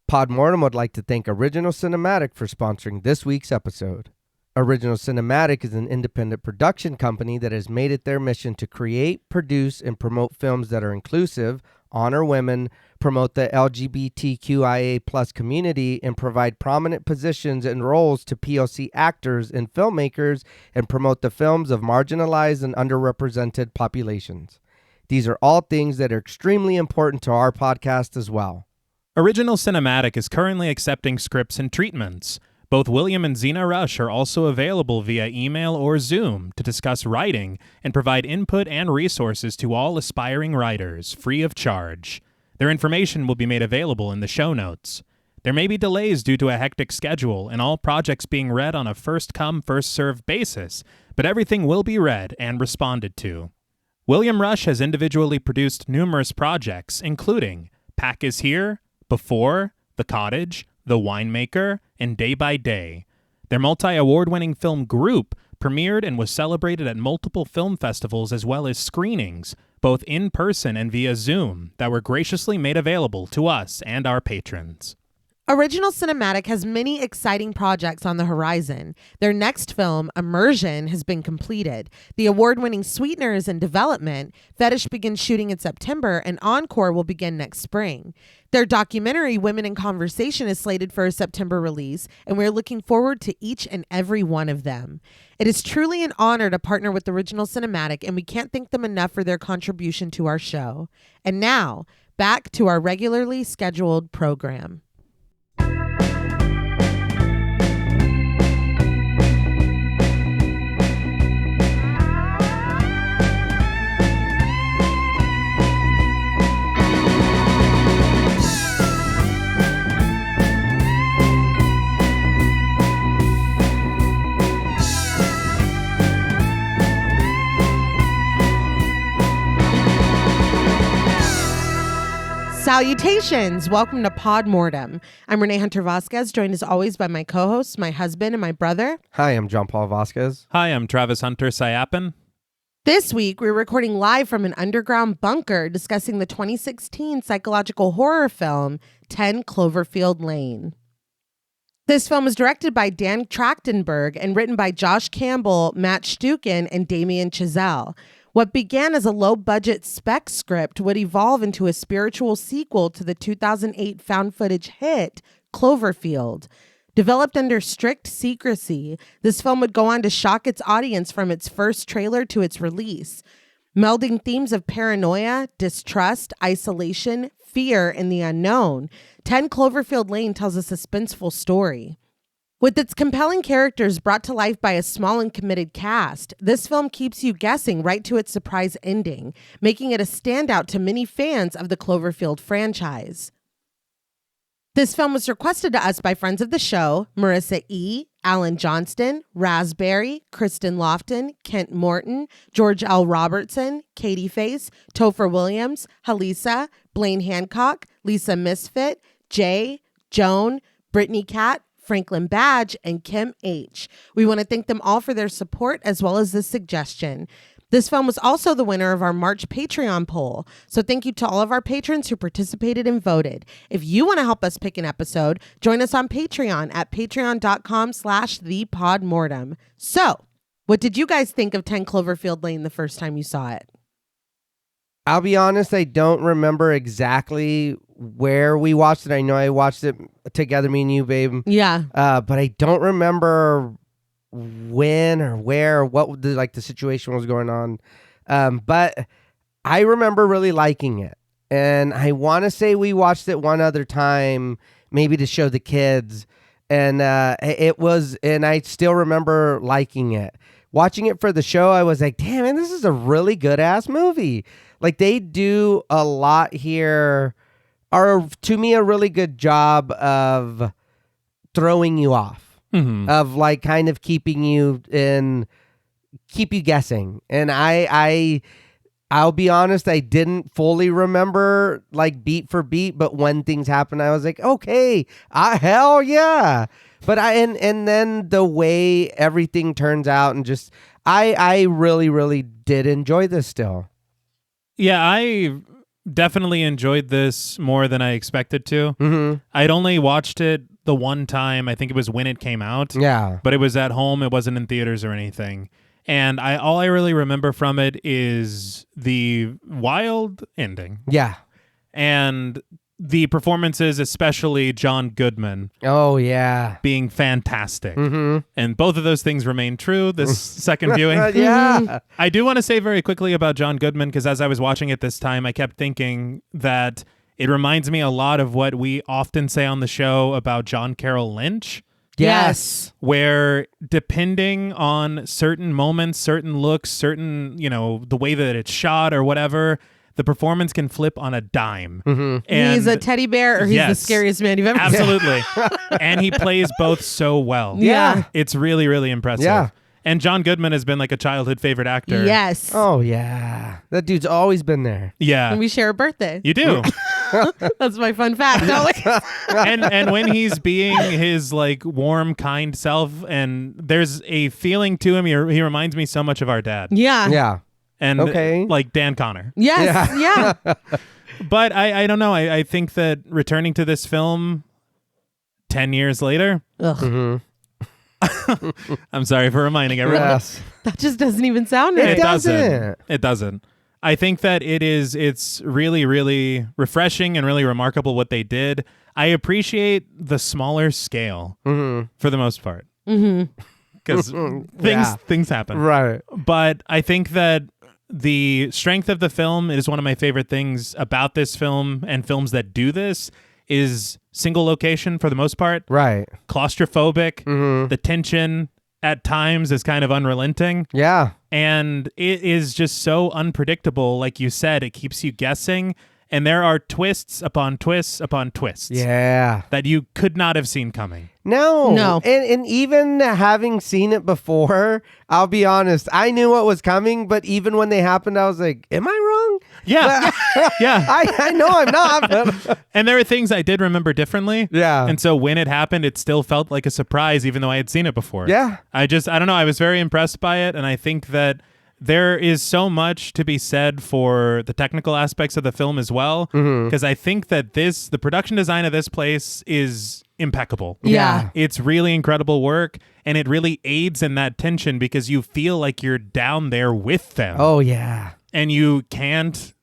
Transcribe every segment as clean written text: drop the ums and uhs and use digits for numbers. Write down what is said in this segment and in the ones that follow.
Podmortem would like to thank Original Cinematic for sponsoring this week's episode. Original Cinematic is an independent production company that has made it their mission to create, produce, and promote films that are inclusive, honor women, promote the LGBTQIA+ community, and provide prominent positions and roles to POC actors and filmmakers, and promote the films of marginalized and underrepresented populations. These are all things that are extremely important to our podcast as well. Original Cinematic is currently accepting scripts and treatments. Both William and Xxena Rush are also available via email or Zoom to discuss writing and provide input and resources to all aspiring writers, free of charge. Their information will be made available in the show notes. There may be delays due to a hectic schedule and all projects being read on a first-come, first-served basis, but everything will be read and responded to. William Rush has individually produced numerous projects, including Pack is Here, Before, The Cottage, The Winemaker, and Day by Day. Their multi-award-winning film Group premiered and was celebrated at multiple film festivals as well as screenings, both in person and via Zoom, that were graciously made available to us and our patrons. Original Cinematic has many exciting projects on the horizon. Their next film, Immersion, has been completed. The award-winning Sweetener is in development. Fetish begins shooting in September, and Encore will begin next spring. Their documentary, Women in Conversation, is slated for a September release, and we're looking forward to each and every one of them. It is truly an honor to partner with Original Cinematic, and we can't thank them enough for their contribution to our show. And now, back to our regularly scheduled program. Salutations! Welcome to Podmortem. I'm Reneé Hunter-Vasquez, joined as always by my co-hosts, my husband, and my brother. Hi, I'm John Paul Vasquez. Hi, I'm Travis Hunter-Sayapin. This week, we're recording live from an underground bunker discussing the 2016 psychological horror film, 10 Cloverfield Lane. This film was directed by Dan Trachtenberg and written by Josh Campbell, Matt Stukin, and Damien Chazelle. What began as a low-budget spec script would evolve into a spiritual sequel to the 2008 found footage hit, Cloverfield. Developed under strict secrecy, this film would go on to shock its audience from its first trailer to its release. Melding themes of paranoia, distrust, isolation, fear, and the unknown, 10 Cloverfield Lane tells a suspenseful story. With its compelling characters brought to life by a small and committed cast, this film keeps you guessing right to its surprise ending, making it a standout to many fans of the Cloverfield franchise. This film was requested to us by friends of the show, Marissa E., Alan Johnston, Raspberry, Kristen Lofton, Kent Morton, George L. Robertson, Katie Face, Topher Williams, Halisa, Blaine Hancock, Lisa Misfit, Jay, Joan, Brittany Cat, Franklin Badge, and Kim H. We want to thank them all for their support as well as this suggestion. This film was also the winner of our March Patreon poll, so thank you to all of our patrons who participated and voted. If you want to help us pick an episode, join us on Patreon at patreon.com/thepodmortem. So, what did you guys think of 10 Cloverfield Lane the first time you saw it? I'll be honest, I don't remember exactly where we watched it. I know I watched it together, me and you, babe. Yeah. But I don't remember when or where or what the situation was going on. But I remember really liking it. And I want to say we watched it one other time, maybe to show the kids. And and I still remember liking it. Watching it for the show, I was like, damn, man, this is a really good ass movie. Like, they do a lot here, or to me, a really good job of throwing you off, of like kind of keeping you guessing. And I'll be honest, I didn't fully remember like beat for beat, but when things happened, I was like, okay, hell yeah. But and then the way everything turns out, and just I really, really did enjoy this still. Yeah, I definitely enjoyed this more than I expected to. Mm-hmm. I'd only watched it the one time. I think it was when it came out. Yeah. But it was at home. It wasn't in theaters or anything. And all I really remember from it is the wild ending. Yeah. And the performances, especially John Goodman, Oh, yeah. being fantastic. Mm-hmm. And both of those things remain true this second viewing. Yeah. I do want to say very quickly about John Goodman, because as I was watching it this time, I kept thinking that it reminds me a lot of what we often say on the show about John Carroll Lynch, Yes. where depending on certain moments, certain looks, certain, the way that it's shot or whatever, the performance can flip on a dime. Mm-hmm. And he's a teddy bear or he's the scariest man you've ever seen. absolutely. And he plays both so well. Yeah. It's really, really impressive. Yeah. And John Goodman has been like a childhood favorite actor. Yes. Oh, yeah. That dude's always been there. Yeah. And we share a birthday. You do. That's my fun fact. and when he's being his like warm, kind self, and there's a feeling to him, he reminds me so much of our dad. Yeah. Yeah. And Okay. like Dan Connor. Yes. Yeah. But I don't know. I think that returning to this film 10 years later, Ugh. Mm-hmm. I'm sorry for reminding everyone. Yes. That just doesn't even sound It right. doesn't. It doesn't. I think that it's really, really refreshing and really remarkable what they did. I appreciate the smaller scale for the most part. Because things happen. Right. But I think that the strength of the film is one of my favorite things about this film and films that do this is single location for the most part. Right. Claustrophobic. Mm-hmm. The tension at times is kind of unrelenting. Yeah. And it is just so unpredictable. Like you said, it keeps you guessing. And there are twists upon twists upon twists. Yeah. That you could not have seen coming. No. And even having seen it before, I'll be honest, I knew what was coming, but even when they happened, I was like, am I wrong? Yeah. Yeah. I know I'm not. But And there are things I did remember differently. yeah. And so when it happened, it still felt like a surprise, even though I had seen it before. Yeah. I don't know. I was very impressed by it. And I think that there is so much to be said for the technical aspects of the film as well. Because I think that the production design of this place is impeccable. Yeah. It's really incredible work. And it really aids in that tension because you feel like you're down there with them. Oh, yeah. And you can't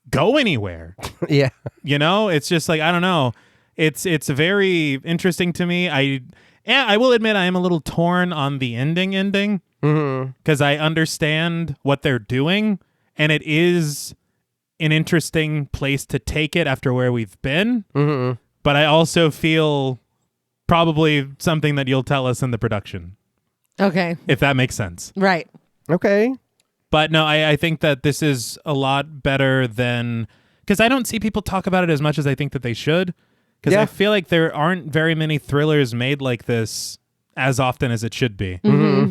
go anywhere. Yeah. It's just like, I don't know. It's very interesting to me. I will admit I am a little torn on the ending because I understand what they're doing, and it is an interesting place to take it after where we've been. But I also feel probably something that you'll tell us in the production, Okay. if that makes sense. Right. Okay. But no, I think that this is a lot better than... Because I don't see people talk about it as much as I think that they should. Because Yeah. I feel like there aren't very many thrillers made like this as often as it should be.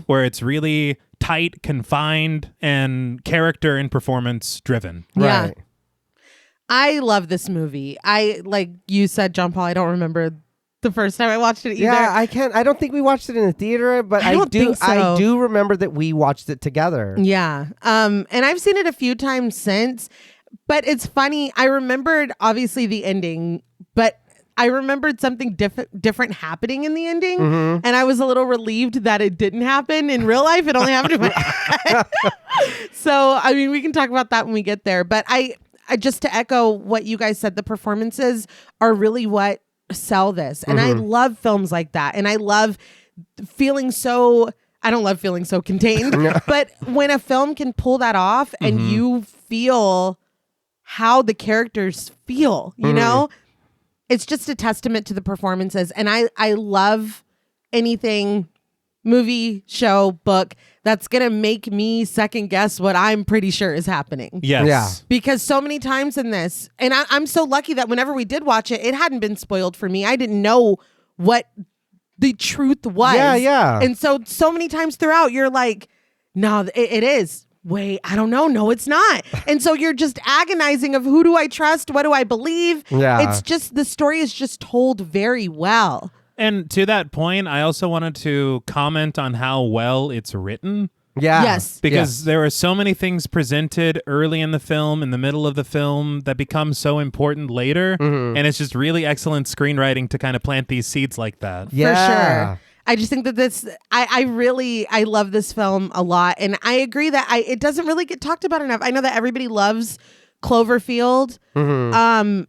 Where it's really tight, confined, and character and performance driven. Yeah. Right. I love this movie. Like you said, John Paul, I don't remember the first time I watched it either. Yeah, I don't think we watched it in the theater, but I don't think so. I do remember that we watched it together. Yeah. And I've seen it a few times since, but it's funny. I remembered obviously the ending, but I remembered something different happening in the ending. And I was a little relieved that it didn't happen in real life. It only happened in my head. So, I mean, we can talk about that when we get there, but I just to echo what you guys said, the performances are really what sell this. And I love films like that. And I love feeling so... I don't love feeling so contained, but when a film can pull that off and you feel how the characters feel, you know, it's just a testament to the performances. And I love anything, movie, show, book, that's going to make me second guess what I'm pretty sure is happening. Yes. Yeah. Because so many times in this, and I'm so lucky that whenever we did watch it, it hadn't been spoiled for me. I didn't know what the truth was. Yeah. And so many times throughout, you're like, no, it is. Wait, I don't know. No, it's not. And so you're just agonizing of who do I trust? What do I believe? Yeah. It's just, the story is just told very well. And to that point, I also wanted to comment on how well it's written. Yeah. Yes. Because there are so many things presented early in the film, in the middle of the film, that become so important later. Mm-hmm. And it's just really excellent screenwriting to kind of plant these seeds like that. For sure. I just think that I love this film a lot. And I agree that it doesn't really get talked about enough. I know that everybody loves Cloverfield. Mm-hmm.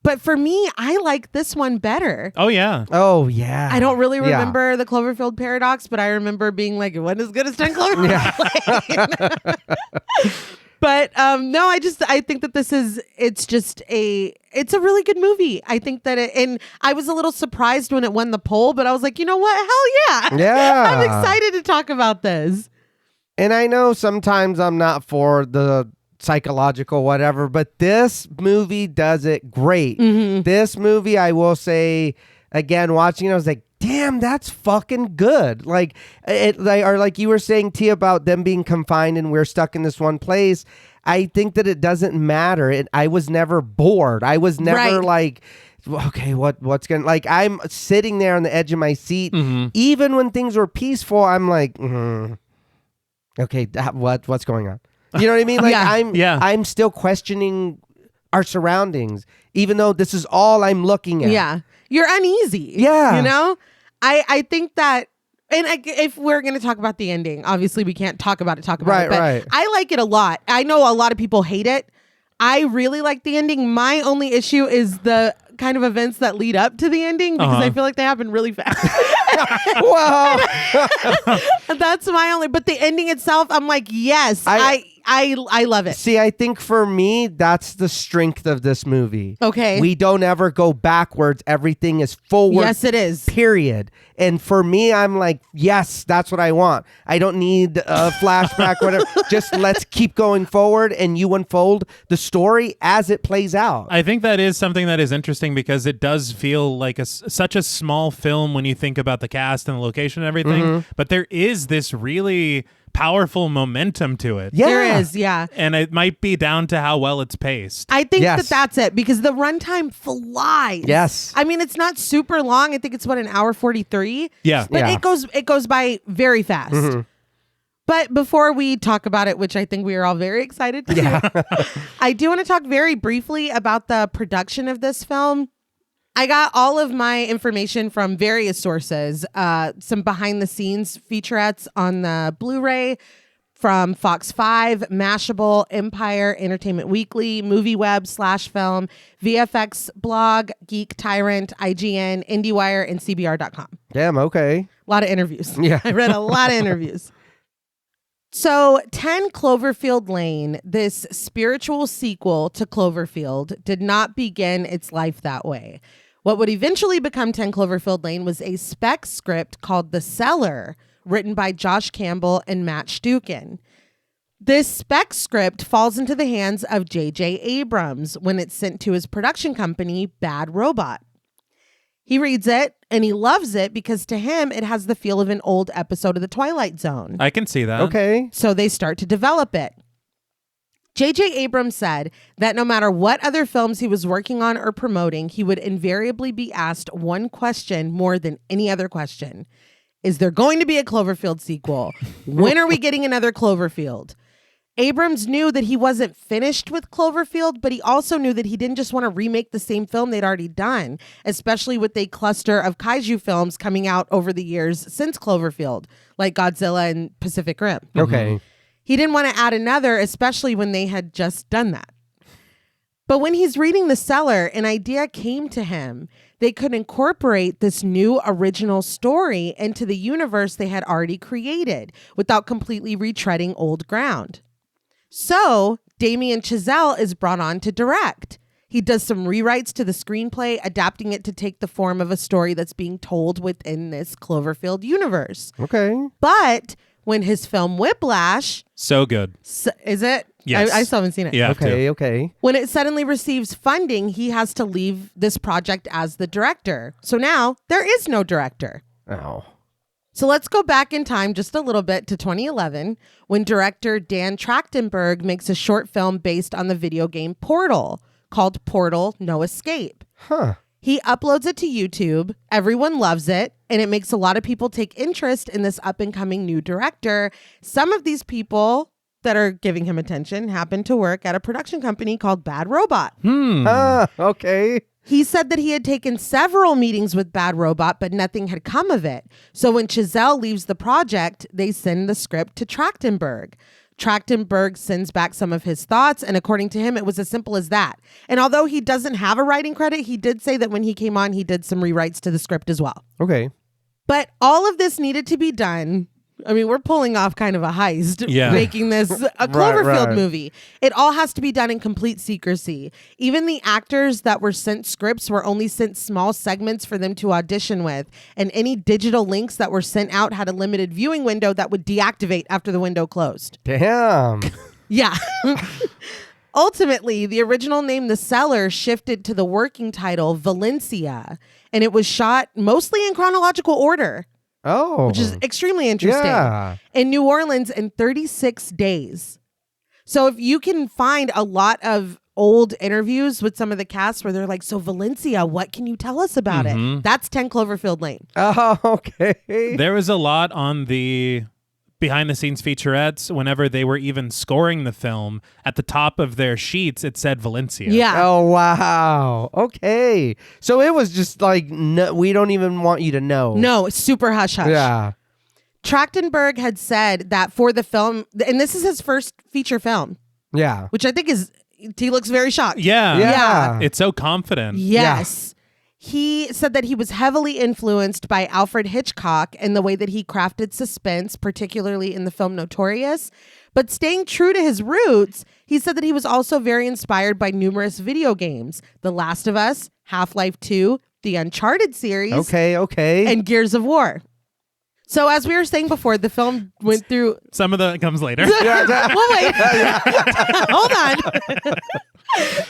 But for me, I like this one better. Oh, yeah. Oh, yeah. I don't really remember the Cloverfield paradox, but I remember being like, it wasn't as good as 10 Cloverfield Lane. But no, I think that it's a really good movie. I think that and I was a little surprised when it won the poll, but I was like, you know what? Hell yeah. Yeah. I'm excited to talk about this. And I know sometimes I'm not for the psychological whatever, but this movie does it great. Mm-hmm. This movie, I will say, again, watching it, I was like, damn, that's fucking good. Like like you were saying, T, about them being confined and we're stuck in this one place. I think that it doesn't matter. I was never bored. I was never like, okay, what's gonna, like, I'm sitting there on the edge of my seat. Mm-hmm. Even when things were peaceful, I'm like, okay, what's going on? You know what I mean? Like I'm still questioning our surroundings, even though this is all I'm looking at. Yeah. You're uneasy. Yeah. You know? I think that, and if we're going to talk about the ending, obviously we can't talk about it, but right. I like it a lot. I know a lot of people hate it. I really like the ending. My only issue is the kind of events that lead up to the ending, because I feel like they happen really fast. Wow. That's my only, but the ending itself, I'm like, yes, I love it. See, I think for me, that's the strength of this movie. Okay. We don't ever go backwards. Everything is forward. Yes, it is. Period. And for me, I'm like, yes, that's what I want. I don't need a flashback, whatever. Just let's keep going forward and you unfold the story as it plays out. I think that is something that is interesting, because it does feel like such a small film when you think about the cast and the location and everything. Mm-hmm. But there is this really powerful momentum to it. Yeah. There is, yeah. And it might be down to how well it's paced. I think that's it, because the runtime flies. Yes. I mean, it's not super long. I think it's an hour 43. Yeah. But it goes by very fast. Mm-hmm. But before we talk about it, which I think we are all very excited to do, I do want to talk very briefly about the production of this film. I got all of my information from various sources, some behind the scenes featurettes on the Blu-ray from Fox 5, Mashable, Empire, Entertainment Weekly, MovieWeb/Film, VFX Blog, Geek Tyrant, IGN, IndieWire, and CBR.com. Damn, okay. A lot of interviews. Yeah. I read a lot of interviews. So 10 Cloverfield Lane, this spiritual sequel to Cloverfield, did not begin its life that way. What would eventually become 10 Cloverfield Lane was a spec script called The Cellar, written by Josh Campbell and Matt Stukin. This spec script falls into the hands of J.J. Abrams when it's sent to his production company, Bad Robot. He reads it and he loves it because to him, it has the feel of an old episode of The Twilight Zone. I can see that. Okay. So they start to develop it. J.J. Abrams said that no matter what other films he was working on or promoting, he would invariably be asked one question more than any other question. Is there going to be a Cloverfield sequel? When are we getting another Cloverfield? Abrams knew that he wasn't finished with Cloverfield, but he also knew that he didn't just want to remake the same film they'd already done, especially with a cluster of kaiju films coming out over the years since Cloverfield, like Godzilla and Pacific Rim. Okay. He didn't want to add another, especially when they had just done that. But when he's reading The Cellar, an idea came to him. They could incorporate this new original story into the universe they had already created without completely retreading old ground. So Damien Chazelle is brought on to direct. He does some rewrites to the screenplay, adapting it to take the form of a story that's being told within this Cloverfield universe. Okay. But when his film Whiplash... So good. Is it? Yes. I still haven't seen it. Yeah. Okay. When it suddenly receives funding, he has to leave this project as the director. So now there is no director. Oh. So let's go back in time just a little bit to 2011 when director Dan Trachtenberg makes a short film based on the video game Portal called Portal No Escape. Huh. He uploads it to YouTube. Everyone loves it, and it makes a lot of people take interest in this up-and-coming new director. Some of these people that are giving him attention happen to work at a production company called Bad Robot. Okay. He said that he had taken several meetings with Bad Robot, but nothing had come of it. So when Chazelle leaves the project, they send the script to Trachtenberg. Trachtenberg sends back some of his thoughts, and according to him, it was as simple as that. And although he doesn't have a writing credit, he did say that when he came on, he did some rewrites to the script as well. Okay. But all of this needed to be done. I mean, we're pulling off kind of a heist, making this a Cloverfield movie. It all has to be done in complete secrecy. Even the actors that were sent scripts were only sent small segments for them to audition with. And any digital links that were sent out had a limited viewing window that would deactivate after the window closed. Damn. Yeah. Ultimately, the original name The Cellar shifted to the working title Valencia, and it was shot mostly in chronological order. Oh. Which is extremely interesting. Yeah. In New Orleans in 36 days. So if you can find a lot of old interviews with some of the cast where they're like, so Valencia, what can you tell us about it? That's 10 Cloverfield Lane. Oh, okay. There was a lot on the behind the scenes featurettes whenever they were even scoring the film. At the top of their sheets, it said Valencia. Yeah. Oh, wow. Okay. So it was just like, no, we don't even want you to know. No, it's super hush-hush. Yeah. Trachtenberg had said that for the film, and this is his first feature film, Yeah. which I think is, he looks very shocked. Yeah. Yeah. It's so confident. Yes. He said that he was heavily influenced by Alfred Hitchcock and the way that he crafted suspense, particularly in the film Notorious. But staying true to his roots, he said that he was also very inspired by numerous video games. The Last of Us, Half-Life 2, the Uncharted series, Okay. and Gears of War. So as we were saying before, the film went through... Some of that comes later. Well, wait. Hold on.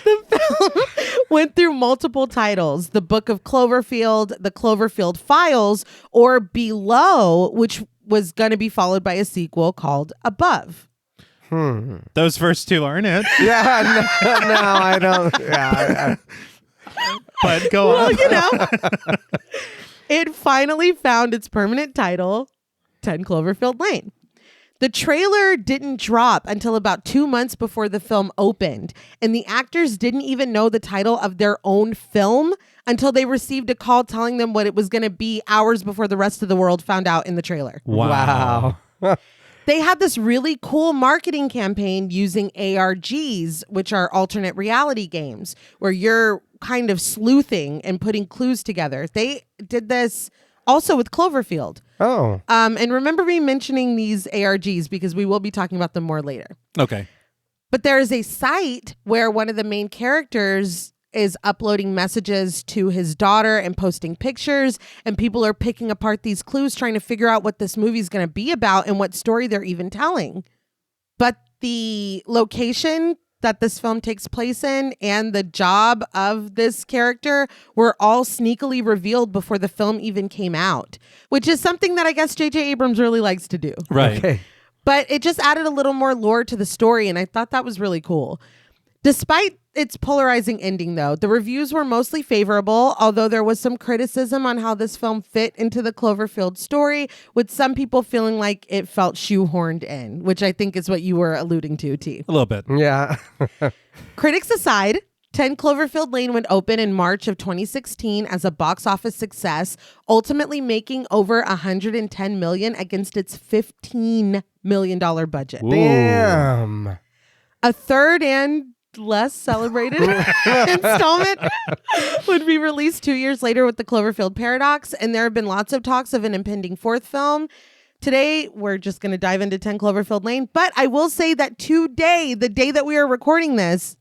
The film went through multiple titles: The Book of Cloverfield, The Cloverfield Files, or Below, which was going to be followed by a sequel called Above. Those first two aren't it. Yeah. No, I don't. Yeah. But go on. Well, you know, it finally found its permanent title, 10 Cloverfield Lane. The trailer didn't drop until about 2 months before the film opened, and the actors didn't even know the title of their own film until they received a call telling them what it was going to be hours before the rest of the world found out in the trailer. Wow. They had this really cool marketing campaign using ARGs, which are alternate reality games, where you're kind of sleuthing and putting clues together. They did this also with Cloverfield. Oh. And remember me mentioning these ARGs because we will be talking about them more later. Okay. But there is a site where one of the main characters is uploading messages to his daughter and posting pictures, and people are picking apart these clues, trying to figure out what this movie is going to be about and what story they're even telling. But the location that this film takes place in and the job of this character were all sneakily revealed before the film even came out, which is something that I guess J.J. Abrams really likes to do. Right. Okay. But it just added a little more lore to the story, and I thought that was really cool. Despite its polarizing ending, though, the reviews were mostly favorable, although there was some criticism on how this film fit into the Cloverfield story, with some people feeling like it felt shoehorned in, which I think is what you were alluding to, T. A little bit. Yeah. Critics aside, 10 Cloverfield Lane went open in March of 2016 as a box office success, ultimately making over $110 million against its $15 million budget. Ooh. Damn. A third and less celebrated installment would be released 2 years later with the Cloverfield Paradox, and there have been lots of talks of an impending fourth film. Today, we're just going to dive into 10 Cloverfield Lane, but I will say that today, the day that we are recording this,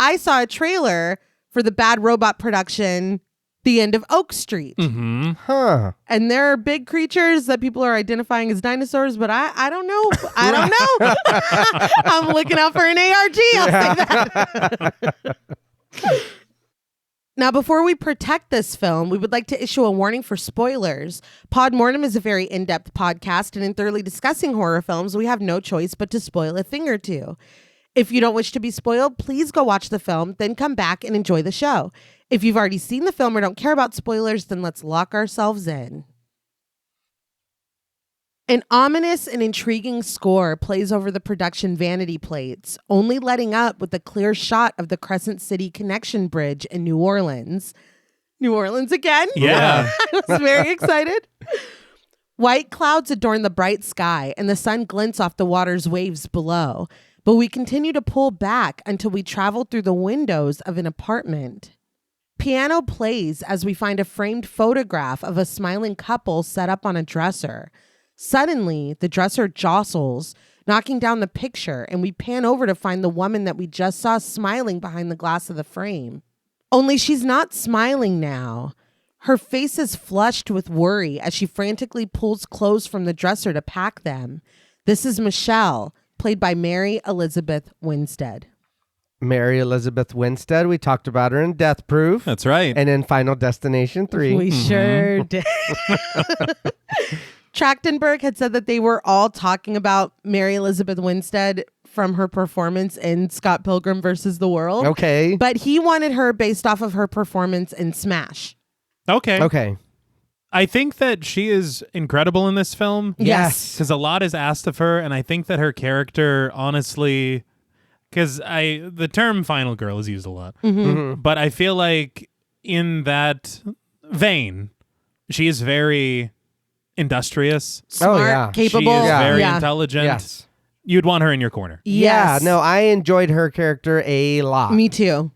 I saw a trailer for the Bad Robot production, The End of Oak Street. Mm-hmm. Huh. And there are big creatures that people are identifying as dinosaurs, but I don't know. I don't know. I'm looking out for an ARG. I'll say that. Now, before we protect this film, we would like to issue a warning for spoilers. Pod Mortem is a very in-depth podcast, and in thoroughly discussing horror films, we have no choice but to spoil a thing or two. If you don't wish to be spoiled, please go watch the film, then come back and enjoy the show. If you've already seen the film or don't care about spoilers, then let's lock ourselves in. An ominous and intriguing score plays over the production vanity plates, only letting up with a clear shot of the Crescent City Connection Bridge in New Orleans. New Orleans again? Yeah. I was very excited. White clouds adorn the bright sky, and the sun glints off the water's waves below. But we continue to pull back until we travel through the windows of an apartment. Piano plays as we find a framed photograph of a smiling couple set up on a dresser. Suddenly, the dresser jostles, knocking down the picture, and we pan over to find the woman that we just saw smiling behind the glass of the frame. Only she's not smiling now. Her face is flushed with worry as she frantically pulls clothes from the dresser to pack them. This is Michelle, played by Mary Elizabeth Winstead. Mary Elizabeth Winstead. We talked about her in Death Proof. That's right. And in Final Destination 3. We sure did. Trachtenberg had said that they were all talking about Mary Elizabeth Winstead from her performance in Scott Pilgrim versus the World. Okay. But he wanted her based off of her performance in Smash. Okay. I think that she is incredible in this film. Yes. Because a lot is asked of her, and I think that her character, honestly, because the term final girl is used a lot, but I feel like in that vein, she is very industrious. Smart, yeah. capable. She is very Yeah. intelligent. Yes. You'd want her in your corner. Yes. Yeah, no, I enjoyed her character a lot. Me too.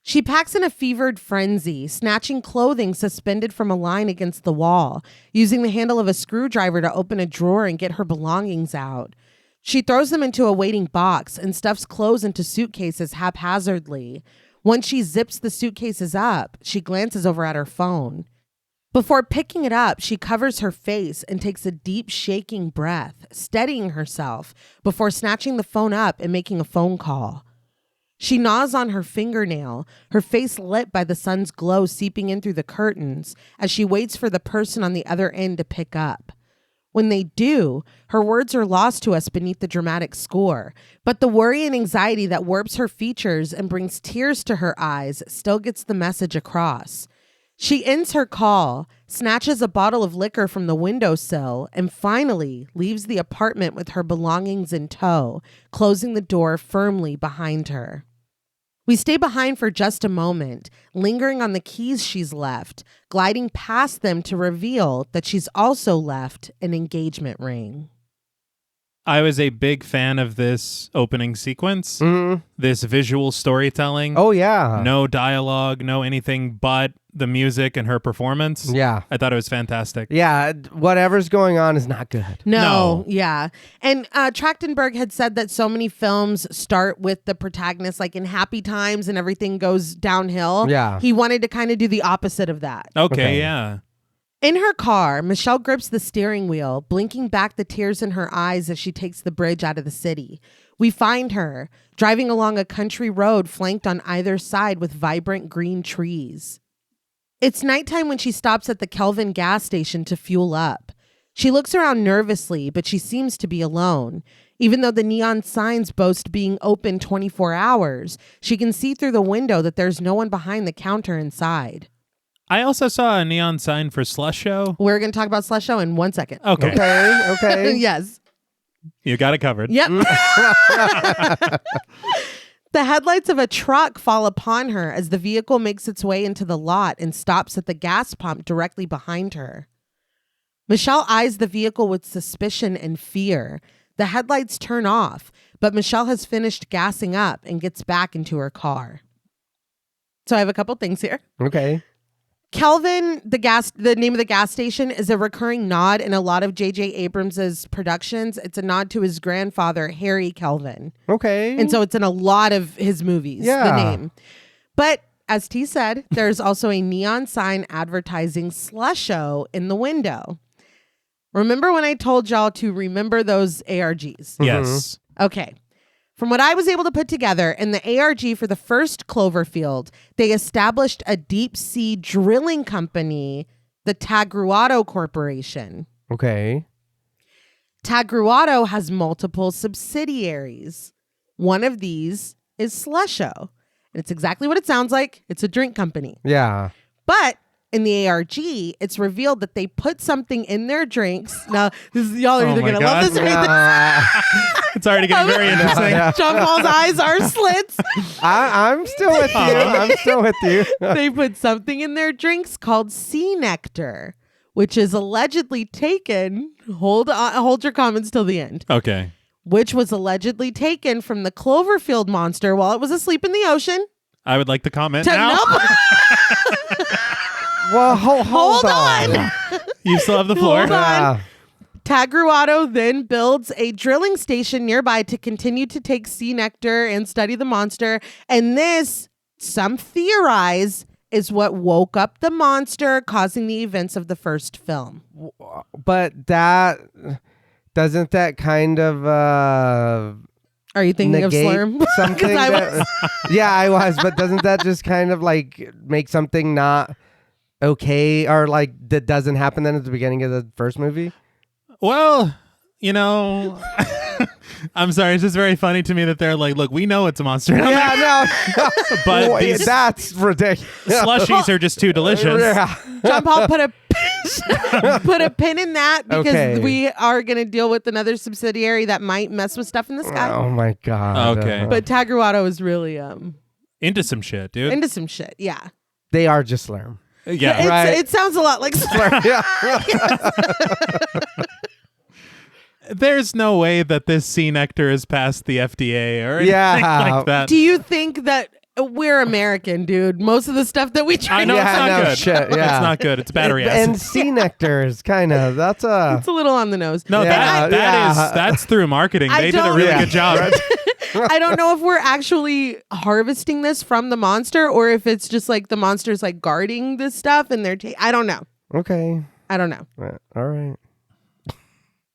She packs in a fevered frenzy, snatching clothing suspended from a line against the wall, using the handle of a screwdriver to open a drawer and get her belongings out. She throws them into a waiting box and stuffs clothes into suitcases haphazardly. Once she zips the suitcases up, she glances over at her phone. Before picking it up, she covers her face and takes a deep, shaking breath, steadying herself before snatching the phone up and making a phone call. She gnaws on her fingernail, her face lit by the sun's glow seeping in through the curtains as she waits for the person on the other end to pick up. When they do, her words are lost to us beneath the dramatic score, but the worry and anxiety that warps her features and brings tears to her eyes still gets the message across. She ends her call, snatches a bottle of liquor from the windowsill, and finally leaves the apartment with her belongings in tow, closing the door firmly behind her. We stay behind for just a moment, lingering on the keys she's left, gliding past them to reveal that she's also left an engagement ring. I was a big fan of this opening sequence, this visual storytelling. Oh, yeah. No dialogue, no anything but the music and her performance. Yeah. I thought it was fantastic. Yeah, whatever's going on is not good. No. Yeah. And Trachtenberg had said that so many films start with the protagonist like in happy times and everything goes downhill. Yeah. He wanted to kind of do the opposite of that. Okay, yeah. In her car, Michelle grips the steering wheel, blinking back the tears in her eyes as she takes the bridge out of the city. We find her driving along a country road flanked on either side with vibrant green trees. It's nighttime when she stops at the Kelvin gas station to fuel up. She looks around nervously, but she seems to be alone. Even though the neon signs boast being open 24 hours, she can see through the window that there's no one behind the counter inside. I also saw a neon sign for Slush Show. We're going to talk about Slush Show in 1 second. Okay. Okay. Yes. You got it covered. Yep. The headlights of a truck fall upon her as the vehicle makes its way into the lot and stops at the gas pump directly behind her. Michelle eyes the vehicle with suspicion and fear. The headlights turn off, but Michelle has finished gassing up and gets back into her car. So I have a couple things here. Okay. Kelvin, the name of the gas station, is a recurring nod in a lot of J.J. Abrams's productions. It's a nod to his grandfather, Harry Kelvin. Okay. And so it's in a lot of his movies, the name. But as T said, there's also a neon sign advertising Slush Show in the window. Remember when I told y'all to remember those ARGs? Yes. Okay. From what I was able to put together, in the ARG for the first Cloverfield, they established a deep sea drilling company, the Tagruato Corporation. Okay. Tagruato has multiple subsidiaries. One of these is Slusho. It's exactly what it sounds like. It's a drink company. Yeah. But in the ARG, it's revealed that they put something in their drinks. Now, y'all are either going to love this or hate this. It's already getting very interesting. John Paul's eyes are slits. I'm still with you. I'm still with you. They put something in their drinks called sea nectar, which is allegedly taken. Hold your comments till the end. Okay. Which was allegedly taken from the Cloverfield monster while it was asleep in the ocean. I would like to comment now. Well, hold on. You still have the floor. Hold on. Tagruato then builds a drilling station nearby to continue to take sea nectar and study the monster. And this, some theorize, is what woke up the monster, causing the events of the first film. But doesn't that kind of Are you thinking of negate Slurm? something? I was. Yeah, I was. But doesn't that just kind of like make something not okay, or like that doesn't happen then at the beginning of the first movie? Well, I'm sorry. It's just very funny to me that they're like, look, we know it's a monster. Yeah, no. But Boy, these that's ridiculous. slushies are just too delicious. Yeah. John Paul put a pin in that because Okay. we are going to deal with another subsidiary that might mess with stuff in the sky. Oh my god. Okay. But Tagruato is really Into some shit, dude. into some shit. Yeah. they are just Slurm. Yeah. Right. It sounds a lot like Slurm. Yeah. There's no way that this sea nectar is past the FDA or anything Yeah. like that. Do you think that we're American, dude? Most of the stuff that we I drink, know Yeah, it's not no good. shit, yeah. It's not good. It's battery acid. And sea nectar is kind of it's a little on the nose. No, Yeah, that's through marketing. I They did a don't- really Yeah. good job. I don't know if we're actually harvesting this from the monster or if it's just like the monster's like guarding this stuff and they're I don't know. okay. I don't know. All right.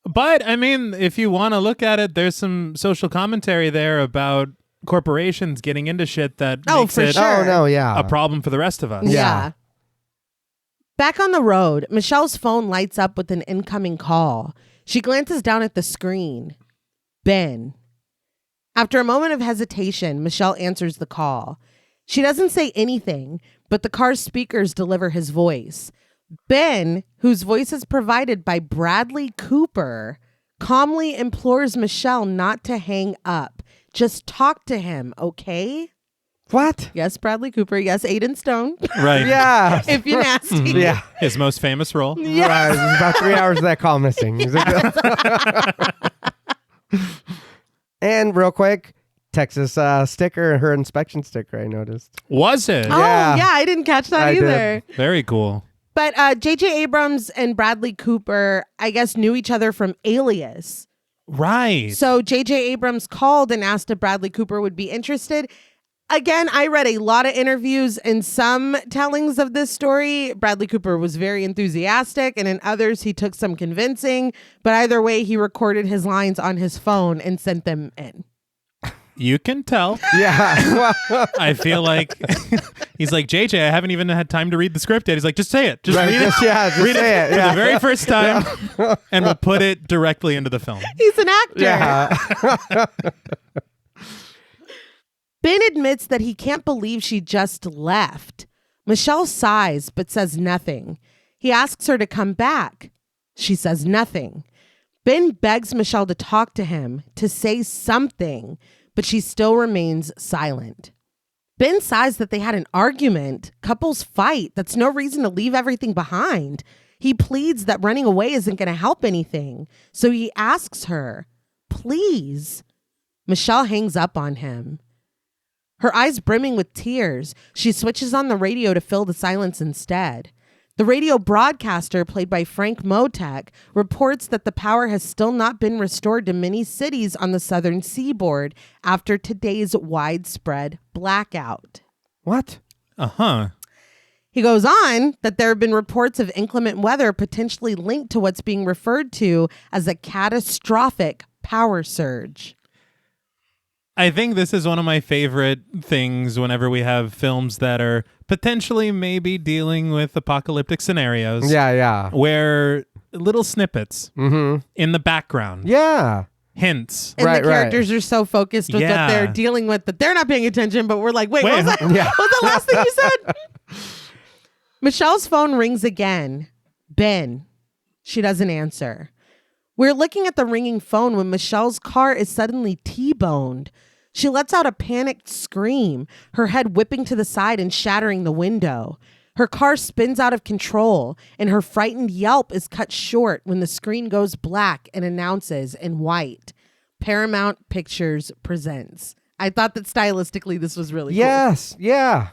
But I mean, if you want to look at it, there's some social commentary there about corporations getting into shit that makes for it sure. Oh no, yeah. a problem for the rest of us. Yeah. Back on the road, Michelle's phone lights up with an incoming call. She glances down at the screen. Ben. After a moment of hesitation, Michelle answers the call. She doesn't say anything, but the car's speakers deliver his voice. Ben, whose voice is provided by Bradley Cooper, calmly implores Michelle not to hang up. Just talk to him, okay? What? Yes, Bradley Cooper. Yes, Aiden Stone. Right. Yeah. If you're nasty. Yeah. His most famous role. Yes. Right. There's about 3 hours of that call missing. And real quick, Texas sticker, her inspection sticker, I noticed. Was it? Oh, Yeah. yeah, I didn't catch that I did. either. Very cool. But J.J. Abrams and Bradley Cooper, I guess, knew each other from Alias. Right. So J.J. Abrams called and asked if Bradley Cooper would be interested. Again, I read a lot of interviews and some tellings of this story. Bradley Cooper was very enthusiastic, and in others, he took some convincing. But either way, he recorded his lines on his phone and sent them in. You can tell. Yeah. I feel like he's like, JJ, I haven't even had time to read the script yet. He's like, just say it. Just Right, read just- it. yeah, just read say it, for yeah. the very first time, and we'll put it directly into the film. He's an actor. Yeah. Ben admits that he can't believe she just left. Michelle sighs but says nothing. He asks her to come back. She says nothing. Ben begs Michelle to talk to him, to say something, but she still remains silent. Ben sighs that they had an argument. Couples fight. That's no reason to leave everything behind. He pleads that running away isn't going to help anything. So he asks her, please. Michelle hangs up on him. Her eyes brimming with tears, she switches on the radio to fill the silence instead. The radio broadcaster, played by Frank Motek, reports that the power has still not been restored to many cities on the southern seaboard after today's widespread blackout. What? Uh-huh. He goes on that there have been reports of inclement weather potentially linked to what's being referred to as a catastrophic power surge. I think this is one of my favorite things whenever we have films that are potentially maybe dealing with apocalyptic scenarios. Yeah, yeah. Where little snippets Mm-hmm. in the background Yeah. hints. And Right, the characters are so focused with what Yeah. they're dealing with that they're not paying attention, but we're like, wait, what was that? Yeah. What was the last thing you said? Michelle's phone rings again. Ben. She doesn't answer. We're looking at the ringing phone when Michelle's car is suddenly T-boned. She lets out a panicked scream, her head whipping to the side and shattering the window. Her car spins out of control, and her frightened yelp is cut short when the screen goes black and announces in white, Paramount Pictures presents. I thought that stylistically this was really cool. Yes. Yeah.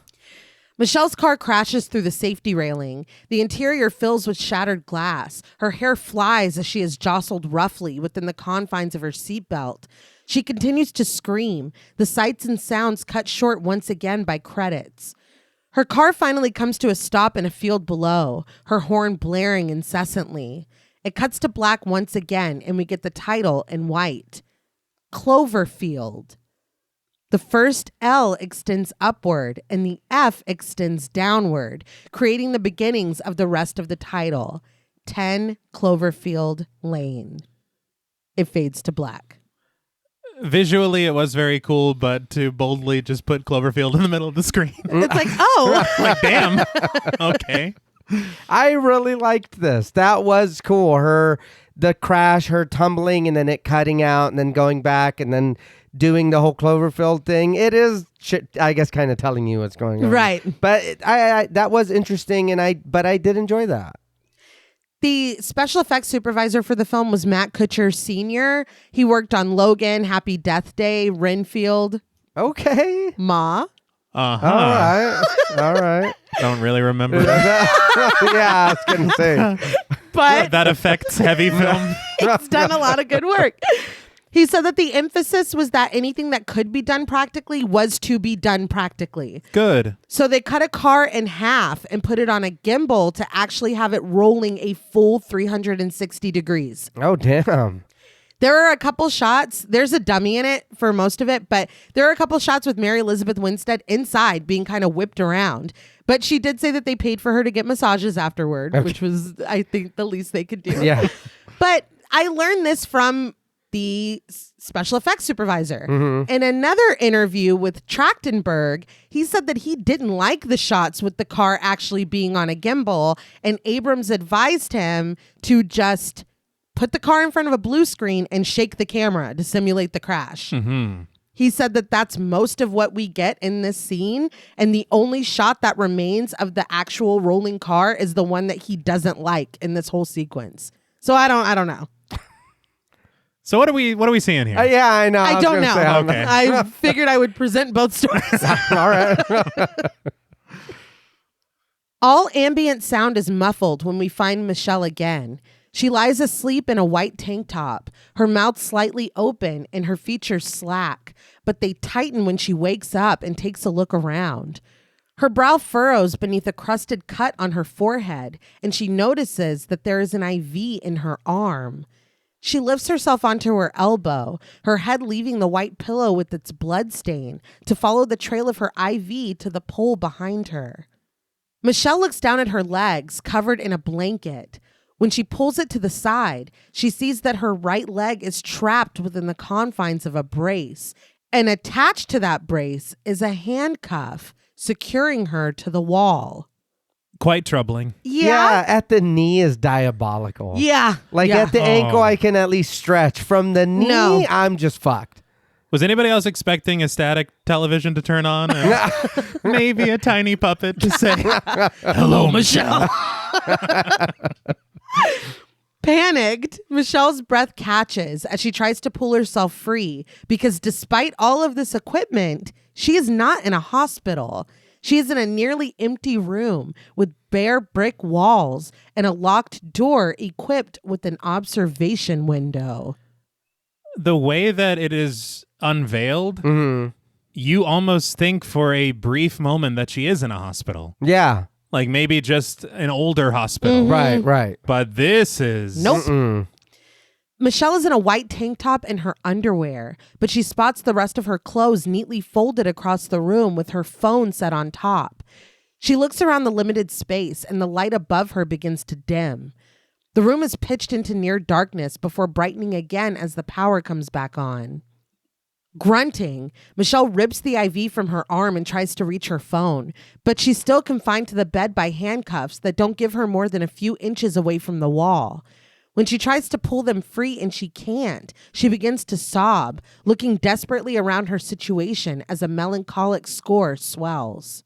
Michelle's car crashes through the safety railing. The interior fills with shattered glass. Her hair flies as she is jostled roughly within the confines of her seatbelt. She continues to scream, the sights and sounds cut short once again by credits. Her car finally comes to a stop in a field below, her horn blaring incessantly. It cuts to black once again, and we get the title in white, Cloverfield. The first L extends upward, and the F extends downward, creating the beginnings of the rest of the title, 10 Cloverfield Lane. It fades to black. Visually, it was very cool, but to boldly just put Cloverfield in the middle of the screen. It's like, oh. Like, damn. Okay. I really liked this. That was cool. The crash, her tumbling, and then it cutting out, and then going back, and then doing the whole Cloverfield thing. It is, I guess, kind of telling you what's going on. Right. But I that was interesting, but I did enjoy that. The special effects supervisor for the film was Matt Kutcher Sr. He worked on Logan, Happy Death Day, Renfield, Okay. Ma. Uh-huh. All right. Don't really remember that. Yeah, I was going to say. But That affects heavy film. it's done a lot of good work. He said that the emphasis was that anything that could be done practically was to be done practically. Good. So they cut a car in half and put it on a gimbal to actually have it rolling a full 360 degrees. Oh, damn. There are a couple shots. There's a dummy in it for most of it, but there are a couple shots with Mary Elizabeth Winstead inside being kind of whipped around. But she did say that they paid for her to get massages afterward, which was, I think, the least they could do. Yeah. But I learned this from the special effects supervisor. Mm-hmm. In another interview with Trachtenberg, he said that he didn't like the shots with the car actually being on a gimbal, and Abrams advised him to just put the car in front of a blue screen and shake the camera to simulate the crash. Mm-hmm. He said that that's most of what we get in this scene, and the only shot that remains of the actual rolling car is the one that he doesn't like in this whole sequence. So I don't know. So what are we seeing here? Yeah, I know. I don't know. Okay. I figured I would present both stories. All right. All ambient sound is muffled when we find Michelle again. She lies asleep in a white tank top, her mouth slightly open and her features slack, but they tighten when she wakes up and takes a look around. Her brow furrows beneath a crusted cut on her forehead, and she notices that there is an IV in her arm. She lifts herself onto her elbow, her head leaving the white pillow with its blood stain, to follow the trail of her IV to the pole behind her. Michelle looks down at her legs, covered in a blanket. When she pulls it to the side, she sees that her right leg is trapped within the confines of a brace, and attached to that brace is a handcuff securing her to the wall. Quite troubling. Yeah. At the knee is diabolical. Yeah. Like yeah. at the ankle, I can at least stretch. From the knee, No. I'm just fucked. Was anybody else expecting a static television to turn on? And maybe a tiny puppet to say, "Hello, Michelle." Panicked, Michelle's breath catches as she tries to pull herself free because despite all of this equipment, she is not in a hospital. She is in a nearly empty room with bare brick walls and a locked door equipped with an observation window. The way that it is unveiled, you almost think for a brief moment that she is in a hospital. Yeah. Like maybe just an older hospital. Right. But this is... Nope. Mm-mm. Michelle is in a white tank top and her underwear, but she spots the rest of her clothes neatly folded across the room with her phone set on top. She looks around the limited space and the light above her begins to dim. The room is pitched into near darkness before brightening again as the power comes back on. Grunting, Michelle rips the IV from her arm and tries to reach her phone, but she's still confined to the bed by handcuffs that don't give her more than a few inches away from the wall. When she tries to pull them free and she can't, she begins to sob, looking desperately around her situation as a melancholic score swells.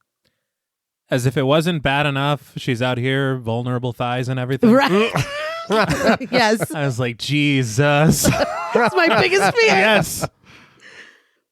As if it wasn't bad enough, she's out here, vulnerable thighs and everything. Right. Yes. I was like, Jesus. That's my biggest fear. Yes.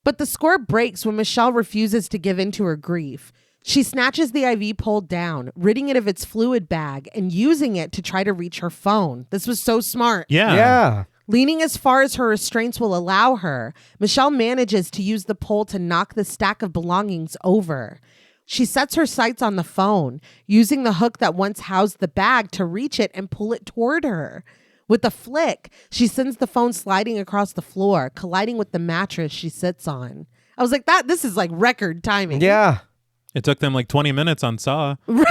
But the score breaks when Michelle refuses to give in to her grief. She snatches the IV pole down, ridding it of its fluid bag and using it to try to reach her phone. This was so smart. Yeah. Leaning as far as her restraints will allow her, Michelle manages to use the pole to knock the stack of belongings over. She sets her sights on the phone, using the hook that once housed the bag to reach it and pull it toward her. With a flick, she sends the phone sliding across the floor, colliding with the mattress she sits on. I was like, this is like record timing. Yeah. It took them like 20 minutes on Saw. Like,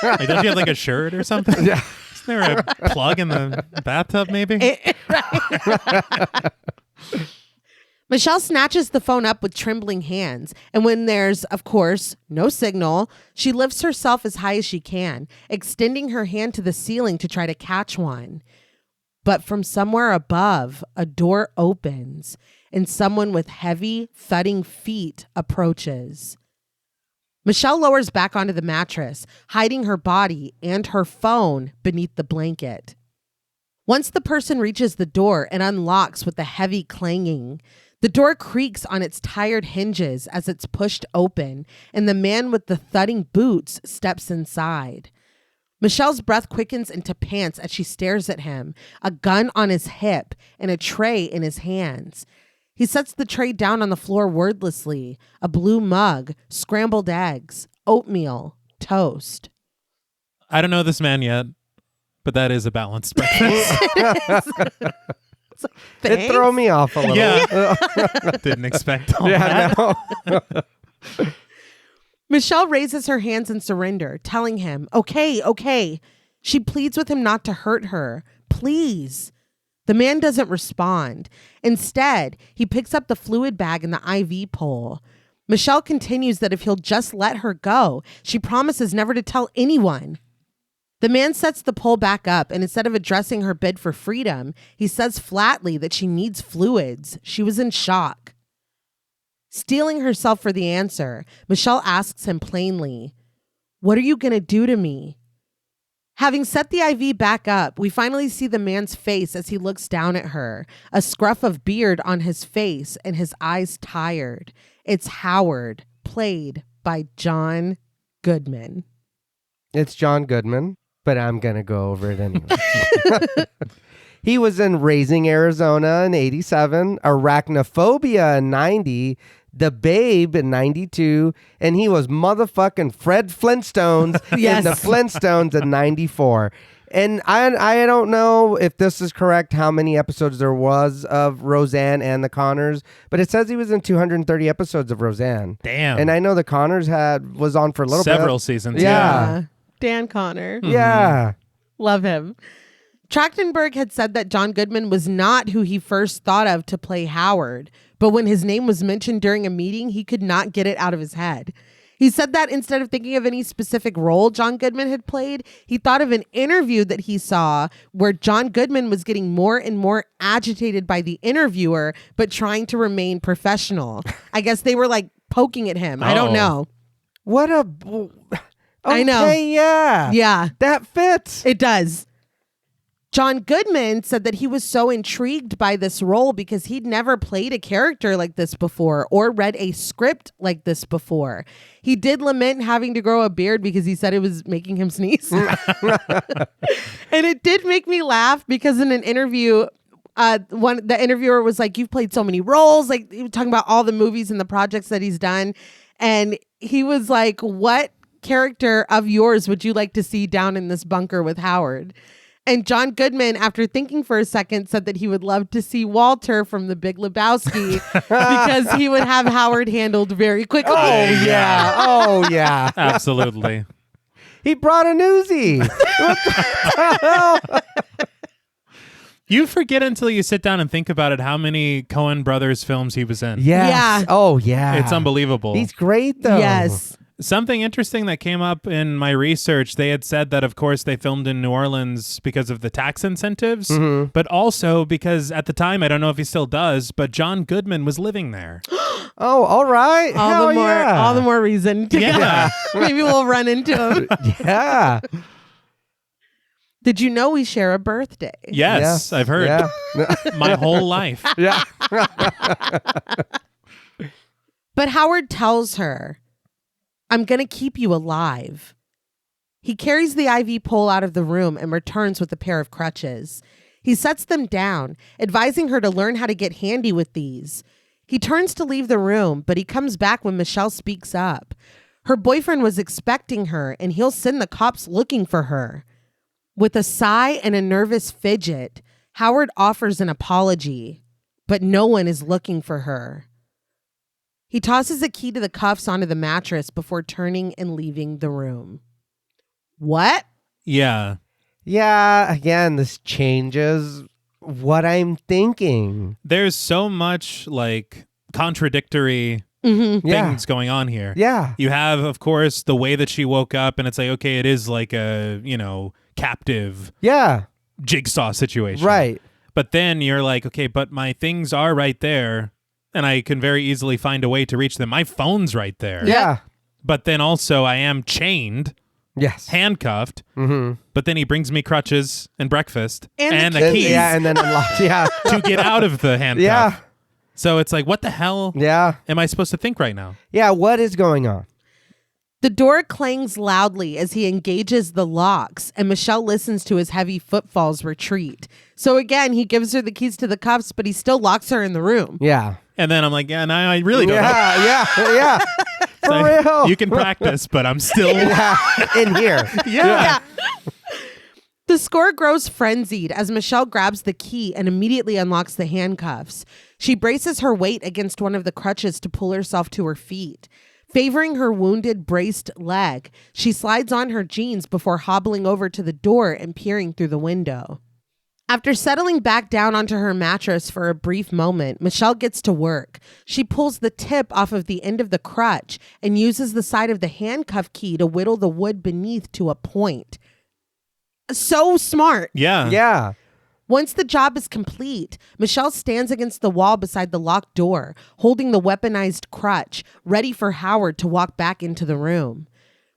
don't you have like a shirt or something? Yeah. Isn't there a plug in the bathtub maybe? Michelle snatches the phone up with trembling hands, and when there's, of course, no signal, she lifts herself as high as she can, extending her hand to the ceiling to try to catch one. But from somewhere above, a door opens, and someone with heavy, thudding feet approaches. Michelle lowers back onto the mattress, hiding her body and her phone beneath the blanket. Once the person reaches the door and unlocks with a heavy clanging, the door creaks on its tired hinges as it's pushed open, and the man with the thudding boots steps inside. Michelle's breath quickens into pants as she stares at him, a gun on his hip and a tray in his hands. He sets the tray down on the floor wordlessly, a blue mug, scrambled eggs, oatmeal, toast. I don't know this man yet, but that is a balanced breakfast. It threw me off a little. Yeah. Didn't expect all that. No. Michelle raises her hands in surrender, telling him, okay. She pleads with him not to hurt her. Please. The man doesn't respond. Instead, he picks up the fluid bag and the IV pole. Michelle continues that if he'll just let her go, she promises never to tell anyone. The man sets the pole back up, and instead of addressing her bid for freedom, he says flatly that she needs fluids. She was in shock. Steeling herself for the answer, Michelle asks him plainly, "What are you going to do to me?" Having set the IV back up, we finally see the man's face as he looks down at her, a scruff of beard on his face and his eyes tired. It's Howard, played by John Goodman. It's John Goodman, but I'm going to go over it anyway. He was in Raising Arizona in 87, Arachnophobia in 90, The Babe in 92, and he was motherfucking Fred Flintstones Yes. in The Flintstones in 94. And I don't know if this is correct, how many episodes there was of Roseanne and the Connors, but it says he was in 230 episodes of Roseanne. Damn. And I know the Connors was on for a little bit. Several seasons. Yeah. Dan Connor. Yeah. Love him. Trachtenberg had said that John Goodman was not who he first thought of to play Howard, but when his name was mentioned during a meeting, he could not get it out of his head. He said that instead of thinking of any specific role John Goodman had played, he thought of an interview that he saw where John Goodman was getting more and more agitated by the interviewer, but trying to remain professional. I guess they were like poking at him. I don't know. What a... I know. Okay, yeah. Yeah, That fits. it does. John Goodman said that he was so intrigued by this role because he'd never played a character like this before or read a script like this before. He did lament having to grow a beard because he said it was making him sneeze. And it did make me laugh because in an interview, the interviewer was like, "You've played so many roles." Like, he was talking about all the movies and the projects that he's done. And he was like, "What character of yours would you like to see down in this bunker with Howard?" And John Goodman, after thinking for a second, said that he would love to see Walter from The Big Lebowski because he would have Howard handled very quickly. Oh, yeah. Oh, yeah. Absolutely. He brought an Uzi. What the hell? You forget until you sit down and think about it how many Coen Brothers films he was in. Yes. Yeah. Oh, yeah. It's unbelievable. He's great, though. Yes. Something interesting that came up in my research, they had said that, of course, they filmed in New Orleans because of the tax incentives, but also because at the time, I don't know if he still does, but John Goodman was living there. Oh, all right. All the Hell more reason to Yeah. maybe we'll run into him. Yeah. Did you know we share a birthday? Yes, I've heard. Yeah. My whole life. Yeah. But Howard tells her, I'm going to keep you alive. He carries the IV pole out of the room and returns with a pair of crutches. He sets them down, advising her to learn how to get handy with these. He turns to leave the room, but he comes back when Michelle speaks up. Her boyfriend was expecting her, and he'll send the cops looking for her. With a sigh and a nervous fidget, Howard offers an apology, but no one is looking for her. He tosses a key to the cuffs onto the mattress before turning and leaving the room. What? Yeah. Yeah. Again, this changes what I'm thinking. There's so much like contradictory Mm-hmm. things going on here. Yeah. You have, of course, the way that she woke up, and it's like, okay, it is like a, captive Yeah. jigsaw situation. Right. But then you're like, okay, but my things are right there, and I can very easily find a way to reach them. My phone's right there. Yeah. But then also I am chained, Yes. handcuffed, Mm-hmm. but then he brings me crutches and breakfast And the the keys. keys Yeah, and then unlocked. Yeah. to get out of the handcuff. Yeah. So it's like, what the hell Yeah. am I supposed to think right now? Yeah. What is going on? The door clangs loudly as he engages the locks, and Michelle listens to his heavy footfalls retreat. So again, he gives her the keys to the cuffs, but he still locks her in the room. Yeah. And then I'm like, yeah, no, I really don't know. Yeah. Yeah. Yeah. For Like, real. you can practice, but I'm still... Yeah. In here. Yeah. The score grows frenzied as Michelle grabs the key and immediately unlocks the handcuffs. She braces her weight against one of the crutches to pull herself to her feet. Favoring her wounded, braced leg, she slides on her jeans before hobbling over to the door and peering through the window. After settling back down onto her mattress for a brief moment, Michelle gets to work. She pulls the tip off of the end of the crutch and uses the side of the handcuff key to whittle the wood beneath to a point. So smart. Yeah. Yeah. Once the job is complete, Michelle stands against the wall beside the locked door, holding the weaponized crutch, ready for Howard to walk back into the room.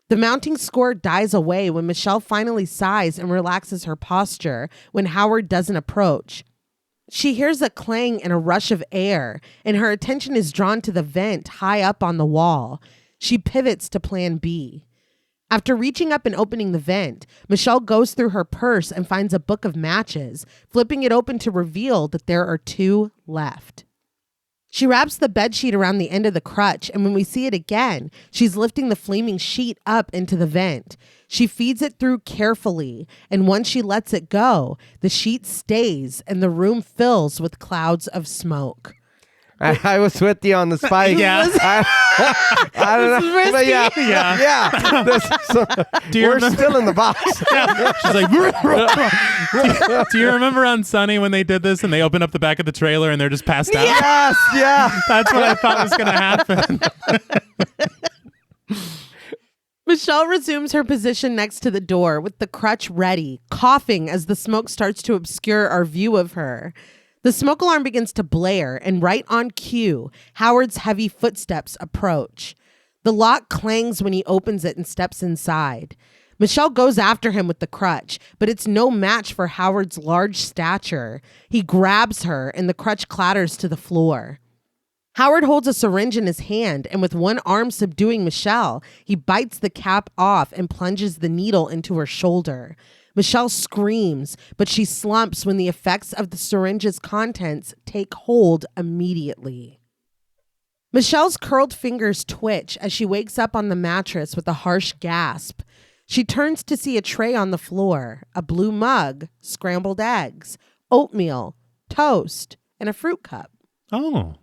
The mounting score dies away when Michelle finally sighs and relaxes her posture when Howard doesn't approach. She hears a clang and a rush of air, and her attention is drawn to the vent high up on the wall. She pivots to plan B. After reaching up and opening the vent, Michelle goes through her purse and finds a book of matches, flipping it open to reveal that there are 2 left. She wraps the bedsheet around the end of the crutch, and when we see it again, she's lifting the flaming sheet up into the vent. She feeds it through carefully, and once she lets it go, the sheet stays and the room fills with clouds of smoke. I was with you on the spike. Yeah. I don't know. But yeah. Yeah. Yeah. Do you We're remember? still in the box. She's like, do you remember on Sunny when they did this and they opened up the back of the trailer and they're just passed out? Yes. Yeah. That's what I thought was going to happen. Michelle resumes her position next to the door with the crutch ready, coughing as the smoke starts to obscure our view of her. The smoke alarm begins to blare, and right on cue, Howard's heavy footsteps approach. The lock clangs when he opens it and steps inside. Michelle goes after him with the crutch, but it's no match for Howard's large stature. He grabs her, and the crutch clatters to the floor. Howard holds a syringe in his hand, and with one arm subduing Michelle, he bites the cap off and plunges the needle into her shoulder. Michelle screams, but she slumps when the effects of the syringe's contents take hold immediately. Michelle's curled fingers twitch as she wakes up on the mattress with a harsh gasp. She turns to see a tray on the floor, a blue mug, scrambled eggs, oatmeal, toast, and a fruit cup. Oh.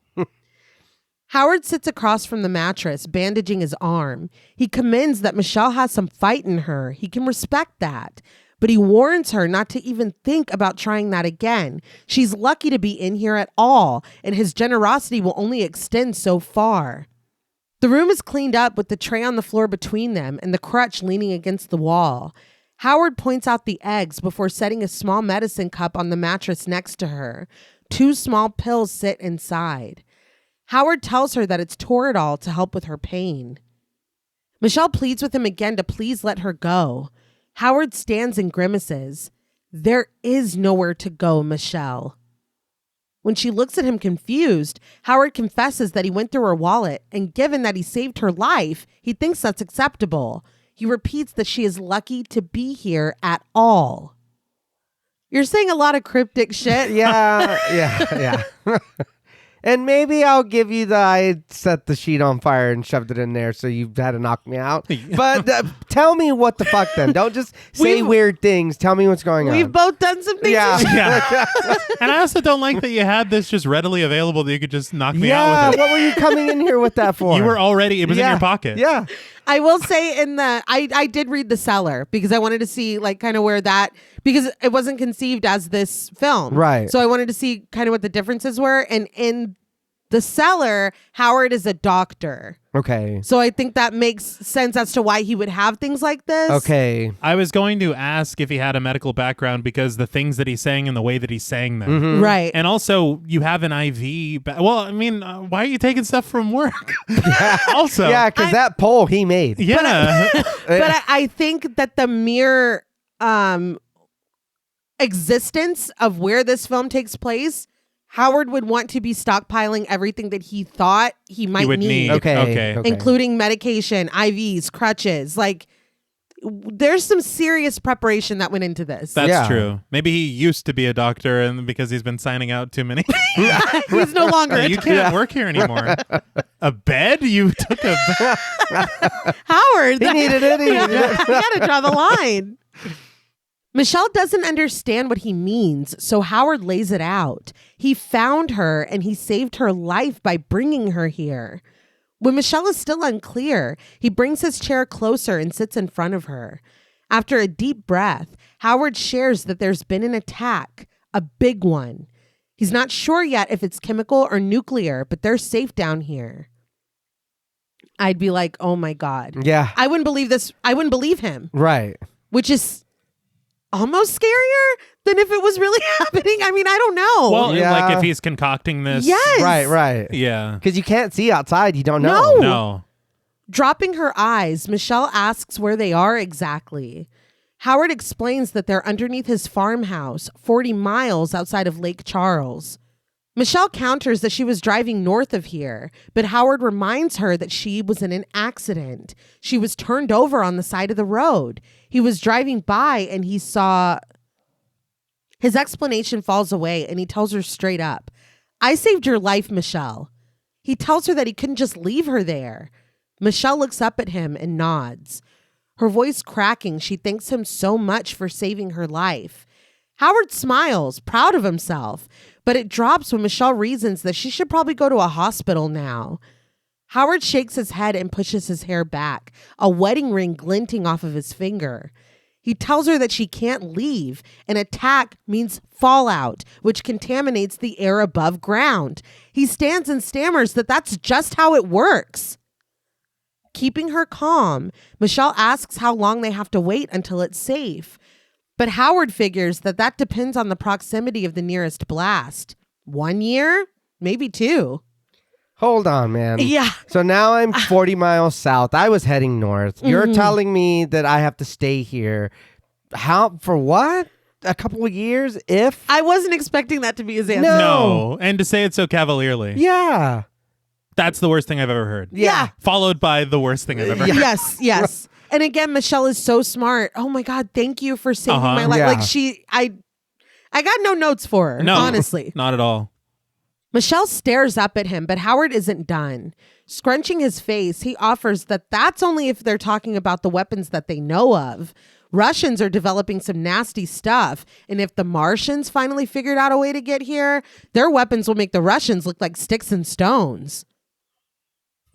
Howard sits across from the mattress, bandaging his arm. He commends that Michelle has some fight in her. He can respect that. but he warns her not to even think about trying that again. She's lucky to be in here at all, and his generosity will only extend so far. The room is cleaned up with the tray on the floor between them and the crutch leaning against the wall. Howard points out the eggs before setting a small medicine cup on the mattress next to her. 2 small pills sit inside. Howard tells her that it's Toradol to help with her pain. Michelle pleads with him again to please let her go. Howard stands and grimaces. There is nowhere to go, Michelle. When she looks at him confused, Howard confesses that he went through her wallet, and given that he saved her life, he thinks that's acceptable. He repeats that she is lucky to be here at all. You're saying a lot of cryptic shit. Yeah. And maybe I'll give you I set the sheet on fire and shoved it in there, so you had to knock me out. But tell me what the fuck then. Don't just say weird things. Tell me what's going on. We've both done some things. Yeah. And I also don't like that you had this just readily available that you could just knock me out with it. What were you coming in here with that for? You were already, it was in your pocket. Yeah. I will say I did read The Cellar because I wanted to see like kind of where that, because it wasn't conceived as this film. Right. So I wanted to see kind of what the differences were. And in The Cellar, Howard is a doctor. Okay. So I think that makes sense as to why he would have things like this. Okay. I was going to ask if he had a medical background because the things that he's saying and the way that he's saying them. Mm-hmm. Right. And also, you have an IV. Well, I mean, why are you taking stuff from work? Also. Yeah, because that poll he made. Yeah. But I think that the mere existence of where this film takes place, Howard would want to be stockpiling everything that he thought he might need. Okay. Including medication, IVs, crutches. Like, there's some serious preparation that went into this. That's true. Maybe he used to be a doctor, and because he's been signing out too many. He's no longer You can't work here anymore. A bed? You took a bed? Howard. He needed it. You gotta draw the line. Michelle doesn't understand what he means, so Howard lays it out. He found her and he saved her life by bringing her here. When Michelle is still unclear, he brings his chair closer and sits in front of her. After a deep breath, Howard shares that there's been an attack, a big one. He's not sure yet if it's chemical or nuclear, but they're safe down here. I'd be like, oh my God. Yeah. I wouldn't believe this. I wouldn't believe him. Right. Which is almost scarier than if it was really happening. I mean, I don't know. Well, Yeah. like if he's concocting this. Yes. Right. Yeah. Because you can't see outside. You don't know. No. Dropping her eyes, Michelle asks where they are exactly. Howard explains that they're underneath his farmhouse, 40 miles outside of Lake Charles. Michelle counters that she was driving north of here, but Howard reminds her that she was in an accident. She was turned over on the side of the road. He was driving by and he saw... His explanation falls away and he tells her straight up, I saved your life, Michelle. He tells her that he couldn't just leave her there. Michelle looks up at him and nods. Her voice cracking, she thanks him so much for saving her life. Howard smiles, proud of himself, but it drops when Michelle reasons that she should probably go to a hospital now. Howard shakes his head and pushes his hair back, a wedding ring glinting off of his finger. He tells her that she can't leave. An attack means fallout, which contaminates the air above ground. He stands and stammers that that's just how it works. Keeping her calm, Michelle asks how long they have to wait until it's safe. But Howard figures that that depends on the proximity of the nearest blast. 1 year? Maybe 2. Hold on, man. Yeah. So now I'm 40 miles south. I was heading north. You're telling me that I have to stay here. How? For what? A couple of years? If? I wasn't expecting that to be his answer. No. And to say it so cavalierly. Yeah. That's the worst thing I've ever heard. Yeah. Followed by the worst thing I've ever heard. Yes. And again, Michelle is so smart. Oh my God, thank you for saving my life. Yeah. Like I got no notes for her, No, honestly. Not at all. Michelle stares up at him, but Howard isn't done. Scrunching his face, he offers that that's only if they're talking about the weapons that they know of. Russians are developing some nasty stuff, and if the Martians finally figured out a way to get here, their weapons will make the Russians look like sticks and stones.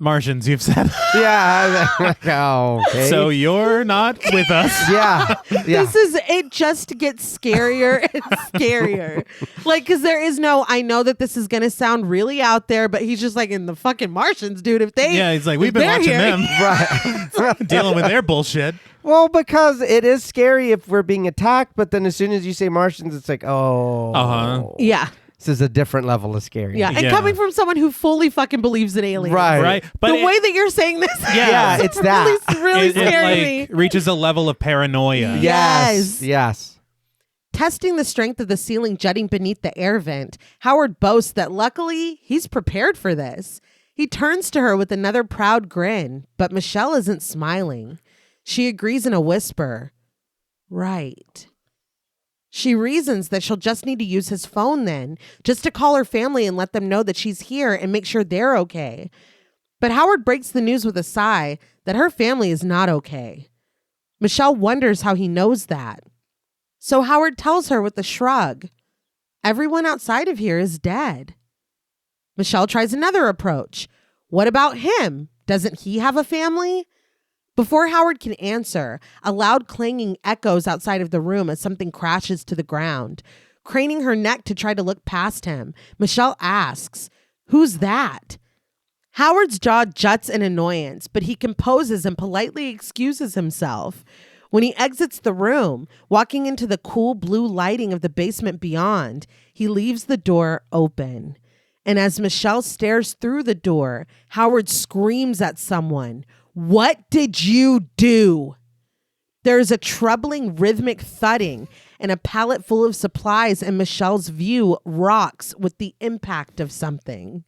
Martians, you've said. Yeah. Oh, okay. So you're not with us. yeah. It just gets scarier and scarier. Like, because there is no, I know that this is going to sound really out there, but he's just like, in the fucking Martians, dude. If they, Yeah, he's like, we've been they're watching here- them. Right. Dealing with their bullshit. Well, because it is scary if we're being attacked, but then as soon as you say Martians, it's like, oh. Uh-huh. Yeah. This is a different level of scary. Yeah. And Yeah. coming from someone who fully fucking believes in aliens. Right. Right. But The way that you're saying this, Yeah, it's that. really it scaring like me. reaches a level of paranoia. Yes. Yes. Testing the strength of the ceiling jutting beneath the air vent, Howard boasts that luckily he's prepared for this. He turns to her with another proud grin, but Michelle isn't smiling. She agrees in a whisper. Right. She reasons that she'll just need to use his phone then, just to call her family and let them know that she's here and make sure they're okay. But Howard breaks the news with a sigh that her family is not okay. Michelle wonders how he knows that. So Howard tells her with a shrug, everyone outside of here is dead. Michelle tries another approach. What about him? Doesn't he have a family? Before Howard can answer, a loud clanging echoes outside of the room as something crashes to the ground. Craning her neck to try to look past him, Michelle asks, "Who's that?" Howard's jaw juts in annoyance, but he composes and politely excuses himself. When he exits the room, walking into the cool blue lighting of the basement beyond, he leaves the door open. And as Michelle stares through the door, Howard screams at someone, "What did you do?" There is a troubling rhythmic thudding and a pallet full of supplies, and Michelle's view rocks with the impact of something.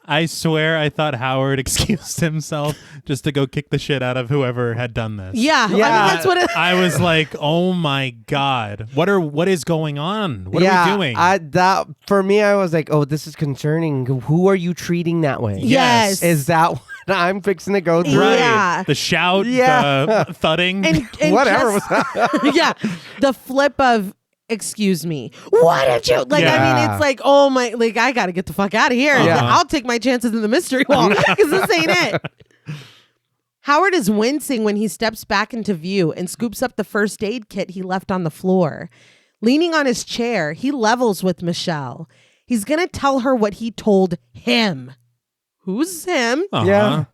I swear I thought Howard excused himself just to go kick the shit out of whoever had done this. Yeah. I mean, that's what it I was like, oh my God. What is going on? What are we doing? For me, I was like, oh, this is concerning. Who are you treating that way? Yes. Is that what I'm fixing to go through? Right. Yeah. The shout, Yeah. the thudding. and Whatever just- was that? yeah. The flip of, excuse me, what did you, like, I Yeah. mean, it's like, oh my, like, I got to get the fuck out of here. Yeah. I'll take my chances in the mystery wall because this ain't it. Howard is wincing when he steps back into view and scoops up the first aid kit he left on the floor. Leaning on his chair, he levels with Michelle. He's going to tell her what he told him. Who's him? Uh-huh. Yeah.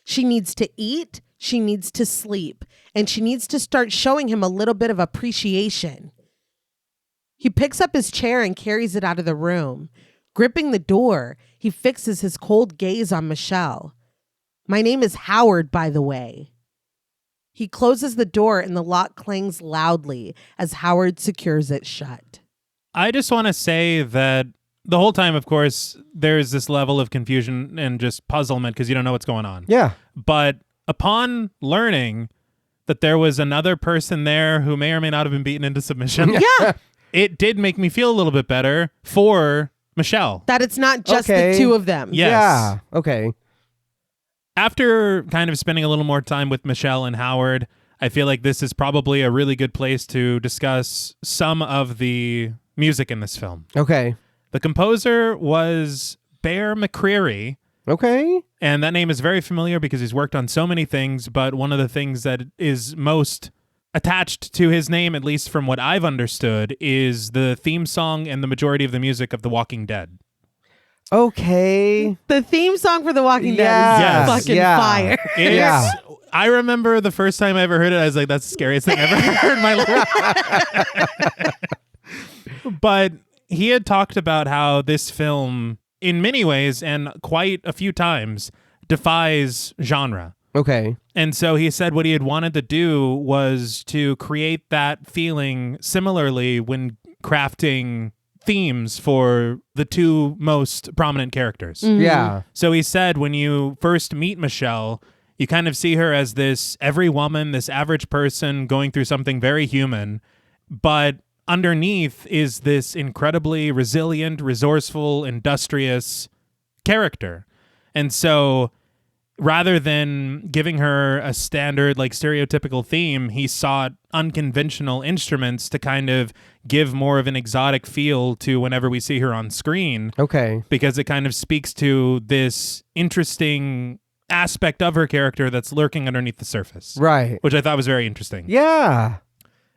She needs to eat, she needs to sleep, and she needs to start showing him a little bit of appreciation. He picks up his chair and carries it out of the room. Gripping the door, he fixes his cold gaze on Michelle. "My name is Howard, by the way." He closes the door and the lock clangs loudly as Howard secures it shut. I just want to say that the whole time, of course, there's this level of confusion and just puzzlement because you don't know what's going on. Yeah. But upon learning that there was another person there who may or may not have been beaten into submission, Yeah, it did make me feel a little bit better for Michelle. that it's not just Okay. the two of them. Yes. Yeah. Okay. After kind of spending a little more time with Michelle and Howard, I feel like this is probably a really good place to discuss some of the music in this film. Okay. The composer was Bear McCreary, Okay. and that name is very familiar because he's worked on so many things, but one of the things that is most attached to his name, at least from what I've understood, is the theme song and the majority of the music of The Walking Dead. Okay. The theme song for The Walking Dead Yes. is fucking Yeah. fire. It's, Yeah. I remember the first time I ever heard it, I was like, that's the scariest thing I've ever heard in my life. But he had talked about how this film, in many ways and quite a few times, defies genre. Okay. And so he said what he had wanted to do was to create that feeling similarly when crafting themes for the two most prominent characters. Yeah. So he said when you first meet Michelle, you kind of see her as this every woman, this average person going through something very human, but underneath is this incredibly resilient, resourceful, industrious character. And so rather than giving her a standard, like stereotypical theme, he sought unconventional instruments to kind of give more of an exotic feel to whenever we see her on screen. Okay. Because it kind of speaks to this interesting aspect of her character that's lurking underneath the surface. Right. Which I thought was very interesting. Yeah.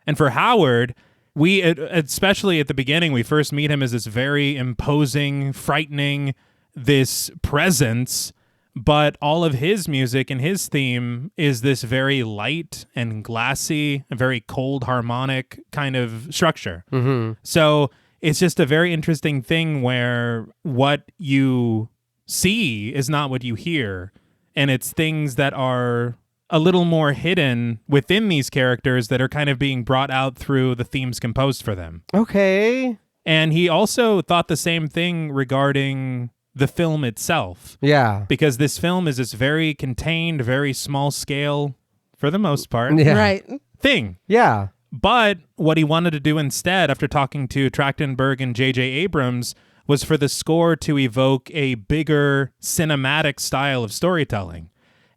And for Howard, we, especially at the beginning, we first meet him as this very imposing, frightening, this presence, but all of his music and his theme is this very light and glassy, a very cold harmonic kind of structure. Mm-hmm. So it's just a very interesting thing where what you see is not what you hear, and it's things that are a little more hidden within these characters that are kind of being brought out through the themes composed for them. Okay. And he also thought the same thing regarding the film itself. Yeah. Because this film is this very contained, very small scale, for the most part, Yeah. Right. thing. Yeah. But what he wanted to do instead, after talking to Trachtenberg and J.J. Abrams, was for the score to evoke a bigger cinematic style of storytelling.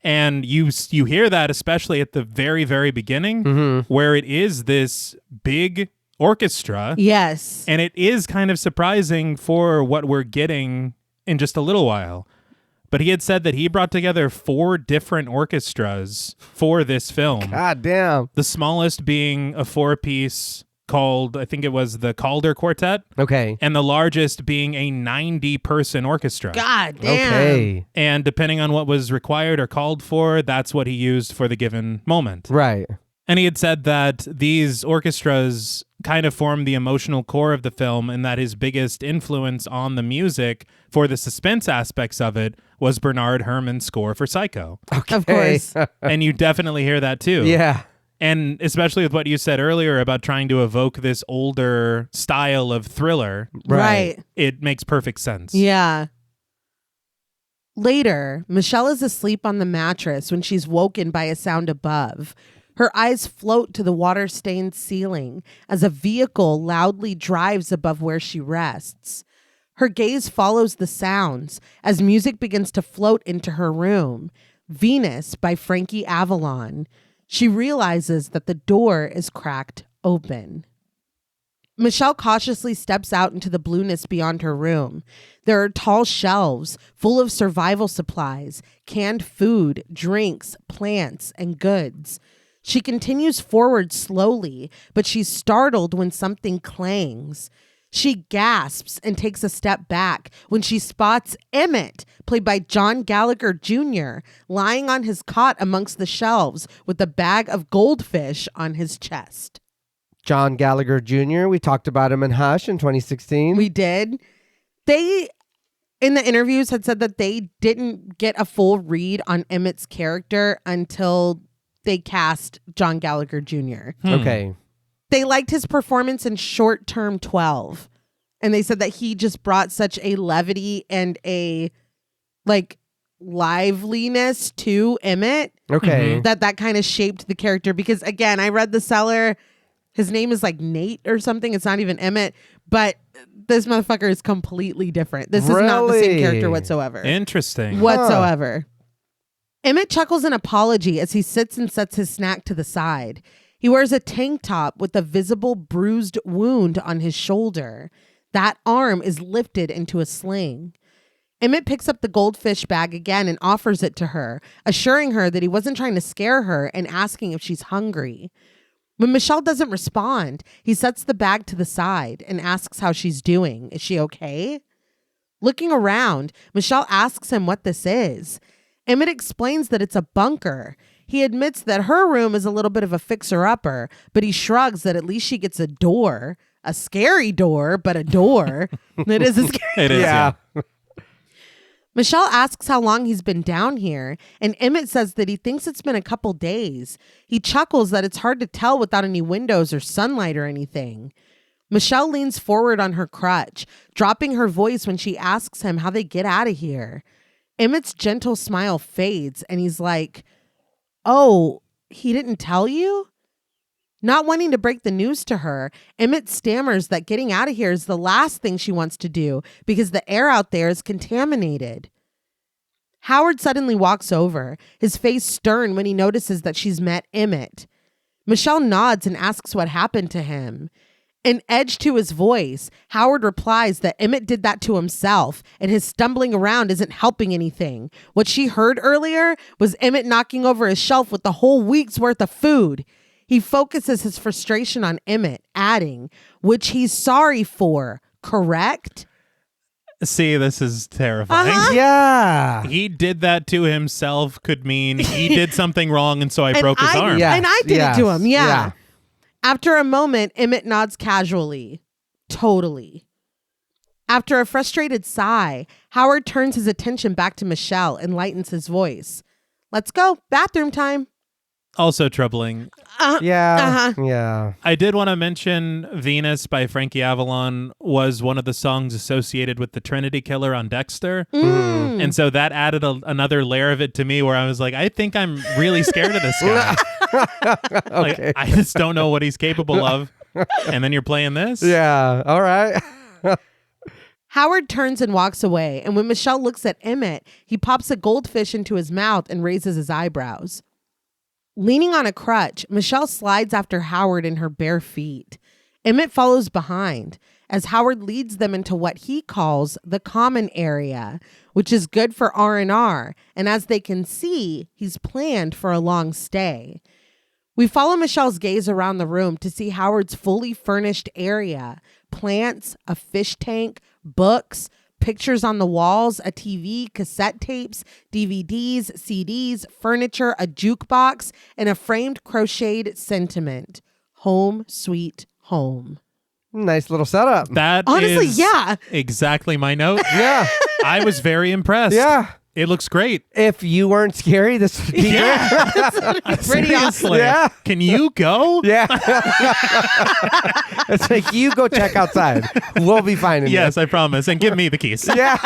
And you hear that especially at the very, very beginning, where it is this big orchestra. Yes. And it is kind of surprising for what we're getting in just a little while. But he had said that he brought together 4 different orchestras for this film. God damn. The smallest being a 4-piece called, I think it was the Calder Quartet. Okay. And the largest being a 90-person orchestra. God damn. Okay. And depending on what was required or called for, that's what he used for the given moment. Right. And he had said that these orchestras kind of form the emotional core of the film, and that his biggest influence on the music for the suspense aspects of it was Bernard Herrmann's score for Psycho. Okay. Of course. And you definitely hear that too. Yeah. And especially with what you said earlier about trying to evoke this older style of thriller, Right. it makes perfect sense. Yeah. Later, Michelle is asleep on the mattress when she's woken by a sound above. Her eyes float to the water-stained ceiling as a vehicle loudly drives above where she rests. Her gaze follows the sounds as music begins to float into her room. Venus by Frankie Avalon. She realizes that the door is cracked open. Michelle cautiously steps out into the blueness beyond her room. There are tall shelves full of survival supplies, canned food, drinks, plants, and goods. She continues forward slowly, but she's startled when something clangs. She gasps and takes a step back when she spots Emmett, played by John Gallagher Jr., lying on his cot amongst the shelves with a bag of goldfish on his chest. John Gallagher Jr. We talked about him in Hush in 2016. We did. They, in the interviews, had said that they didn't get a full read on Emmett's character until they cast John Gallagher Jr. Okay. They liked his performance in Short Term 12. And they said that he just brought such a levity and a liveliness to Emmett. Okay. That kind of shaped the character. Because again, I read The Cellar. His name is like Nate or something. It's not even Emmett. But this motherfucker is completely different. This is not the same Really? character whatsoever. Interesting. Whatsoever. Emmett chuckles an apology as he sits and sets his snack to the side. He wears a tank top with a visible bruised wound on his shoulder. That arm is lifted into a sling. Emmett picks up the goldfish bag again and offers it to her, assuring her that he wasn't trying to scare her and asking if she's hungry. When Michelle doesn't respond, he sets the bag to the side and asks how she's doing. Is she okay? Looking around, Michelle asks him what this is. Emmett explains that it's a bunker. He admits that her room is a little bit of a fixer-upper, but he shrugs that at least she gets a door. A scary door, but a door. It is a scary It is, yeah. Michelle asks how long he's been down here, and Emmett says that he thinks it's been a couple days. He chuckles that it's hard to tell without any windows or sunlight or anything. Michelle leans forward on her crutch, dropping her voice when she asks him how they get out of here. Emmett's gentle smile fades, and he's like, "Oh, he didn't tell you?" Not wanting to break the news to her, Emmett stammers that getting out of here is the last thing she wants to do because the air out there is contaminated. Howard suddenly walks over, his face stern when he notices that she's met Emmett. Michelle nods and asks what happened to him. An edge to his voice, Howard replies that Emmett did that to himself and his stumbling around isn't helping anything. What she heard earlier was Emmett knocking over his shelf with the whole week's worth of food. He focuses his frustration on Emmett, adding, which he's sorry for, correct? See, this is terrifying. Yeah. He did that to himself could mean he did something wrong and so I broke his arm. Yeah. And I did it to him, yeah. Yeah. After a moment, Emmett nods casually. Totally. After a frustrated sigh, Howard turns his attention back to Michelle and lightens his voice. Let's go. Bathroom time. Also troubling. Yeah. Yeah. I did want to mention Venus by Frankie Avalon was one of the songs associated with the Trinity Killer on Dexter. And so that added another layer of it to me where I was like, I think I'm really scared of this guy. Okay. Like, I just don't know what he's capable of. And then you're playing this? Yeah. All right. Howard turns and walks away, and when Michelle looks at Emmett, he pops a goldfish into his mouth and raises his eyebrows. Leaning on a crutch, Michelle slides after Howard in her bare feet. Emmett follows behind as Howard leads them into what he calls the common area, which is good for R&R, and as they can see, he's planned for a long stay. We follow Michelle's gaze around the room to see Howard's fully furnished area, plants, a fish tank, books, pictures on the walls, a TV, cassette tapes, DVDs, CDs, furniture, a jukebox, and a framed crocheted sentiment. Home, sweet home. Nice little setup. That Honestly, is yeah. exactly my note. Yeah. I was very impressed. Yeah. It looks great. If you weren't scary, this would be Pretty Seriously. Yeah. Can you go? Yeah. It's like, you go check outside. We'll be fine in Yes, I promise. And give me the keys. there. Yeah.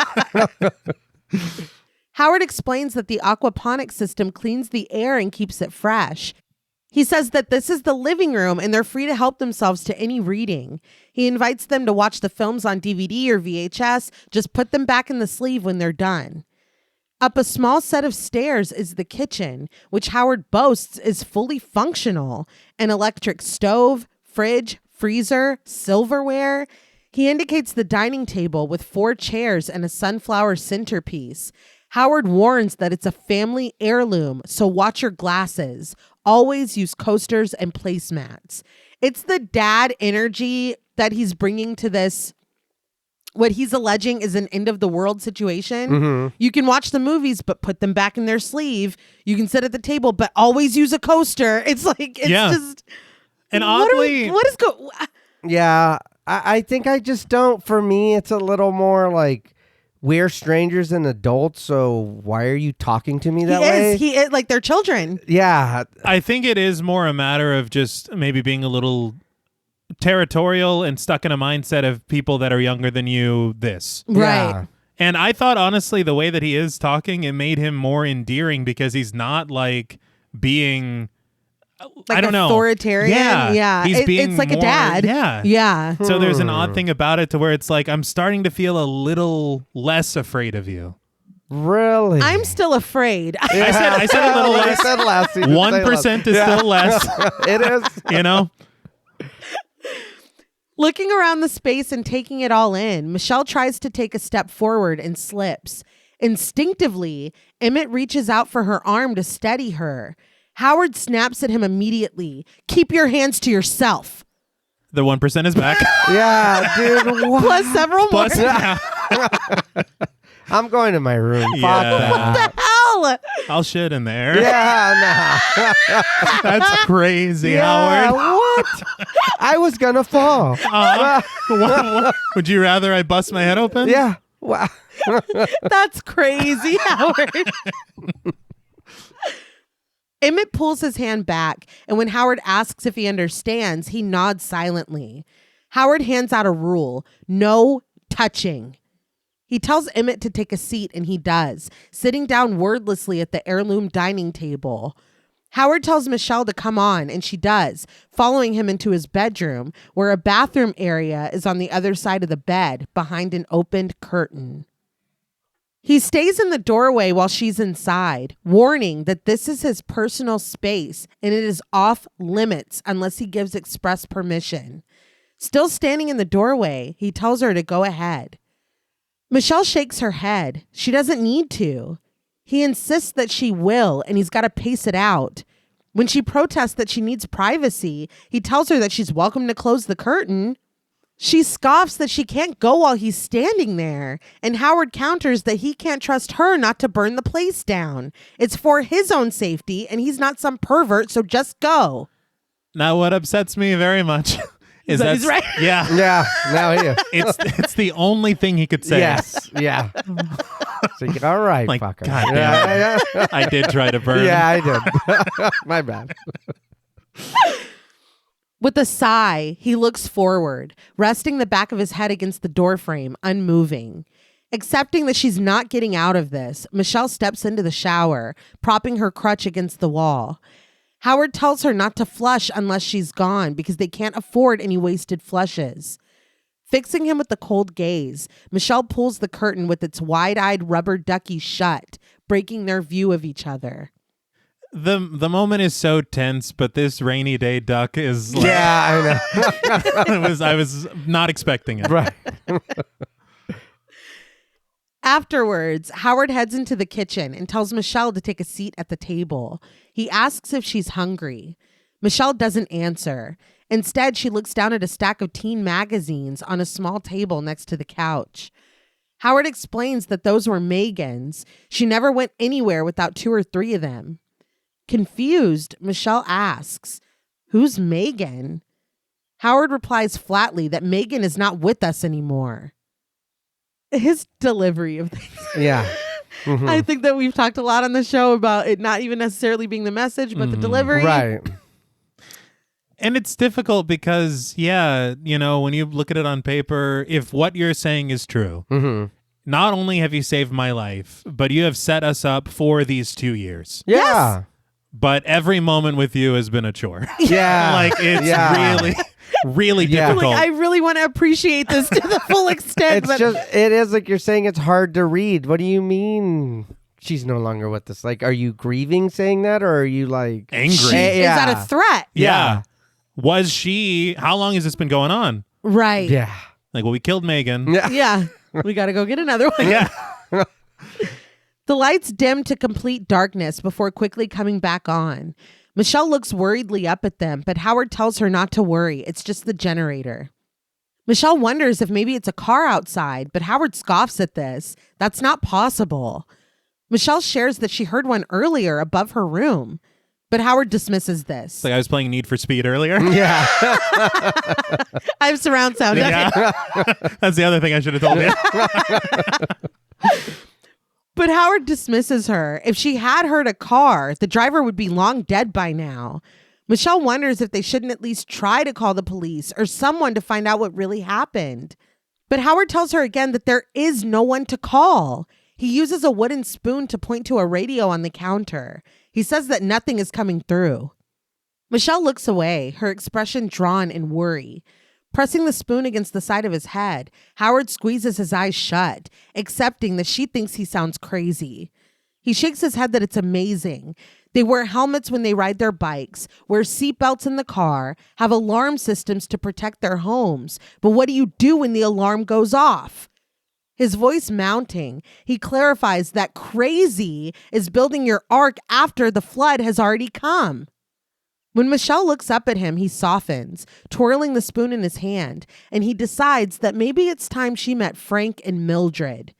Howard explains that the aquaponics system cleans the air and keeps it fresh. He says that this is the living room and they're free to help themselves to any reading. He invites them to watch the films on DVD or VHS. Just put them back in the sleeve when they're done. Up a small set of stairs is the kitchen, which Howard boasts is fully functional. An electric stove, fridge, freezer, silverware. He indicates the dining table with 4 chairs and a sunflower centerpiece. Howard warns that it's a family heirloom, so watch your glasses. Always use coasters and placemats. It's the dad energy that he's bringing to this. What he's alleging is an end of the world situation. Mm-hmm. You can watch the movies, but put them back in their sleeve. You can sit at the table, but always use a coaster. It's like, it's just. And what oddly, Yeah. I think I just don't. For me, it's a little more like, we're strangers and adults, so why are you talking to me that way? He is like they're children. Yeah. I think it is more a matter of just maybe being a little territorial and stuck in a mindset of people that are younger than you. Right. And I thought, honestly, the way that he is talking, it made him more endearing because he's not like being, Like I don't know, authoritarian. Yeah. He's being it's like more, a dad. Yeah. Yeah. So there's an odd thing about it to where it's like, I'm starting to feel a little less afraid of you. Really? I'm still afraid. I said a little less. I said less. You didn't say 1% is still less, It is. you know? Looking around the space and taking it all in, Michelle tries to take a step forward and slips. Instinctively, Emmett reaches out for her arm to steady her. Howard snaps at him immediately. Keep your hands to yourself. The 1% is back. Yeah, dude. What? Plus several more. Plus, yeah. I'm going to my room. Fuck Yeah. that. What the hell? I'll shit in there. Yeah, That's crazy, yeah, Howard. what? I was gonna fall. Would you rather I bust my head open? Yeah. Wow. That's crazy, Howard. Emmett pulls his hand back, and when Howard asks if he understands, he nods silently. Howard hands out a rule: no touching. He tells Emmett to take a seat, and he does, sitting down wordlessly at the heirloom dining table. Howard tells Michelle to come on, and she does, following him into his bedroom, where a bathroom area is on the other side of the bed, behind an opened curtain. He stays in the doorway while she's inside, warning that this is his personal space and it is off limits unless he gives express permission. Still standing in the doorway, he tells her to go ahead. Michelle shakes her head. She doesn't need to. He insists that she will, and he's got to pace it out. When she protests that she needs privacy, he tells her that she's welcome to close the curtain. She scoffs that she can't go while he's standing there, and Howard counters that he can't trust her not to burn the place down. It's for his own safety, and he's not some pervert, so just go. Now, what upsets me very much is that he's right. Yeah, Yeah, now he is. it's the only thing he could say. Yes, yeah. So, all right, Like, fucker. God damn Yeah. I did try to burn. Yeah, I did. My bad. With a sigh, he looks forward, resting the back of his head against the doorframe, unmoving. Accepting that she's not getting out of this, Michelle steps into the shower, propping her crutch against the wall. Howard tells her not to flush unless she's gone because they can't afford any wasted flushes. Fixing him with the cold gaze, Michelle pulls the curtain with its wide-eyed rubber ducky shut, breaking their view of each other. The moment is so tense, but this rainy day duck is like, Yeah, I know. I was not expecting it. Right. Afterwards, Howard heads into the kitchen and tells Michelle to take a seat at the table. He asks if she's hungry. Michelle doesn't answer. Instead, she looks down at a stack of teen magazines on a small table next to the couch. Howard explains that those were Megan's. She never went anywhere without 2 or 3 of them. Confused, Michelle asks, "Who's Megan?" Howard replies flatly that Megan is not with us anymore. His delivery of things. Yeah. Mhm. I think that we've talked a lot on the show about it not even necessarily being the message, but the delivery. Right. And it's difficult because, yeah, you know, when you look at it on paper, if what you're saying is true, not only have you saved my life, but you have set us up for these 2 years. Yeah. But every moment with you has been a chore. Yeah. Like, it's really Yeah. difficult. Like, I really want to appreciate this to the full extent. It's but just, it is like you're saying it's hard to read. What do you mean she's no longer with us? Like, are you grieving saying that, or are you like Angry. is that a threat? Yeah. Was she, how long has this been going on? Right. Yeah. Like, well, we killed Megan. Yeah. Yeah. We got to go get another one. Yeah. The lights dim to complete darkness before quickly coming back on. Michelle looks worriedly up at them, but Howard tells her not to worry. It's just the generator. Michelle wonders if maybe it's a car outside, but Howard scoffs at this. That's not possible. Michelle shares that she heard one earlier above her room, but Howard dismisses this. It's like I was playing Need for Speed earlier. Yeah. I have surround sound. Yeah. That's the other thing I should have told you. But Howard dismisses her. If she had heard a car, the driver would be long dead by now. Michelle wonders if they shouldn't at least try to call the police or someone to find out what really happened. But Howard tells her again that there is no one to call. He uses a wooden spoon to point to a radio on the counter. He says that nothing is coming through. Michelle looks away, her expression drawn in worry. Pressing the spoon against the side of his head, Howard squeezes his eyes shut, accepting that she thinks he sounds crazy. He shakes his head that it's amazing. They wear helmets when they ride their bikes, wear seatbelts in the car, have alarm systems to protect their homes. But what do you do when the alarm goes off? His voice mounting, he clarifies that crazy is building your ark after the flood has already come. When Michelle looks up at him, he softens, twirling the spoon in his hand, and he decides that maybe it's time she met Frank and Mildred.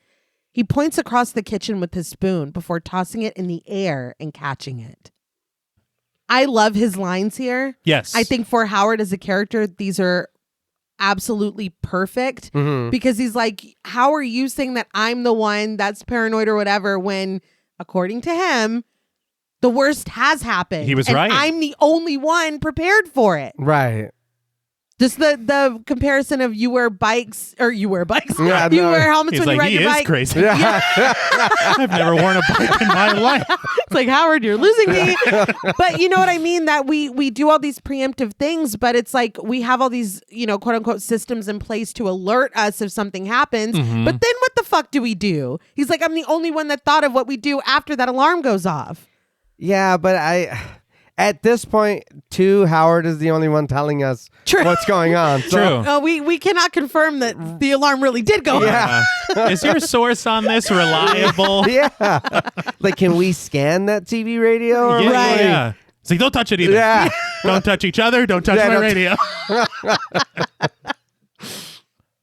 He points across the kitchen with his spoon before tossing it in the air and catching it. I love his lines here. Yes. I think for Howard as a character, these are absolutely perfect because he's like, how are you saying that I'm the one that's paranoid or whatever when, according to him, the worst has happened. He was and right. I'm the only one prepared for it. Right. Just the comparison of you wear bikes. Yeah, you no. wear helmets He's when you like, ride he your is bike. crazy. Yeah. I've never worn a bike in my life. It's like, Howard, you're losing me. But you know what I mean? That we do all these preemptive things, but it's like we have all these, quote unquote systems in place to alert us if something happens. Mm-hmm. But then what the fuck do we do? He's like, I'm the only one that thought of what we do after that alarm goes off. Yeah, but at this point, too, Howard is the only one telling us True. what's going on. So, True. We cannot confirm that the alarm really did go off. Yeah. Is your source on this reliable? Yeah. Like, can we scan that TV radio? Or Yeah, Right. yeah. It's like, don't touch it either. Yeah. Don't touch each other. Don't touch Yeah, my don't- radio.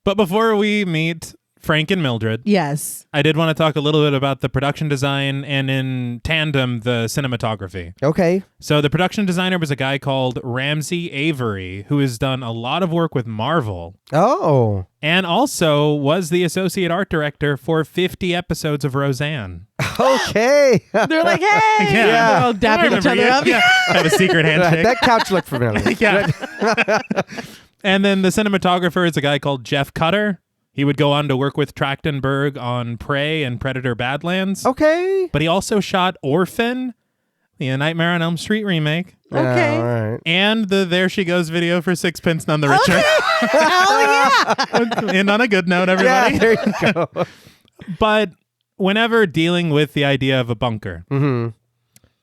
But before we meet Frank and Mildred, Yes. I did want to talk a little bit about the production design and in tandem, the cinematography. Okay. So the production designer was a guy called Ramsey Avery, who has done a lot of work with Marvel Oh. and also was the associate art director for 50 episodes of Roseanne. Okay. They're like, hey. Yeah. They're all I dapping each remember other you. up. Yeah. Had a secret handshake. That couch looked familiar. Yeah. And then the cinematographer is a guy called Jeff Cutter. He would go on to work with Trachtenberg on Prey and Predator Badlands. Okay. But he also shot Orphan, the Nightmare on Elm Street remake, Okay. All right. and the There She Goes video for Sixpence None the Richer. Hell yeah. And on a good note, Yeah, everybody. there you go. But whenever dealing with the idea of a bunker, Mm-hmm.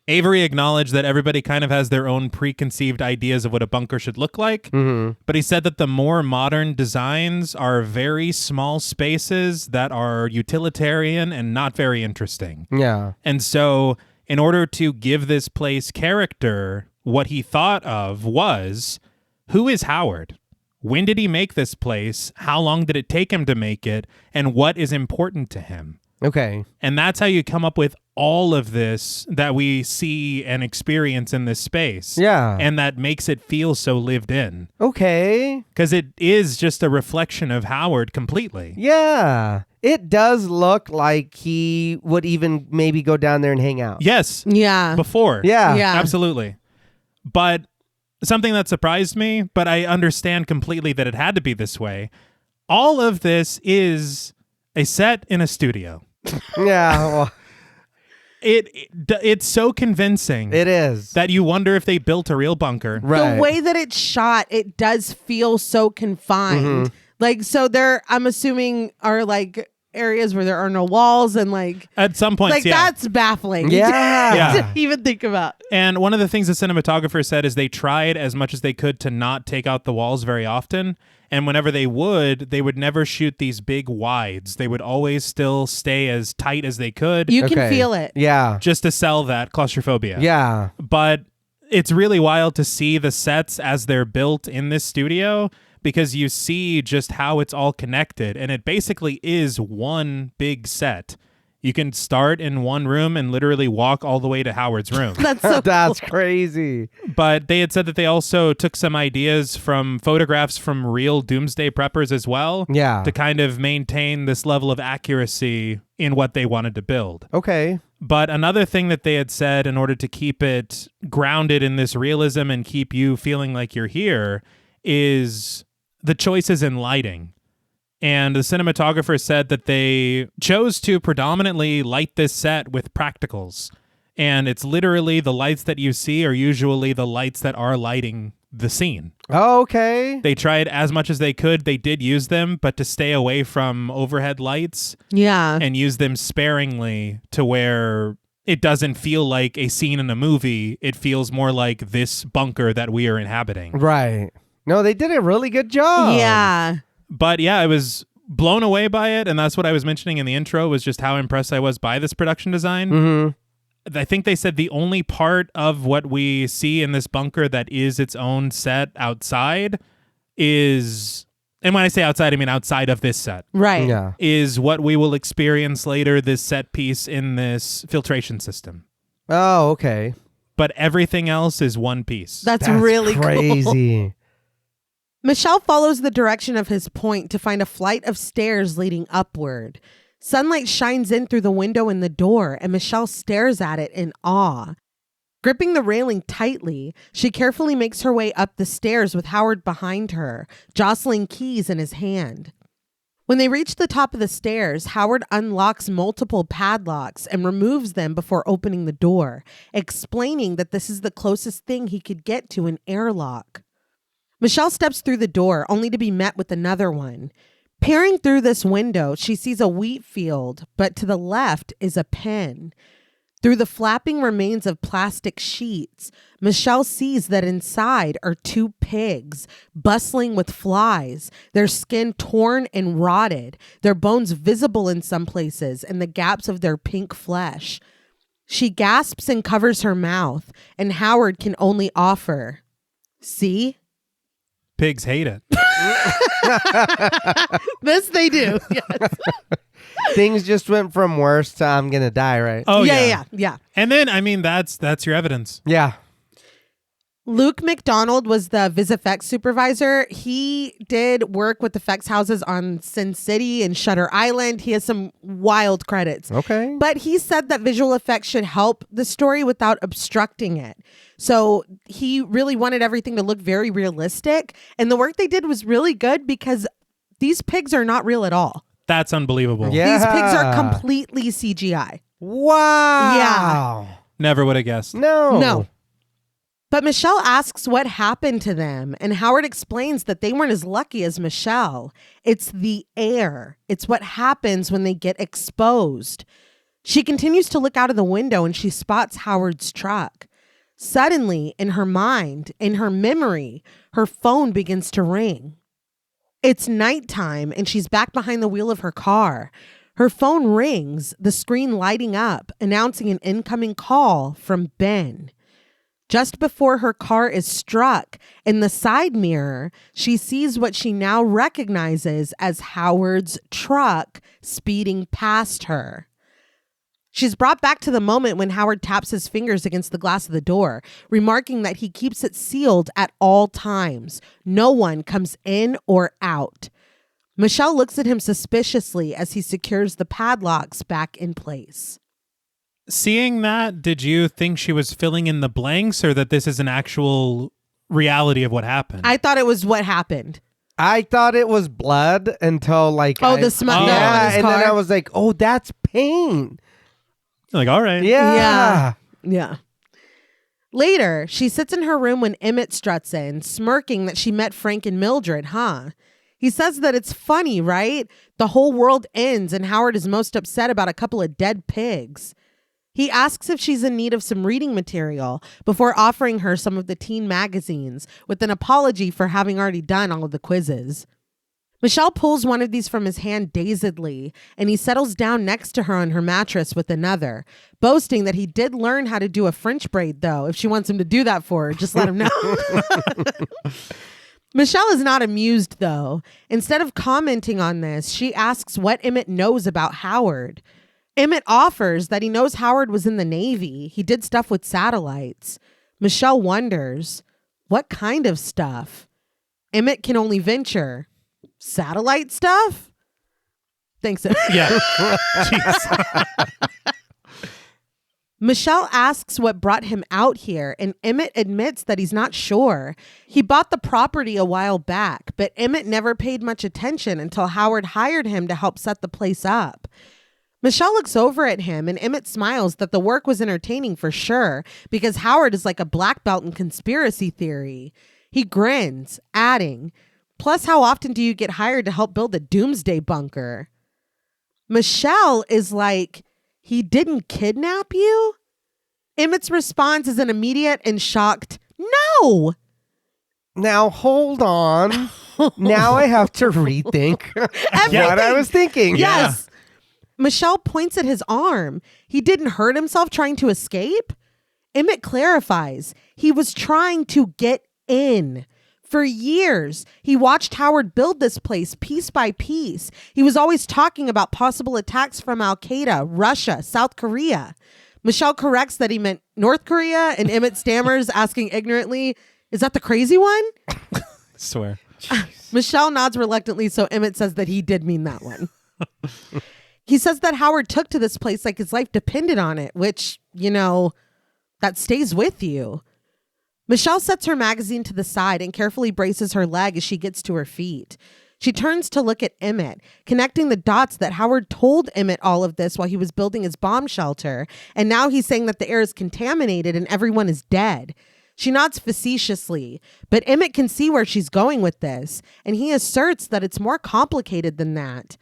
Avery acknowledged that everybody kind of has their own preconceived ideas of what a bunker should look like. Mm-hmm. But he said that the more modern designs are very small spaces that are utilitarian and not very interesting. Yeah. And so, in order to give this place character, what he thought of was, who is Howard? When did he make this place? How long did it take him to make it? And what is important to him? Okay. And that's how you come up with all of this that we see and experience in this space. Yeah. And that makes it feel so lived in. Okay. Because it is just a reflection of Howard completely. Yeah. It does look like he would even maybe go down there and hang out. Yes. Yeah. Before. Yeah. Yeah. Absolutely. But something that surprised me, but I understand completely that it had to be this way. All of this is a set in a studio. Yeah. Well, It's so convincing it is. that you wonder if they built a real bunker. Right. The way that it's shot, it does feel so confined. Mm-hmm. Like, so there, I'm assuming, are like areas where there are no walls and like At some points, like yeah. that's baffling. Yeah. Yeah. To even think about. And one of the things the cinematographer said is they tried as much as they could to not take out the walls very often. And whenever they would never shoot these big wides. They would always still stay as tight as they could You Okay. can feel it. Yeah. just to sell that claustrophobia. Yeah. But it's really wild to see the sets as they're built in this studio because you see just how it's all connected. And it basically is one big set. You can start in one room and literally walk all the way to Howard's room. That's so That's crazy. But they had said that they also took some ideas from photographs from real doomsday preppers as well Yeah. to kind of maintain this level of accuracy in what they wanted to build. Okay. But another thing that they had said in order to keep it grounded in this realism and keep you feeling like you're here is the choices in lighting. And the cinematographer said that they chose to predominantly light this set with practicals. And it's literally the lights that you see are usually the lights that are lighting the scene. Okay. They tried as much as they could. They did use them, but to stay away from overhead lights yeah. and use them sparingly to where it doesn't feel like a scene in a movie. It feels more like this bunker that we are inhabiting. Right. No, they did a really good job. Yeah. But yeah, I was blown away by it. And that's what I was mentioning in the intro was just how impressed I was by this production design. Mm-hmm. I think they said the only part of what we see in this bunker that is its own set outside is, and when I say outside, I mean outside of this set, Right. Yeah. is what we will experience later, this set piece in this filtration system. Oh, okay. But everything else is one piece. That's really cool. crazy. Michelle follows the direction of his point to find a flight of stairs leading upward. Sunlight shines in through the window in the door, and Michelle stares at it in awe. Gripping the railing tightly, she carefully makes her way up the stairs with Howard behind her, jostling keys in his hand. When they reach the top of the stairs, Howard unlocks multiple padlocks and removes them before opening the door, explaining that this is the closest thing he could get to an airlock. Michelle steps through the door, only to be met with another one. Peering through this window, she sees a wheat field, but to the left is a pen. Through the flapping remains of plastic sheets, Michelle sees that inside are 2 pigs, bustling with flies, their skin torn and rotted, their bones visible in some places, and the gaps of their pink flesh. She gasps and covers her mouth, and Howard can only offer, "See?" Pigs hate it. This they do. Yes. Things just went from worse to I'm going to die, right? Oh, Yeah. And then, I mean, that's your evidence. Yeah. Luke McDonald was the VisFX supervisor. He did work with effects houses on Sin City and Shutter Island. He has some wild credits. Okay. But he said that visual effects should help the story without obstructing it. So he really wanted everything to look very realistic. And the work they did was really good because these pigs are not real at all. That's unbelievable. Yeah. These pigs are completely CGI. Wow. Yeah. Never would have guessed. No. But Michelle asks what happened to them, and Howard explains that they weren't as lucky as Michelle. It's the air. It's what happens when they get exposed. She continues to look out of the window, and she spots Howard's truck. Suddenly, in her mind, in her memory, her phone begins to ring. It's nighttime, and she's back behind the wheel of her car. Her phone rings, the screen lighting up, announcing an incoming call from Ben. Just before her car is struck, in the side mirror, she sees what she now recognizes as Howard's truck speeding past her. She's brought back to the moment when Howard taps his fingers against the glass of the door, remarking that he keeps it sealed at all times. No one comes in or out. Michelle looks at him suspiciously as he secures the padlocks back in place. Seeing that, did you think she was filling in the blanks or that this is an actual reality of what happened? I thought it was what happened. I thought it was blood until the smell. Yeah, on his and car. then I was like, oh, that's pain. Like, all right. Yeah. Later, she sits in her room when Emmett struts in, smirking that she met Frank and Mildred, huh? He says that it's funny, right? The whole world ends and Howard is most upset about a couple of dead pigs. He asks if she's in need of some reading material before offering her some of the teen magazines with an apology for having already done all of the quizzes. Michelle pulls one of these from his hand dazedly, and he settles down next to her on her mattress with another, boasting that he did learn how to do a French braid, though. If she wants him to do that for her, just let him know. Michelle is not amused, though. Instead of commenting on this, she asks what Emmett knows about Howard. Emmett offers that he knows Howard was in the Navy. He did stuff with satellites. Michelle wonders, what kind of stuff? Emmett can only venture, satellite stuff? Thanks. Yeah. Jeez. Michelle asks what brought him out here, and Emmett admits that he's not sure. He bought the property a while back, but Emmett never paid much attention until Howard hired him to help set the place up. Michelle looks over at him, and Emmett smiles that the work was entertaining for sure, because Howard is like a black belt in conspiracy theory. He grins, adding, "Plus, how often do you get hired to help build a doomsday bunker?" Michelle is like, "He didn't kidnap you?" Emmett's response is an immediate and shocked, "No." Now, hold on. Now I have to rethink what I was thinking. Yes. Michelle points at his arm. He didn't hurt himself trying to escape? Emmett clarifies. He was trying to get in. For years, he watched Howard build this place piece by piece. He was always talking about possible attacks from Al-Qaeda, Russia, South Korea. Michelle corrects that he meant North Korea, and Emmett stammers, asking ignorantly, "Is that the crazy one?" Swear. Michelle nods reluctantly, so Emmett says that he did mean that one. He says that Howard took to this place like his life depended on it, which, that stays with you. Michelle sets her magazine to the side and carefully braces her leg as she gets to her feet. She turns to look at Emmett, connecting the dots that Howard told Emmett all of this while he was building his bomb shelter, and now he's saying that the air is contaminated and everyone is dead. She nods facetiously, but Emmett can see where she's going with this, and he asserts that it's more complicated than that.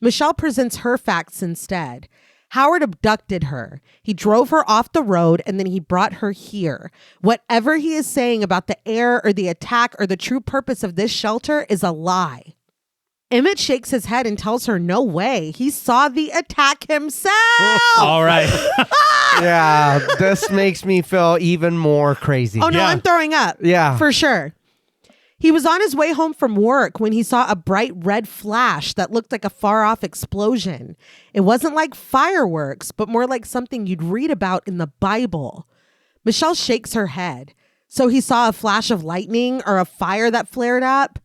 Michelle presents her facts instead. Howard abducted her. He drove her off the road and then he brought her here. Whatever he is saying about the air or the attack or the true purpose of this shelter is a lie. Emmett shakes his head and tells her no way. He saw the attack himself. All right. Yeah, this makes me feel even more crazy. Oh, no, I'm throwing up. Yeah. For sure. He was on his way home from work when he saw a bright red flash that looked like a far-off explosion. It wasn't like fireworks, but more like something you'd read about in the Bible. Michelle shakes her head. So he saw a flash of lightning or a fire that flared up?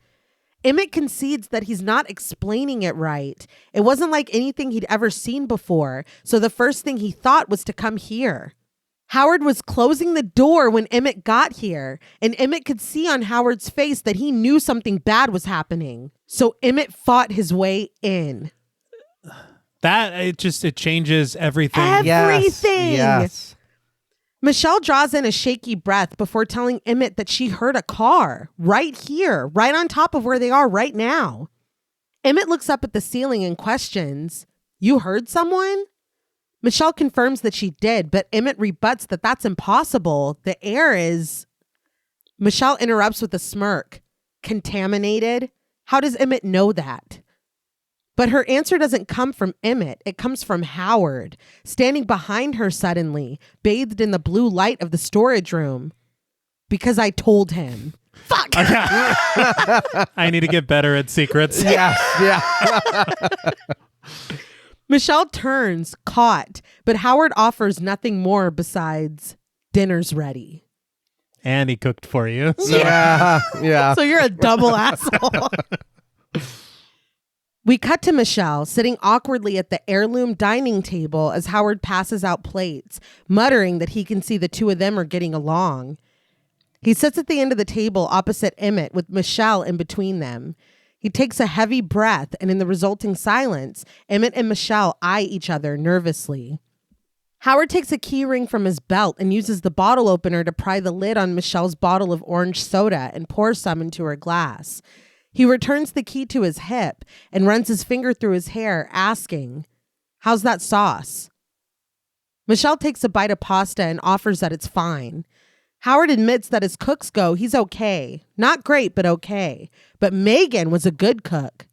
Emmett concedes that he's not explaining it right. It wasn't like anything he'd ever seen before, so the first thing he thought was to come here. Howard was closing the door when Emmett got here, and Emmett could see on Howard's face that he knew something bad was happening. So Emmett fought his way in. It changes everything. Everything. Yes. Michelle draws in a shaky breath before telling Emmett that she heard a car right here, right on top of where they are right now. Emmett looks up at the ceiling and questions, "You heard someone?" Michelle confirms that she did, but Emmett rebuts that that's impossible. The air is... Michelle interrupts with a smirk. Contaminated? How does Emmett know that? But her answer doesn't come from Emmett. It comes from Howard, standing behind her suddenly, bathed in the blue light of the storage room. Because I told him. Fuck! I need to get better at secrets. Yes, yeah. Michelle turns, caught, but Howard offers nothing more besides dinner's ready. And he cooked for you. So. Yeah. So you're a double asshole. We cut to Michelle sitting awkwardly at the heirloom dining table as Howard passes out plates, muttering that he can see the two of them are getting along. He sits at the end of the table opposite Emmett with Michelle in between them. He takes a heavy breath, and in the resulting silence, Emmett and Michelle eye each other nervously. Howard takes a key ring from his belt and uses the bottle opener to pry the lid on Michelle's bottle of orange soda and pours some into her glass. He returns the key to his hip and runs his finger through his hair, asking, "How's that sauce?" Michelle takes a bite of pasta and offers that it's fine. Howard admits that as cooks go, he's okay. Not great, but okay. But Megan was a good cook.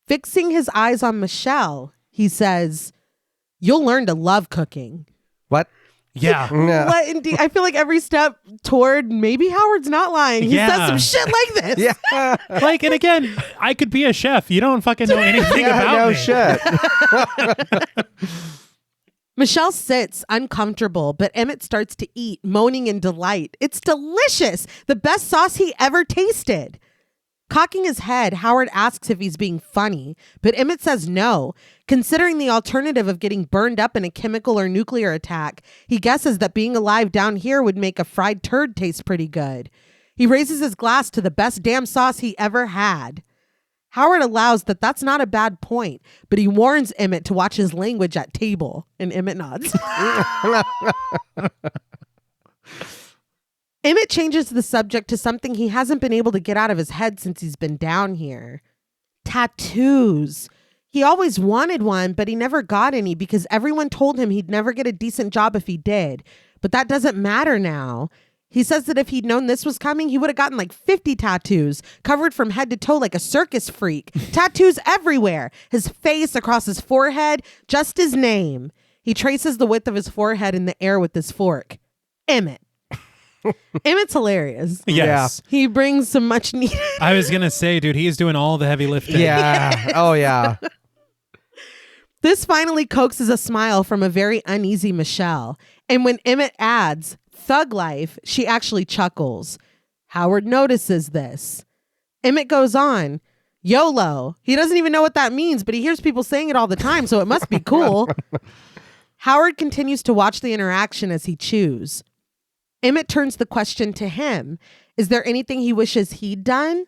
Fixing his eyes on Michelle, he says, "You'll learn to love cooking." What? Yeah. What indeed? I feel like every step toward maybe Howard's not lying. He says some shit like this. Yeah. Like, and again, I could be a chef. You don't fucking know anything about me. Shit. Michelle sits uncomfortable, but Emmett starts to eat, moaning in delight. It's delicious. The best sauce he ever tasted. Cocking his head, Howard asks if he's being funny, but Emmett says no. Considering the alternative of getting burned up in a chemical or nuclear attack, he guesses that being alive down here would make a fried turd taste pretty good. He raises his glass to the best damn sauce he ever had. Howard allows that that's not a bad point, but he warns Emmett to watch his language at table, and Emmett nods. Emmett changes the subject to something he hasn't been able to get out of his head since he's been down here. Tattoos. He always wanted one, but he never got any because everyone told him he'd never get a decent job if he did. But that doesn't matter now. He says that if he'd known this was coming, he would have gotten like 50 tattoos, covered from head to toe like a circus freak. Tattoos everywhere. His face, across his forehead, just his name. He traces the width of his forehead in the air with his fork. Emmett. Emmett's hilarious. Yes. He brings some much needed. I was going to say, dude, he's doing all the heavy lifting. Yeah. Oh, yeah. This finally coaxes a smile from a very uneasy Michelle. And when Emmett adds, "Thug life," she actually chuckles. Howard notices this. Emmett goes on, "YOLO." He doesn't even know what that means, but he hears people saying it all the time, so it must be cool. Howard continues to watch the interaction as he chews. Emmett turns the question to him. Is there anything he wishes he'd done?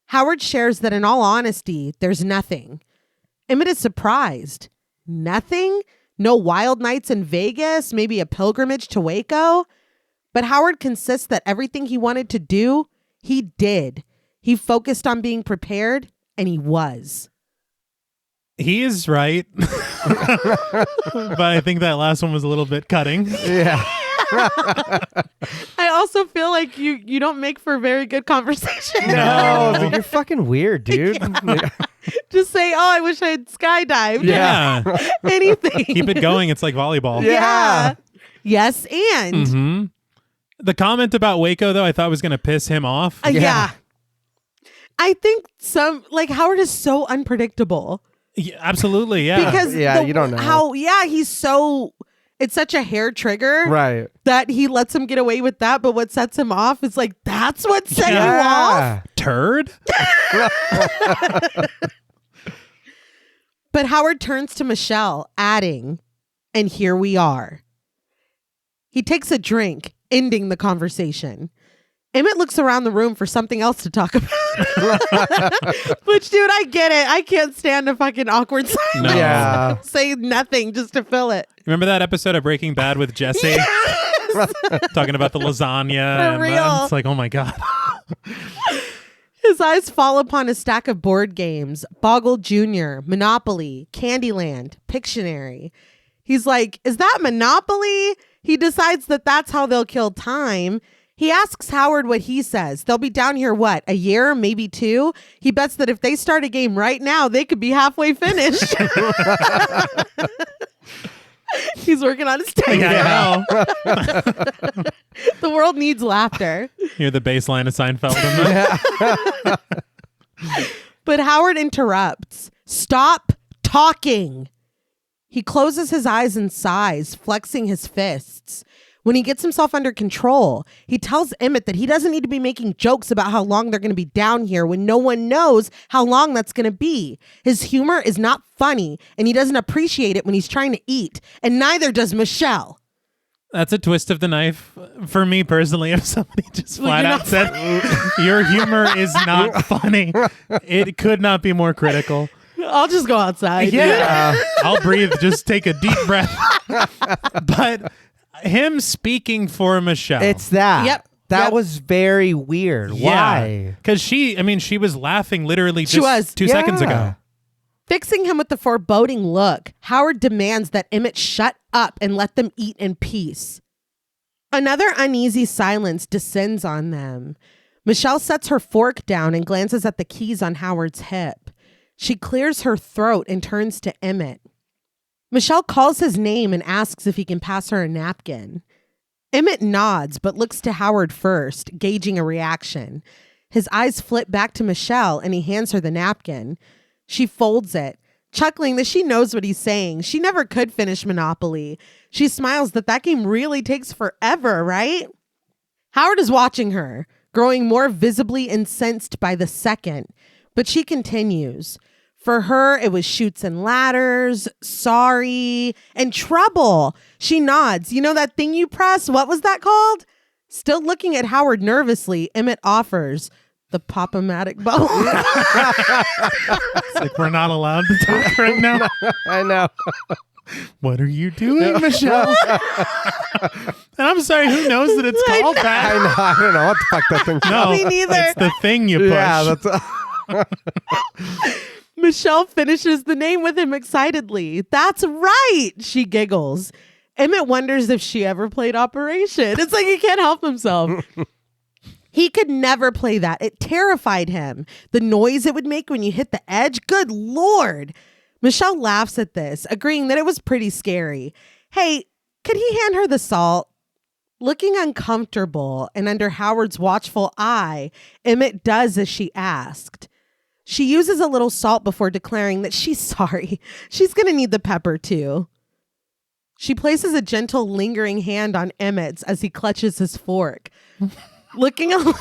Howard shares that in all honesty, there's nothing. Emmett is surprised. Nothing? No wild nights in Vegas? Maybe a pilgrimage to Waco? But Howard consists that everything he wanted to do, he did. He focused on being prepared, and he was. He is right. But I think that last one was a little bit cutting. Yeah. I also feel like you don't make for very good conversation. No, but you're fucking weird, dude. Just say, oh, I wish I had skydived. Yeah. Anything. Keep it going. It's like volleyball. Yeah. Yes, and. Mm-hmm. The comment about Waco, though, I thought was going to piss him off. Yeah. I think Howard is so unpredictable. Yeah, absolutely, yeah. Because you don't know. He's so, it's such a hair trigger. Right. That he lets him get away with that, but what sets him off is like, that's what set you off? Turd? But Howard turns to Michelle, adding, and here we are. He takes a drink, ending the conversation. Emmett looks around the room for something else to talk about. Which, dude, I get it. I can't stand a fucking awkward silence. No. Yeah. Say nothing just to fill it. Remember that episode of Breaking Bad with Jesse? Yes! Talking about the lasagna. For real. It's like, oh my God. His eyes fall upon a stack of board games, Boggle Jr., Monopoly, Candyland, Pictionary. He's like, is that Monopoly? He decides that that's how they'll kill time. He asks Howard what he says. They'll be down here, what, a year, maybe 2? He bets that if they start a game right now, they could be halfway finished. He's working on his take. Yeah, I know. The world needs laughter. Hear the bass line of Seinfeld in there. But Howard interrupts. Stop talking. He closes his eyes and sighs, flexing his fists. When he gets himself under control, he tells Emmett that he doesn't need to be making jokes about how long they're going to be down here when no one knows how long that's going to be. His humor is not funny, and he doesn't appreciate it when he's trying to eat, and neither does Michelle. That's a twist of the knife. For me personally, if somebody just flat out said, your humor is not funny, it could not be more critical. I'll just go outside. Yeah. I'll breathe. Just take a deep breath. But him speaking for Michelle. It's that. Yep. That was very weird. Why? Because she was laughing literally just 2 seconds ago. Fixing him with the foreboding look, Howard demands that Emmett shut up and let them eat in peace. Another uneasy silence descends on them. Michelle sets her fork down and glances at the keys on Howard's hip. She clears her throat and turns to Emmett. Michelle calls his name and asks if he can pass her a napkin. Emmett nods, but looks to Howard first, gauging a reaction. His eyes flip back to Michelle, and he hands her the napkin. She folds it, chuckling that she knows what he's saying. She never could finish Monopoly. She smiles that game really takes forever, right? Howard is watching her, growing more visibly incensed by the second, but she continues. For her, it was chutes and ladders, sorry, and trouble. She nods. You know that thing you press? What was that called? Still looking at Howard nervously, Emmett offers the Pop-O-Matic bubble. It's like we're not allowed to talk right now. I know. What are you doing, Michelle? And I'm sorry, who knows that it's called that? I know. I don't know what the fuck that thing's No, Me neither. it's the thing you push. Yeah, that's Michelle finishes the name with him excitedly. That's right, she giggles. Emmett wonders if she ever played Operation. It's like he can't help himself. He could never play that. It terrified him. The noise it would make when you hit the edge. Good Lord. Michelle laughs at this, agreeing that it was pretty scary. Hey, could he hand her the salt? Looking uncomfortable and under Howard's watchful eye, Emmett does as she asked. She uses a little salt before declaring that she's sorry. She's going to need the pepper too. She places a gentle, lingering hand on Emmett's as he clutches his fork. Looking a little...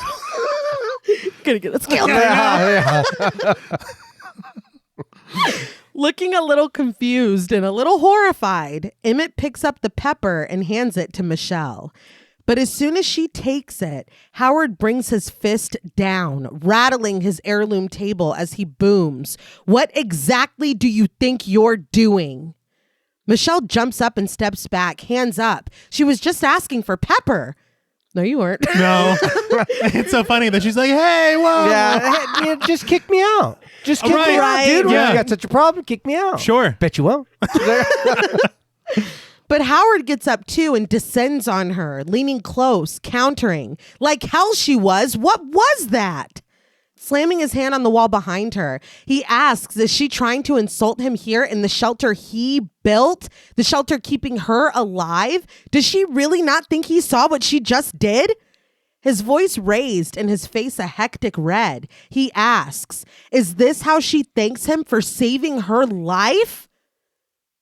Gonna get us killed right now. Looking a little confused and a little horrified, Emmett picks up the pepper and hands it to Michelle. But as soon as she takes it, Howard brings his fist down, rattling his heirloom table as he booms. "What exactly do you think you're doing?" Michelle jumps up and steps back, hands up. She was just asking for pepper. No, you weren't. No. It's so funny that she's like, hey, whoa. Yeah, just kick me out. Just kick me out, dude. Yeah. You got such a problem, kick me out. Sure. Bet you won't. But Howard gets up too and descends on her, leaning close, countering. Like hell she was. What was that? Slamming his hand on the wall behind her, he asks, is she trying to insult him here in the shelter he built? The shelter keeping her alive? Does she really not think he saw what she just did? His voice raised and his face a hectic red. He asks, is this how she thanks him for saving her life?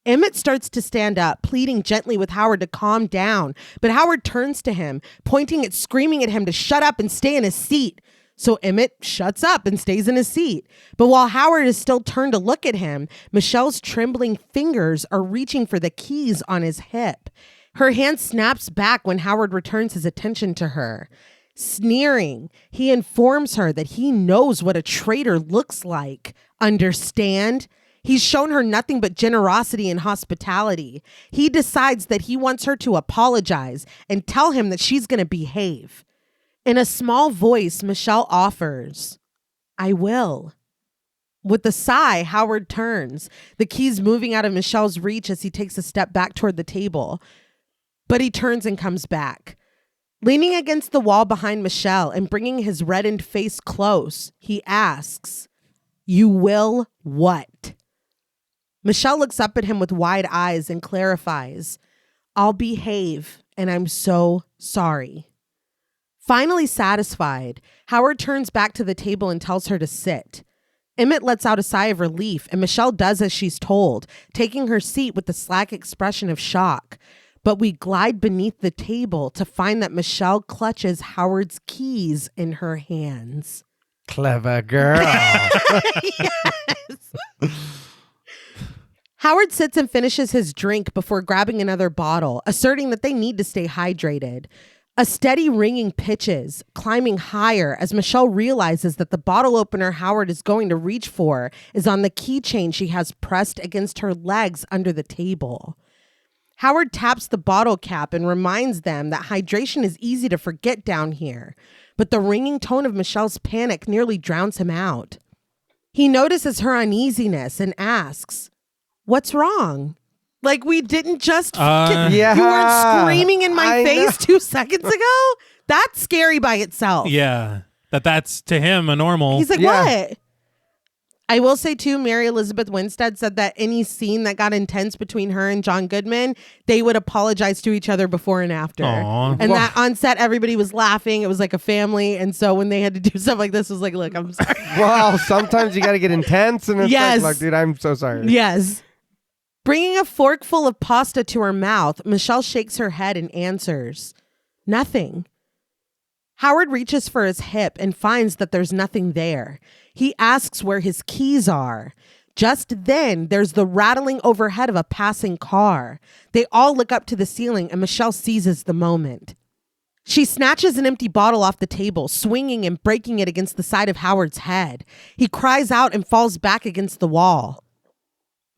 Emmett starts to stand up, pleading gently with Howard to calm down. But Howard turns to him, pointing at screaming at him to shut up and stay in his seat. So Emmett shuts up and stays in his seat. But while Howard is still turned to look at him, Michelle's trembling fingers are reaching for the keys on his hip. Her hand snaps back when Howard returns his attention to her. Sneering, he informs her that he knows what a traitor looks like. Understand? He's shown her nothing but generosity and hospitality. He decides that he wants her to apologize and tell him that she's going to behave. In a small voice, Michelle offers, I will. With a sigh, Howard turns, the keys moving out of Michelle's reach as he takes a step back toward the table. But he turns and comes back. Leaning against the wall behind Michelle and bringing his reddened face close, he asks, you will what? Michelle looks up at him with wide eyes and clarifies, I'll behave, and I'm so sorry. Finally satisfied, Howard turns back to the table and tells her to sit. Emmett lets out a sigh of relief, and Michelle does as she's told, taking her seat with a slack expression of shock. But we glide beneath the table to find that Michelle clutches Howard's keys in her hands. Clever girl. Yes. Howard sits and finishes his drink before grabbing another bottle, asserting that they need to stay hydrated. A steady ringing pitches, climbing higher as Michelle realizes that the bottle opener Howard is going to reach for is on the keychain she has pressed against her legs under the table. Howard taps the bottle cap and reminds them that hydration is easy to forget down here, but the ringing tone of Michelle's panic nearly drowns him out. He notices her uneasiness and asks, what's wrong? Like, we didn't just... Yeah. You weren't screaming in my face 2 seconds ago? That's scary by itself. Yeah. That's to him a normal... He's like, what? I will say, too, Mary Elizabeth Winstead said that any scene that got intense between her and John Goodman, they would apologize to each other before and after. Aww. And that on set, everybody was laughing. It was like a family. And so when they had to do stuff like this, it was like, look, I'm sorry. Well, sometimes you got to get intense. And it's Yes. like, dude, I'm so sorry. Yes. Bringing a fork full of pasta to her mouth, Michelle shakes her head and answers, nothing. Howard reaches for his hip and finds that there's nothing there. He asks where his keys are. Just then, there's the rattling overhead of a passing car. They all look up to the ceiling and Michelle seizes the moment. She snatches an empty bottle off the table, swinging and breaking it against the side of Howard's head. He cries out and falls back against the wall.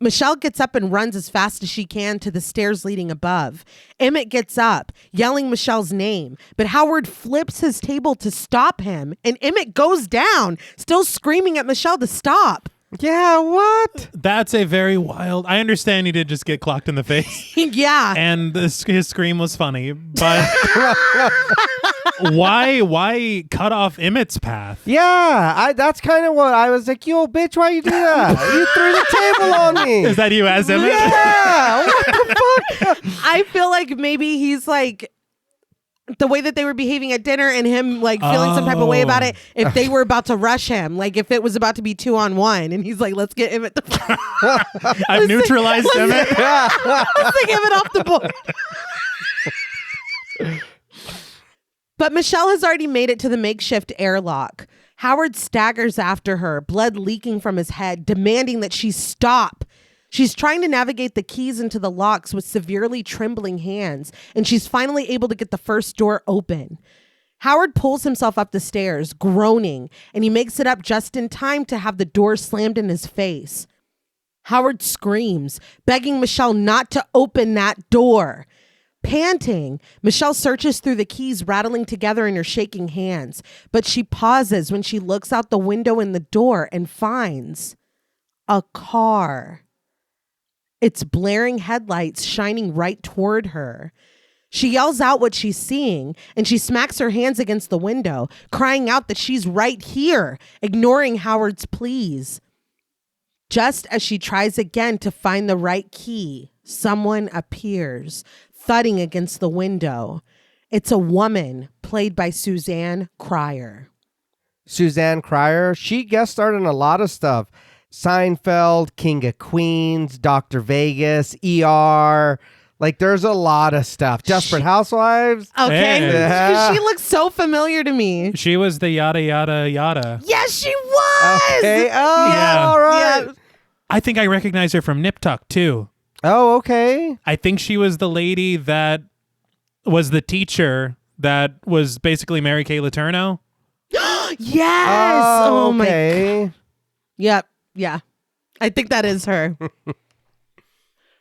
Michelle gets up and runs as fast as she can to the stairs leading above. Emmett gets up, yelling Michelle's name, but Howard flips his table to stop him, and Emmett goes down, still screaming at Michelle to stop. Yeah, what? That's a very wild... I understand he did just get clocked in the face. Yeah. And his scream was funny, but... Why cut off Emmett's path? Yeah, that's kind of what I was like, yo, bitch, why you do that? You threw the table on me. Is that you as Emmett? Yeah, what the fuck? I feel like maybe he's like... the way that they were behaving at dinner and him like feeling some type of way about it, if they were about to rush him, like if it was about to be 2-on-1 and he's like, let's get Emmett I've neutralized Emmett. let's take Emmett off the board. But Michelle has already made it to the makeshift airlock. Howard staggers after her, blood leaking from his head, demanding that she stop. She's trying to navigate the keys into the locks with severely trembling hands, and she's finally able to get the first door open. Howard pulls himself up the stairs, groaning, and he makes it up just in time to have the door slammed in his face. Howard screams, begging Michelle not to open that door. Panting, Michelle searches through the keys rattling together in her shaking hands, but she pauses when she looks out the window in the door and finds a car. Its blaring headlights shining right toward her. She yells out what she's seeing, and she smacks her hands against the window, crying out that she's right here, ignoring Howard's pleas. Just as she tries again to find the right key, someone appears, thudding against the window. It's a woman played by Suzanne Cryer. Suzanne Cryer, she guest starred in a lot of stuff. Seinfeld, King of Queens, Dr. Vegas, ER. Like, there's a lot of stuff. Desperate Housewives. Okay. Hey. Yeah. She looks so familiar to me. She was the yada yada yada. Yes, she was. Okay. Oh, Yeah. all right. Yeah. I think I recognize her from Nip Tuck too. Oh, okay. I think she was the lady that was the teacher that was basically Mary Kay Letourneau. Yes. Oh, my. okay. Yep. Yeah. I think that is her.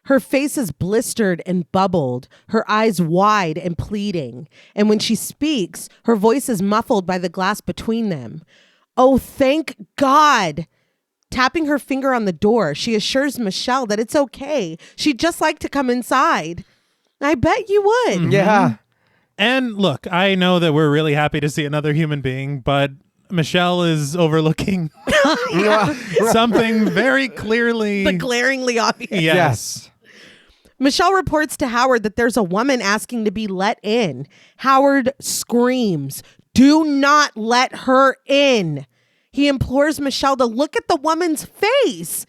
Her face is blistered and bubbled, her eyes wide and pleading. And when she speaks, her voice is muffled by the glass between them. Oh, thank God. Tapping her finger on the door, she assures Michelle that it's okay. She'd just like to come inside. I bet you would. Mm-hmm. Yeah. And look, I know that we're really happy to see another human being, but Michelle is overlooking something very clearly. The glaringly obvious. Yes. Michelle reports to Howard that there's a woman asking to be let in. Howard screams, "Do not let her in." He implores Michelle to look at the woman's face.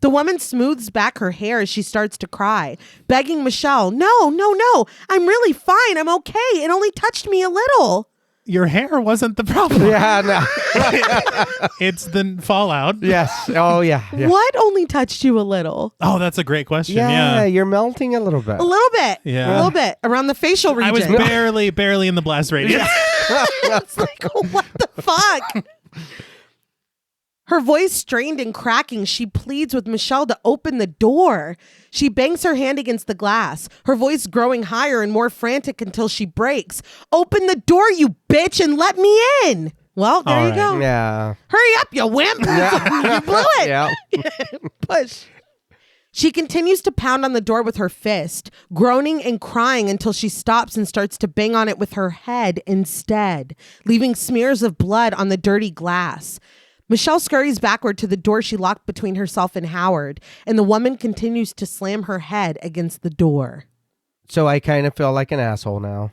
The woman smooths back her hair as she starts to cry, begging Michelle, no, I'm really fine. I'm okay. It only touched me a little. Your hair wasn't the problem. Yeah, no. It's the fallout. Yes. Oh, yeah. Yeah. What only touched you a little? Oh, that's a great question. Yeah, Yeah. you're melting a little bit. A little bit. Yeah. A little bit. Around the facial region. I was barely in the blast radius. It's like, what the fuck? Her voice strained and cracking, she pleads with Michelle to open the door. She bangs her hand against the glass, her voice growing higher and more frantic until she breaks. Open the door, you bitch, and let me in. Well, there All you right. go. Yeah. Hurry up, you wimp. You blew it. Yeah. Push. She continues to pound on the door with her fist, groaning and crying until she stops and starts to bang on it with her head instead, leaving smears of blood on the dirty glass. Michelle scurries backward to the door she locked between herself and Howard, and the woman continues to slam her head against the door. So I kind of feel like an asshole now.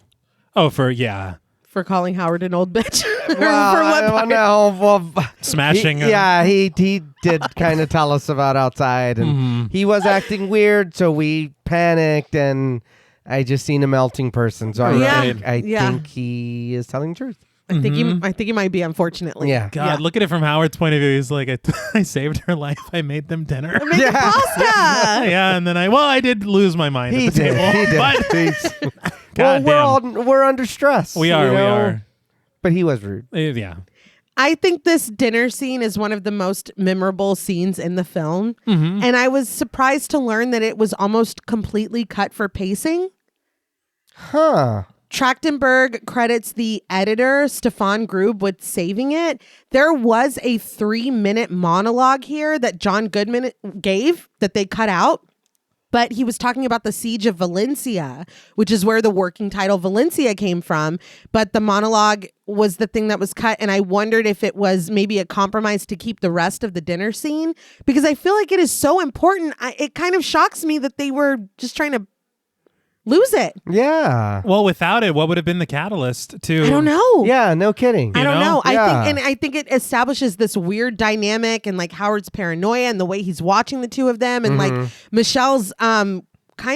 Oh, yeah. For calling Howard an old bitch? Or Well, for what I part? don't know. Well, Smashing. he did kind of tell us about outside, and he was acting weird, so we panicked, and I just seen a melting person. So Yeah. I Yeah. think he is telling the truth. I think he might be, unfortunately. Yeah. God, Yeah. look at it from Howard's point of view. He's like, I saved her life. I made them dinner. Make the pasta. Yeah, and then I did lose my mind He at the did. table. He did. But He's- God well, damn. we're under stress. We are, you we know? are. But he was rude. Yeah. I think this dinner scene is one of the most memorable scenes in the film. Mm-hmm. And I was surprised to learn that it was almost completely cut for pacing. Huh. Trachtenberg credits the editor, Stefan Grube, with saving it. There was a 3-minute monologue here that John Goodman gave that they cut out. But he was talking about the siege of Valencia, which is where the working title Valencia came from. But the monologue was the thing that was cut. And I wondered if it was maybe a compromise to keep the rest of the dinner scene, because I feel like it is so important. It kind of shocks me that they were just trying to lose it. Yeah. Well, without it, what would have been the catalyst to... I don't know. Yeah, no kidding. I don't know? know. Yeah. I think it establishes this weird dynamic and like Howard's paranoia and the way he's watching the two of them and like Michelle's kind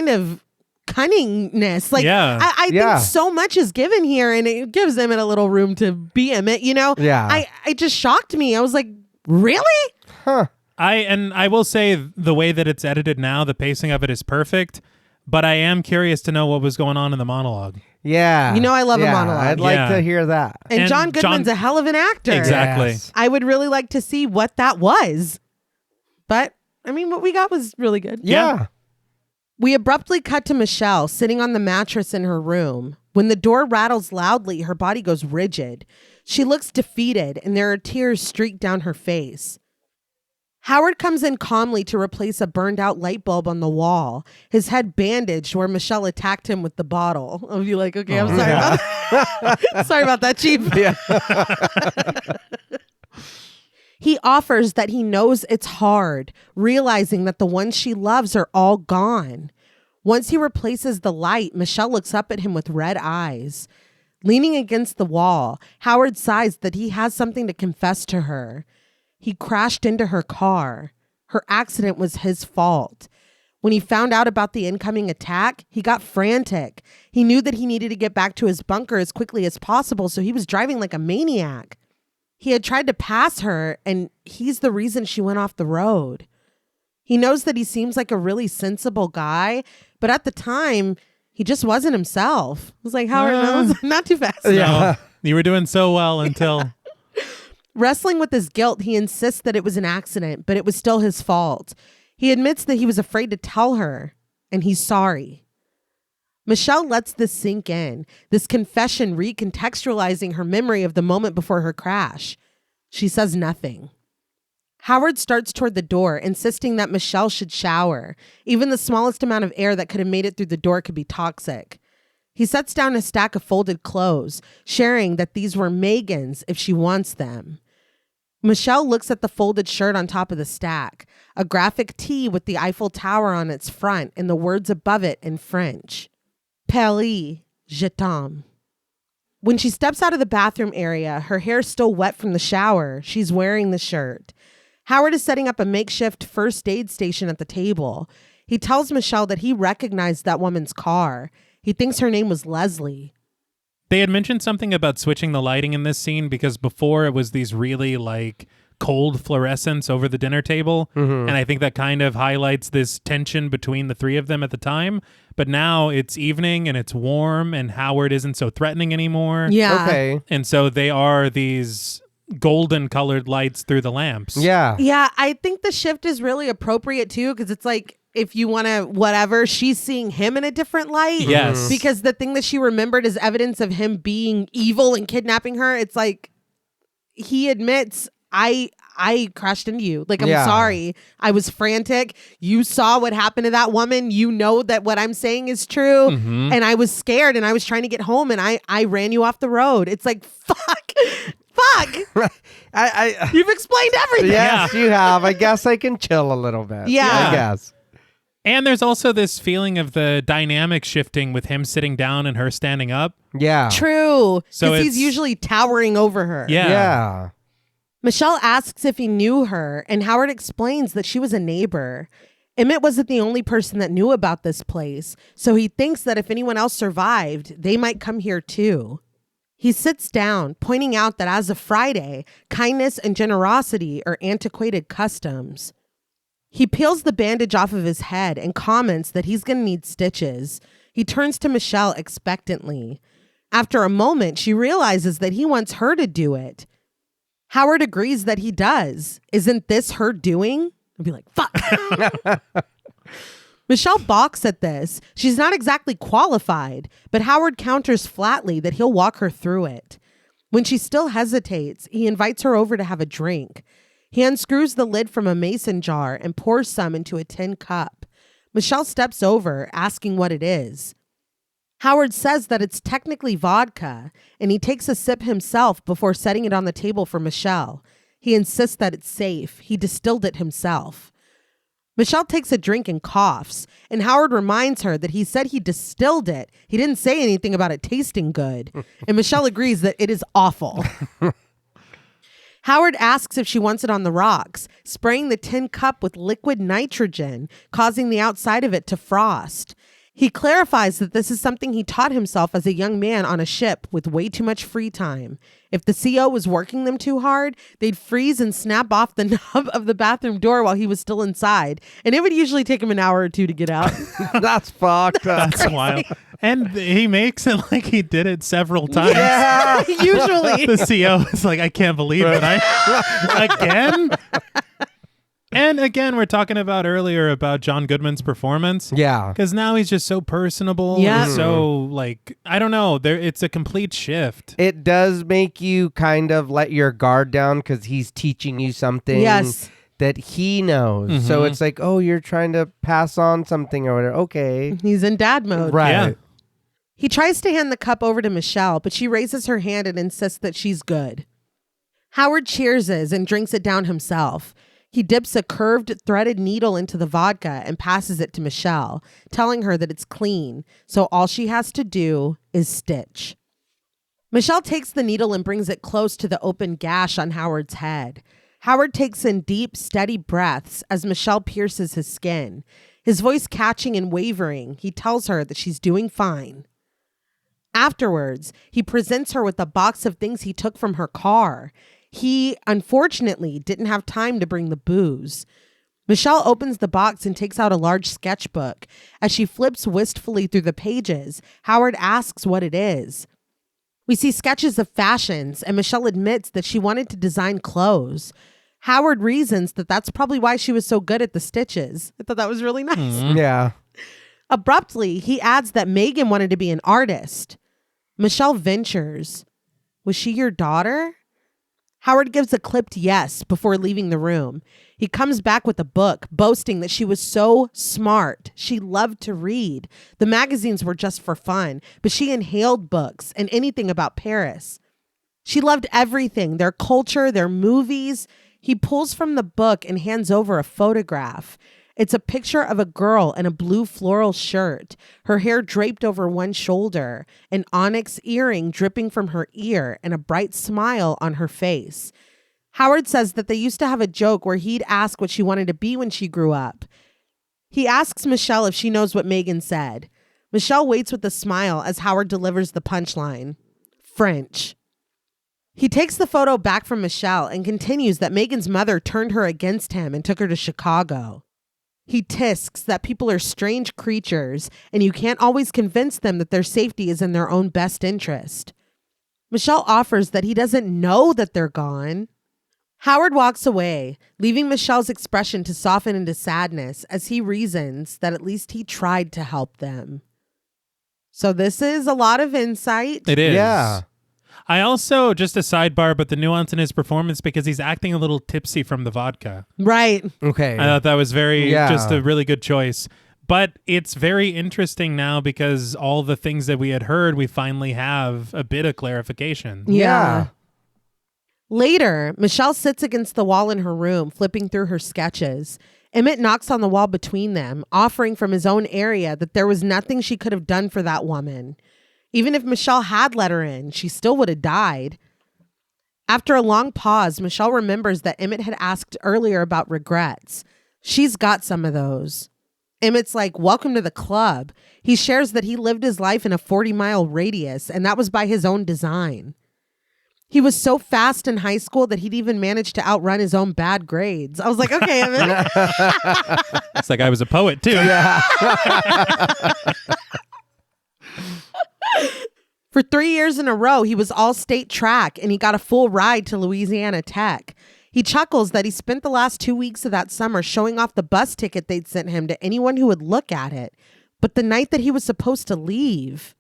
of cunningness. Like Yeah. I Yeah. think so much is given here and it gives them a little room to be in it, you know? Yeah. I just shocked me. I was like, really? Huh. I will say the way that it's edited now, the pacing of it is perfect, but I am curious to know what was going on in the monologue. Yeah. You know I love a Yeah, monologue. I'd like to hear that. And And John Goodman's John- a hell of an actor. Exactly. Yes. I would really like to see what that was. But, I mean, what we got was really good. Yeah. We abruptly cut to Michelle sitting on the mattress in her room. When the door rattles loudly, her body goes rigid. She looks defeated, and there are tears streaked down her face. Howard comes in calmly to replace a burned out light bulb on the wall, his head bandaged where Michelle attacked him with the bottle. I'll be like, okay, I'm sorry about sorry about that, Chief. Yeah. He offers that he knows it's hard, realizing that the ones she loves are all gone. Once he replaces the light, Michelle looks up at him with red eyes. Leaning against the wall, Howard sighs that he has something to confess to her. He crashed into her car. Her accident was his fault. When he found out about the incoming attack, he got frantic. He knew that he needed to get back to his bunker as quickly as possible, so he was driving like a maniac. He had tried to pass her, and he's the reason she went off the road. He knows that he seems like a really sensible guy, but at the time, he just wasn't himself. It was like, Howard knows, not too fast. No, you were doing so well until... Wrestling with his guilt, he insists that it was an accident, but it was still his fault. He admits that he was afraid to tell her, and he's sorry. Michelle lets this sink in, this confession recontextualizing her memory of the moment before her crash. She says nothing. Howard starts toward the door, insisting that Michelle should shower. Even the smallest amount of air that could have made it through the door could be toxic. He sets down a stack of folded clothes, sharing that these were Megan's if she wants them. Michelle looks at the folded shirt on top of the stack, a graphic tee with the Eiffel Tower on its front and the words above it in French. Paris, je t'aime. When she steps out of the bathroom area, her hair still wet from the shower, she's wearing the shirt. Howard is setting up a makeshift first aid station at the table. He tells Michelle that he recognized that woman's car. He thinks her name was Leslie. They had mentioned something about switching the lighting in this scene because before it was these really like cold fluorescence over the dinner table. And I think that kind of highlights this tension between the three of them at the time. But now it's evening and it's warm and Howard isn't so threatening anymore. Yeah. Okay. And so they are these golden colored lights through the lamps. Yeah. Yeah, I think the shift is really appropriate too, because it's like, if you want to whatever, she's seeing him in a different light. Yes. Because the thing that she remembered is evidence of him being evil and kidnapping her. It's like he admits, I crashed into you. Like, I'm sorry. I was frantic. You saw what happened to that woman. You know that what I'm saying is true. And I was scared and I was trying to get home and I ran you off the road. It's like, fuck. You've explained everything. Yes, you have. I guess I can chill a little bit. Yeah. I guess. And there's also this feeling of the dynamic shifting with him sitting down and her standing up. Yeah. True. So Because he's it's- usually towering over her. Yeah. Michelle asks if he knew her, and Howard explains that she was a neighbor. Emmett wasn't the only person that knew about this place, so he thinks that if anyone else survived, they might come here too. He sits down, pointing out that as of Friday, kindness and generosity are antiquated customs. He peels the bandage off of his head and comments that he's going to need stitches. He turns to Michelle expectantly. After a moment, she realizes that he wants her to do it. Howard agrees that he does. Isn't this her doing? I'd be like, fuck. Michelle balks at this. She's not exactly qualified, but Howard counters flatly that he'll walk her through it. When she still hesitates, he invites her over to have a drink. He unscrews the lid from a mason jar and pours some into a tin cup. Michelle steps over, asking what it is. Howard says that it's technically vodka, and he takes a sip himself before setting it on the table for Michelle. He insists that it's safe. He distilled it himself. Michelle takes a drink and coughs, and Howard reminds her that he said he distilled it. He didn't say anything about it tasting good, and Michelle agrees that it is awful. Howard asks if she wants it on the rocks, spraying the tin cup with liquid nitrogen, causing the outside of it to frost. He clarifies that this is something he taught himself as a young man on a ship with way too much free time. If the CO was working them too hard, they'd freeze and snap off the knob of the bathroom door while he was still inside. And it would usually take him an hour or two to get out. That's fucked up. That's wild. And he makes it like he did it several times. Yeah. Usually. The CO is like, I can't believe it. Again? And again, we're talking about earlier about John Goodman's performance. Yeah. Because now he's just so personable. Yeah. He's so, like, I don't know. It's a complete shift. It does make you kind of let your guard down because he's teaching you something Yes. that he knows. So it's like, oh, you're trying to pass on something or whatever. Okay. He's in dad mode. Right. Yeah. He tries to hand the cup over to Michelle, but she raises her hand and insists that she's good. Howard cheerses and drinks it down himself. He dips a curved, threaded needle into the vodka and passes it to Michelle, telling her that it's clean, so all she has to do is stitch. Michelle takes the needle and brings it close to the open gash on Howard's head. Howard takes in deep, steady breaths as Michelle pierces his skin. His voice catching and wavering, he tells her that she's doing fine. Afterwards, he presents her with a box of things he took from her car. He, unfortunately, didn't have time to bring the booze. Michelle opens the box and takes out a large sketchbook. As she flips wistfully through the pages, Howard asks what it is. We see sketches of fashions, and Michelle admits that she wanted to design clothes. Howard reasons that that's probably why she was so good at the stitches. I thought that was really nice. Yeah. Abruptly, he adds that Megan wanted to be an artist. Michelle ventures. Was she your daughter? Howard gives a clipped yes before leaving the room. He comes back with a book, boasting that she was so smart. She loved to read. The magazines were just for fun, but she inhaled books and anything about Paris. She loved everything, their culture, their movies. He pulls from the book and hands over a photograph. It's a picture of a girl in a blue floral shirt, her hair draped over one shoulder, an onyx earring dripping from her ear, and a bright smile on her face. Howard says that they used to have a joke where he'd ask what she wanted to be when she grew up. He asks Michelle if she knows what Megan said. Michelle waits with a smile as Howard delivers the punchline. French. He takes the photo back from Michelle and continues that Megan's mother turned her against him and took her to Chicago. He tisks that people are strange creatures and you can't always convince them that their safety is in their own best interest. Michelle offers that he doesn't know that they're gone. Howard walks away, leaving Michelle's expression to soften into sadness as he reasons that at least he tried to help them. So this is a lot of insight. It is. Yeah. I also, just a sidebar, but the nuance in his performance because he's acting a little tipsy from the vodka. Right. Okay. I thought that was Yeah. just a really good choice. But it's very interesting now because all the things that we had heard, we finally have a bit of clarification. Yeah. Later, Michelle sits against the wall in her room, flipping through her sketches. Emmett knocks on the wall between them, offering from his own area that there was nothing she could have done for that woman. Even if Michelle had let her in, she still would have died. After a long pause, Michelle remembers that Emmett had asked earlier about regrets. She's got some of those. Emmett's like, welcome to the club. He shares that he lived his life in a 40-mile radius, and that was by his own design. He was so fast in high school that he'd even managed to outrun his own bad grades. I was like, okay, Emmett. It's like I was a poet, too. Yeah. For 3 years in a row, he was all state track and he got a full ride to Louisiana Tech. He chuckles that he spent the last 2 weeks of that summer showing off the bus ticket they'd sent him to anyone who would look at it. But the night that he was supposed to leave,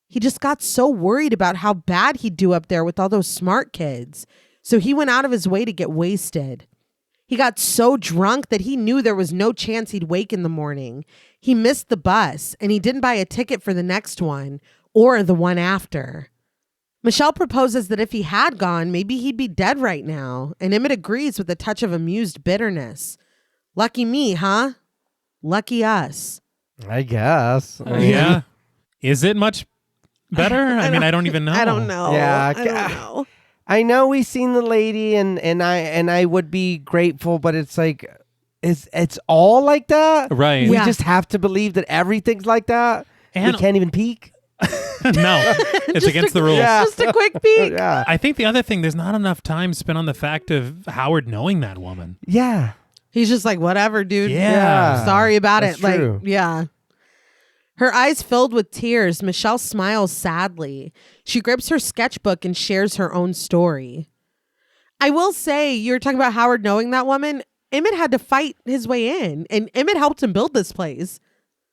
he just got so worried about how bad he'd do up there with all those smart kids. So he went out of his way to get wasted. He got so drunk that he knew there was no chance he'd wake in the morning. He missed the bus and he didn't buy a ticket for the next one or the one after. Michelle proposes that if he had gone, maybe he'd be dead right now, and Emmett agrees with a touch of amused bitterness. Lucky me, huh? Lucky us. I guess. Yeah. Is it much better? I mean, I don't even know. I don't know. Yeah, I don't know. I know we've seen the lady and I would be grateful, but it's like it's all like that. Right. We Yeah. just have to believe that everything's like that. And we can't even peek. no, it's Just against a- the rules. Yeah. Just a quick peek. Yeah. I think the other thing, there's not enough time spent on the fact of Howard knowing that woman. Yeah. He's just like, whatever, dude. Yeah. Sorry about That's it. Like, true. yeah. Her eyes filled with tears, Michelle smiles sadly. She grips her sketchbook and shares her own story. I will say, you were talking about Howard knowing that woman. Emmett had to fight his way in, and Emmett helped him build this place.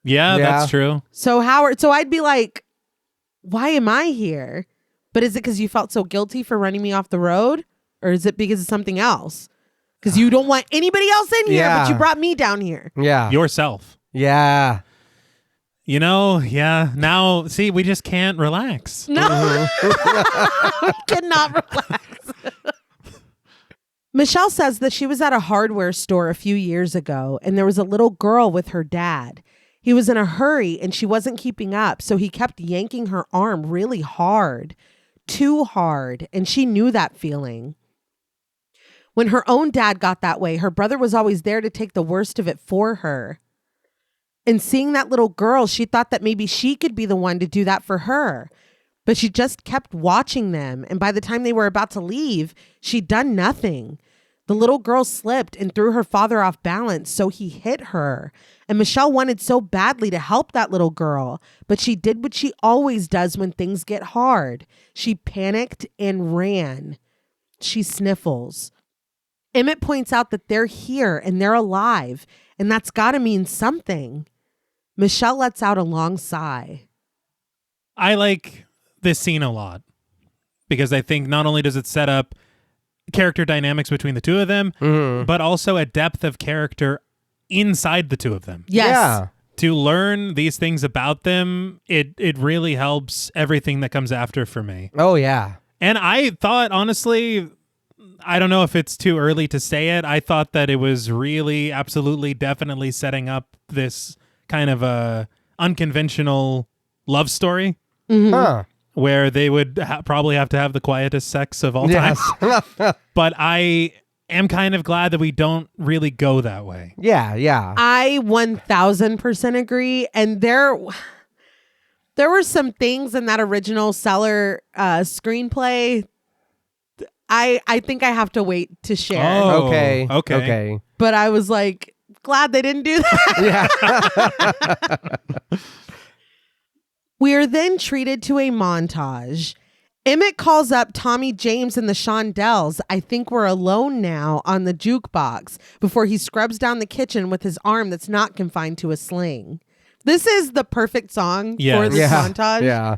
Yeah, Yeah. that's true. So I'd be like, why am I here? But is it because you felt so guilty for running me off the road? Or is it because of something else? Because you don't want anybody else in here, Yeah. but you brought me down here. Yeah. Yourself. Yeah. You know, yeah. Now, see, we just can't relax. No, we cannot relax. Michelle says that she was at a hardware store a few years ago and there was a little girl with her dad. He was in a hurry and she wasn't keeping up, so he kept yanking her arm really hard, too hard, and she knew that feeling. When her own dad got that way, her brother was always there to take the worst of it for her. And seeing that little girl, she thought that maybe she could be the one to do that for her. But she just kept watching them. And by the time they were about to leave, she'd done nothing. The little girl slipped and threw her father off balance, so he hit her. And Michelle wanted so badly to help that little girl, but she did what she always does when things get hard. She panicked and ran. She sniffles. Emmett points out that they're here and they're alive, and that's got to mean something. Michelle lets out a long sigh. I like this scene a lot because I think not only does it set up character dynamics between the two of them, but also a depth of character inside the two of them. Yes. Yeah. To learn these things about them, it really helps everything that comes after for me. Oh, yeah. And I thought, honestly, I don't know if it's too early to say it. I thought that it was really, absolutely, definitely setting up this kind of a unconventional love story Huh. where they would probably have to have the quietest sex of all time. Yes. But I am kind of glad that we don't really go that way. Yeah. Yeah. I 1000% agree. And there were some things in that original Seller screenplay. I think I have to wait to share. Oh, Okay. okay. But I was like, glad they didn't do that. Yeah. We are then treated to a montage. Emmett calls up Tommy James and the Shondells, I Think We're Alone Now, on the jukebox before he scrubs down the kitchen with his arm that's not confined to a sling. This is the perfect song for this montage. Yeah.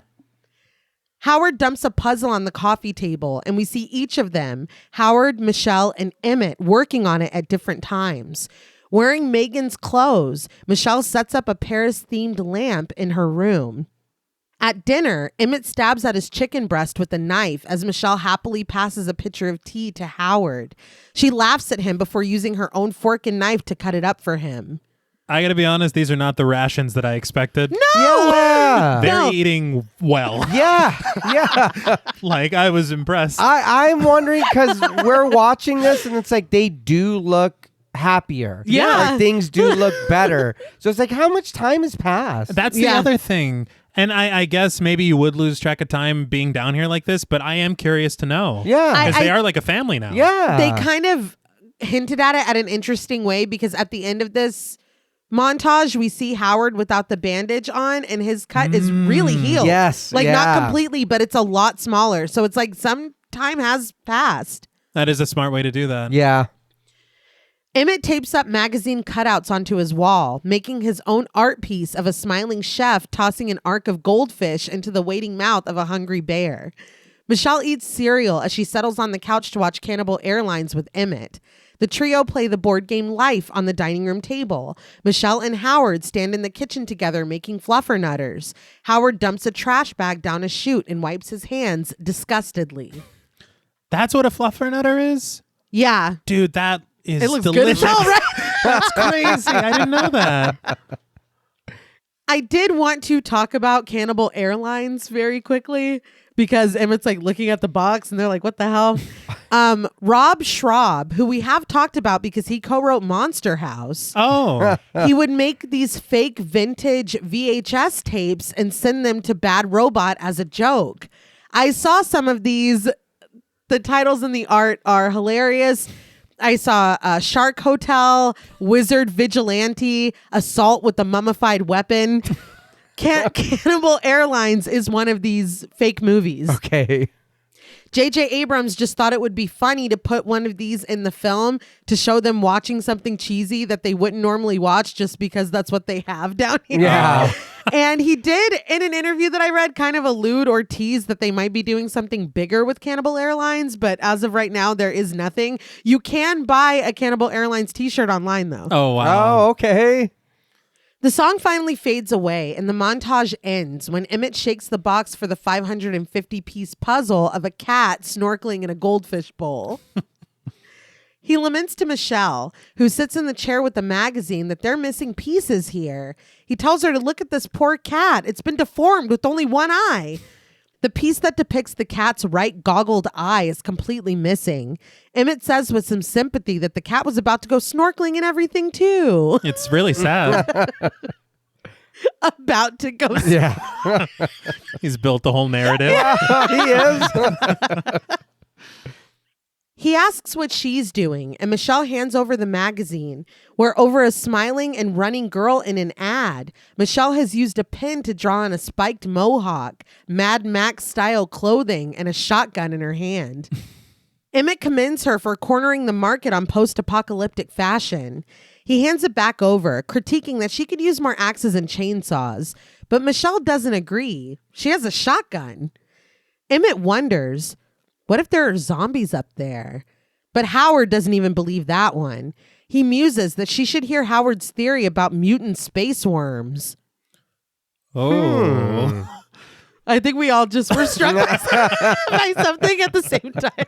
Howard dumps a puzzle on the coffee table, and we see each of them, Howard, Michelle, and Emmett, working on it at different times. Wearing Megan's clothes, Michelle sets up a Paris-themed lamp in her room. At dinner, Emmett stabs at his chicken breast with a knife as Michelle happily passes a pitcher of tea to Howard. She laughs at him before using her own fork and knife to cut it up for him. I gotta be honest, these are not the rations that I expected. No! Yeah. They're No. eating well. Yeah. Yeah. Like, I was impressed. I'm wondering because we're watching this and it's like they do look happier. Yeah. Like things do look better. So it's like, how much time has passed? That's the Yeah. other thing. And I guess maybe you would lose track of time being down here like this, but I am curious to know. Yeah. Because they are like a family now. Yeah. They kind of hinted at it at an interesting way because at the end of this montage, we see Howard without the bandage on and his cut is really healed. Yes, Like not yeah. completely, but it's a lot smaller. So it's like some time has passed. That is a smart way to do that. Yeah. Emmett tapes up magazine cutouts onto his wall, making his own art piece of a smiling chef tossing an arc of goldfish into the waiting mouth of a hungry bear. Michelle eats cereal as she settles on the couch to watch Cannibal Airlines with Emmett. The trio play the board game Life on the dining room table. Michelle and Howard stand in the kitchen together making fluffernutters. Howard dumps a trash bag down a chute and wipes his hands disgustedly. That's what a fluffernutter is? Yeah. Dude, that is It looks delicious. good as hell, right? That's crazy. I didn't know that. I did want to talk about Cannibal Airlines very quickly because Emmett's like looking at the box and they're like, what the hell? Rob Schraub, who we have talked about because he co-wrote Monster House. Oh. He would make these fake vintage VHS tapes and send them to Bad Robot as a joke. I saw some of these. The titles and the art are hilarious. I saw Shark Hotel, Wizard Vigilante, Assault with a Mummified Weapon. Cannibal Airlines is one of these fake movies. Okay. J.J. Abrams just thought it would be funny to put one of these in the film to show them watching something cheesy that they wouldn't normally watch just because that's what they have down here. Yeah. And he did, in an interview that I read, kind of allude or tease that they might be doing something bigger with Cannibal Airlines, but as of right now, there is nothing. You can buy a Cannibal Airlines t-shirt online, though. Oh, wow. Oh, okay. The song finally fades away and the montage ends when Emmett shakes the box for the 550-piece puzzle of a cat snorkeling in a goldfish bowl. He laments to Michelle, who sits in the chair with the magazine, that they're missing pieces here. He tells her to look at this poor cat. It's been deformed with only one eye. The piece that depicts the cat's right goggled eye is completely missing. Emmett says with some sympathy that the cat was about to go snorkeling and everything too. It's really sad. About to go. Yeah. He's built the whole narrative. He is. He asks what she's doing, and Michelle hands over the magazine, where over a smiling and running girl in an ad, Michelle has used a pen to draw on a spiked mohawk, Mad Max-style clothing, and a shotgun in her hand. Emmett commends her for cornering the market on post-apocalyptic fashion. He hands it back over, critiquing that she could use more axes and chainsaws, but Michelle doesn't agree. She has a shotgun. Emmett wonders, what if there are zombies up there? But Howard doesn't even believe that one. He muses that she should hear Howard's theory about mutant space worms. Oh. I think we all just were struck by something at the same time.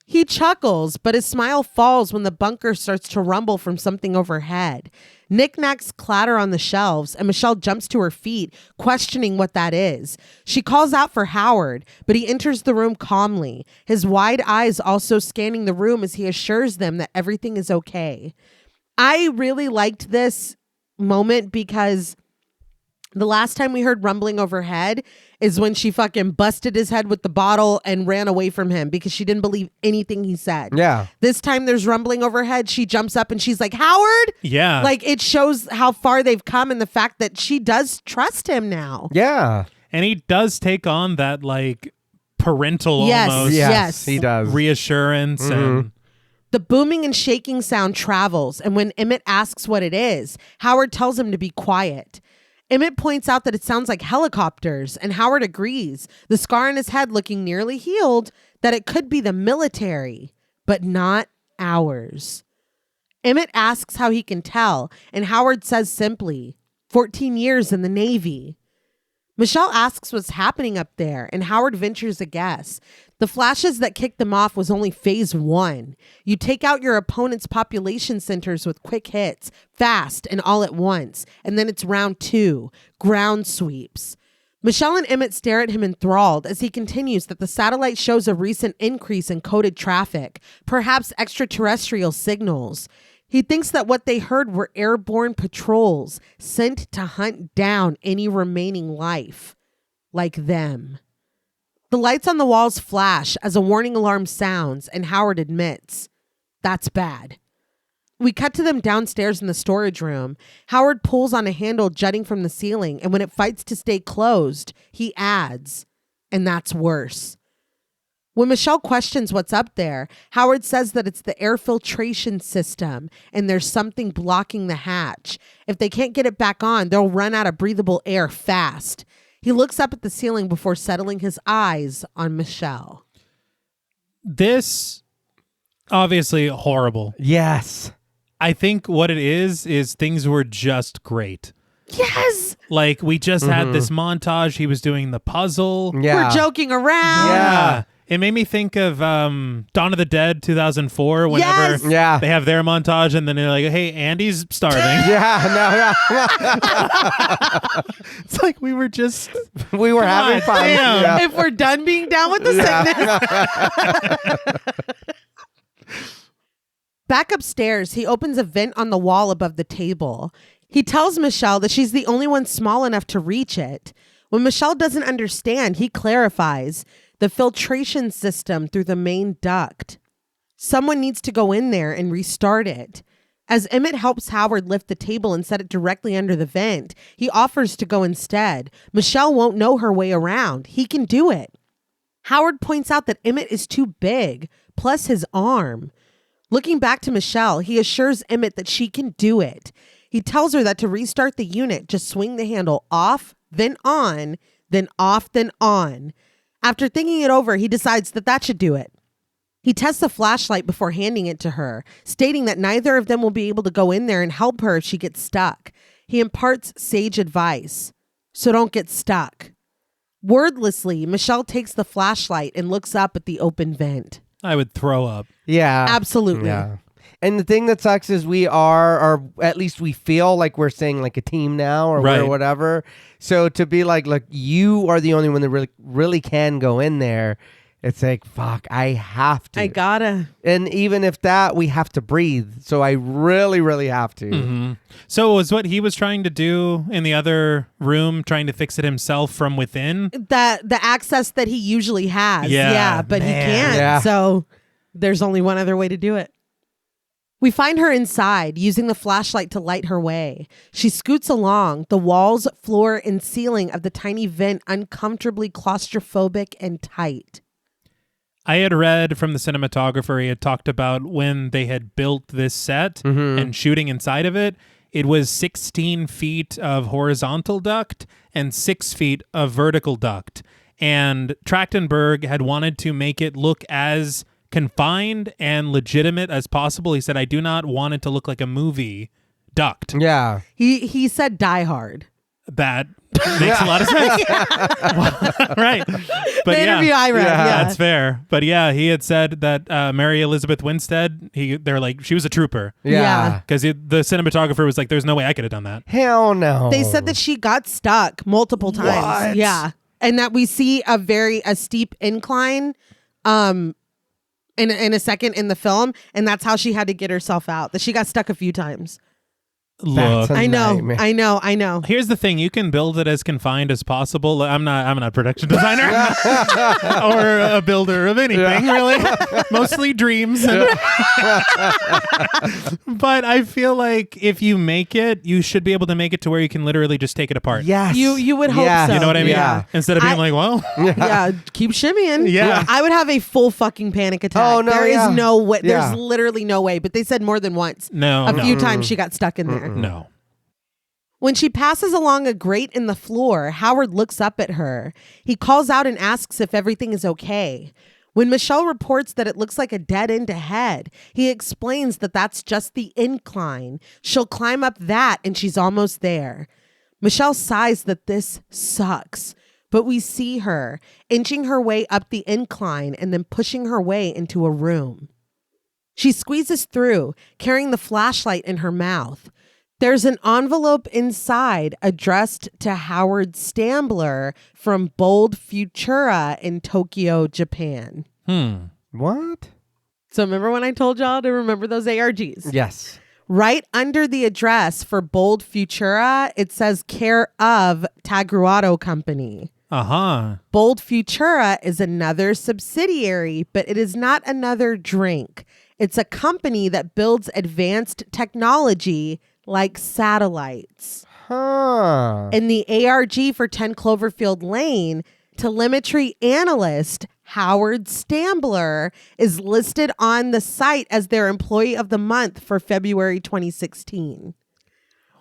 He chuckles, but his smile falls when the bunker starts to rumble from something overhead. Knickknacks clatter on the shelves, and Michelle jumps to her feet, questioning what that is. She calls out for Howard, but he enters the room calmly, his wide eyes also scanning the room as he assures them that everything is okay. I really liked this moment because the last time we heard rumbling overhead is when she fucking busted his head with the bottle and ran away from him because she didn't believe anything he said. Yeah. This time there's rumbling overhead. She jumps up and she's like, Howard? Yeah. Like, it shows how far they've come and the fact that she does trust him now. Yeah. And he does take on that, like, parental Yes. almost Yes. He does. reassurance. And The booming and shaking sound travels, and when Emmett asks what it is, Howard tells him to be quiet. Emmett points out that it sounds like helicopters, and Howard agrees, the scar on his head looking nearly healed, that it could be the military, but not ours. Emmett asks how he can tell, and Howard says simply, 14 years in the Navy. Michelle asks what's happening up there, and Howard ventures a guess. The flashes that kicked them off was only phase 1. You take out your opponent's population centers with quick hits, fast and all at once, and then it's round 2, ground sweeps. Michelle and Emmett stare at him enthralled as he continues that the satellite shows a recent increase in coded traffic, perhaps extraterrestrial signals. He thinks that what they heard were airborne patrols sent to hunt down any remaining life, like them. The lights on the walls flash as a warning alarm sounds, and Howard admits, that's bad. We cut to them downstairs in the storage room. Howard pulls on a handle jutting from the ceiling, and when it fights to stay closed, he adds, and that's worse. When Michelle questions what's up there, Howard says that it's the air filtration system and there's something blocking the hatch. If they can't get it back on, they'll run out of breathable air fast. He looks up at the ceiling before settling his eyes on Michelle. this, obviously horrible. Yes. I think what it is things were just great. Yes! Like, we just had this montage. He was doing the puzzle. Yeah. We're joking around. Yeah. It made me think of Dawn of the Dead 2004 whenever Yes! Yeah. they have their montage and then they're like, hey, Andy's starving. Yeah, It's like we were just... no. We were having fun. damn. Yeah. If we're done being down with the sickness. Back upstairs, he opens a vent on the wall above the table. He tells Michelle that she's the only one small enough to reach it. When Michelle doesn't understand, he clarifies the filtration system through the main duct. Someone needs to go in there and restart it. As Emmett helps Howard lift the table and set it directly under the vent, he offers to go instead. Michelle won't know her way around. He can do it. Howard points out that Emmett is too big, plus his arm. Looking back to Michelle, he assures Emmett that she can do it. He tells her that to restart the unit, just swing the handle off, then on, then off, then on. After thinking it over, he decides that that should do it. He tests a flashlight before handing it to her, stating that neither of them will be able to go in there and help her if she gets stuck. He imparts sage advice. So don't get stuck. Wordlessly, Michelle takes the flashlight and looks up at the open vent. I would throw up. Yeah. Absolutely. Yeah. And the thing that sucks is we are, or at least we feel like we're saying like a team now or Right. whatever. So to be like, look, you are the only one that really can go in there. It's like, fuck, I have to. I gotta. And even if that, we have to breathe. So I really, really have to. Mm-hmm. So was what he was trying to do in the other room, trying to fix it himself from within? The access that he usually has. Yeah, but he man. can't. Yeah. So there's only one other way to do it. We find her inside, using the flashlight to light her way. She scoots along, the walls, floor, and ceiling of the tiny vent uncomfortably claustrophobic and tight. I had read from the cinematographer, he had talked about when they had built this set and shooting inside of it, it was 16 feet of horizontal duct and 6 feet of vertical duct. And Trachtenberg had wanted to make it look as confined and legitimate as possible. He said, I do not want it to look like a movie duct. Yeah. He said Die Hard. That makes a lot of sense. Right. But The interview I read. Yeah. Yeah. that's fair. But yeah, he had said that Mary Elizabeth Winstead, they're like, she was a trooper. Yeah. Because the cinematographer was like, there's no way I could have done that. Hell no. They said that she got stuck multiple times. What? Yeah. And that we see a steep incline in a second in the film, and that's how she had to get herself out. That she got stuck a few times. Look. a I know. nightmare. I know. Here's the thing: you can build it as confined as possible. I'm not a production designer or a builder of anything, really. Mostly dreams. But I feel like if you make it, you should be able to make it to where you can literally just take it apart. Yes. You would hope Yeah. so. You know what I mean? Yeah. Instead of being like, well, Yeah, keep shimmying. Yeah. I would have a full fucking panic attack. Oh, no, There is yeah. no way. Yeah. There's literally no way. But they said more than once. no, A no, few times she got stuck in there. no. When she passes along a grate in the floor, Howard looks up at her. He calls out and asks if everything is okay. When Michelle reports that it looks like a dead end ahead, he explains that that's just the incline. She'll climb up that and she's almost there. Michelle sighs that this sucks, but we see her inching her way up the incline and then pushing her way into a room. She squeezes through, carrying the flashlight in her mouth. There's an envelope inside addressed to Howard Stambler from Bold Futura in Tokyo, Japan. What? So remember when I told y'all to remember those ARGs? Yes. Right under the address for Bold Futura, it says care of Tagruato Company. Bold Futura is another subsidiary, but it is not another drink. It's a company that builds advanced technology like satellites. Huh. In the ARG for 10 Cloverfield Lane, telemetry analyst Howard Stambler is listed on the site as their employee of the month for February 2016.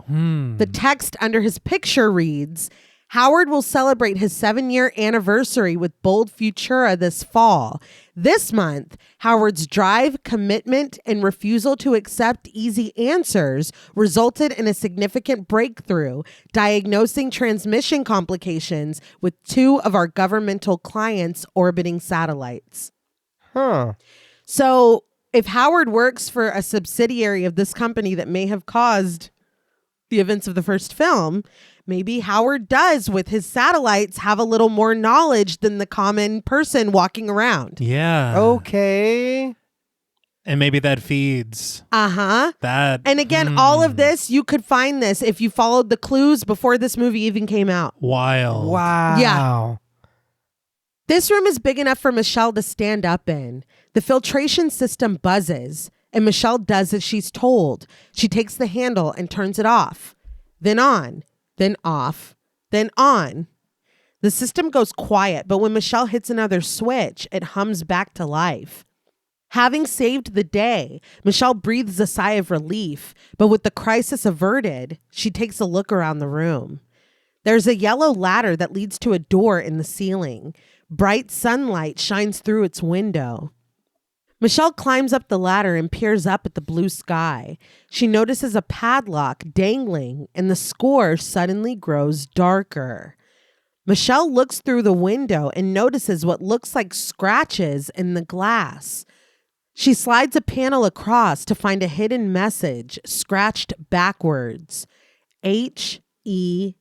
The text under his picture reads, Howard will celebrate his 7-year anniversary with Bold Futura this fall. This month, Howard's drive, commitment, and refusal to accept easy answers resulted in a significant breakthrough, diagnosing transmission complications with 2 of our governmental clients' orbiting satellites. Huh. So if Howard works for a subsidiary of this company that may have caused the events of the first film, maybe Howard does, with his satellites, have a little more knowledge than the common person walking around. Yeah. Okay. And maybe that feeds that. And again, all of this, you could find this if you followed the clues before this movie even came out. Wild. Wow. Yeah. This room is big enough for Michelle to stand up in. The filtration system buzzes, and Michelle does as she's told. She takes the handle and turns it off, then on, then off, then on. The system goes quiet, but when Michelle hits another switch, it hums back to life. Having saved the day, Michelle breathes a sigh of relief, but with the crisis averted, she takes a look around the room. There's a yellow ladder that leads to a door in the ceiling. Bright sunlight shines through its window. Michelle climbs up the ladder and peers up at the blue sky. She notices a padlock dangling, and the score suddenly grows darker. Michelle looks through the window and notices what looks like scratches in the glass. She slides a panel across to find a hidden message scratched backwards. H-E-L-P.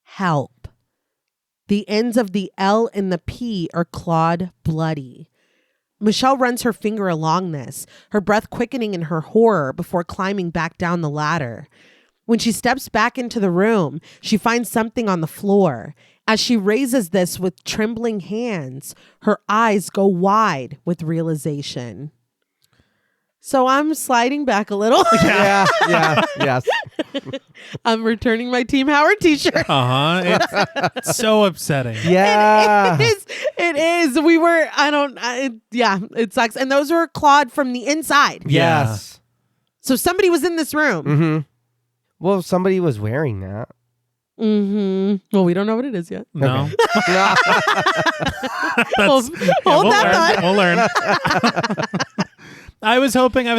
Help. The ends of the L and the P are clawed bloody. Michelle runs her finger along this, her breath quickening in her horror before climbing back down the ladder. When she steps back into the room, she finds something on the floor. As she raises this with trembling hands, her eyes go wide with realization. So I'm sliding back a little. Yes. I'm returning my Team Howard t-shirt. It's so upsetting. Yeah. It is. It sucks. And those were clawed from the inside. Yes. So somebody was in this room. Mm-hmm. Well, somebody was wearing that. Mm-hmm. Well, we don't know what it is yet. No. Okay. Hold that thought. We'll learn. I was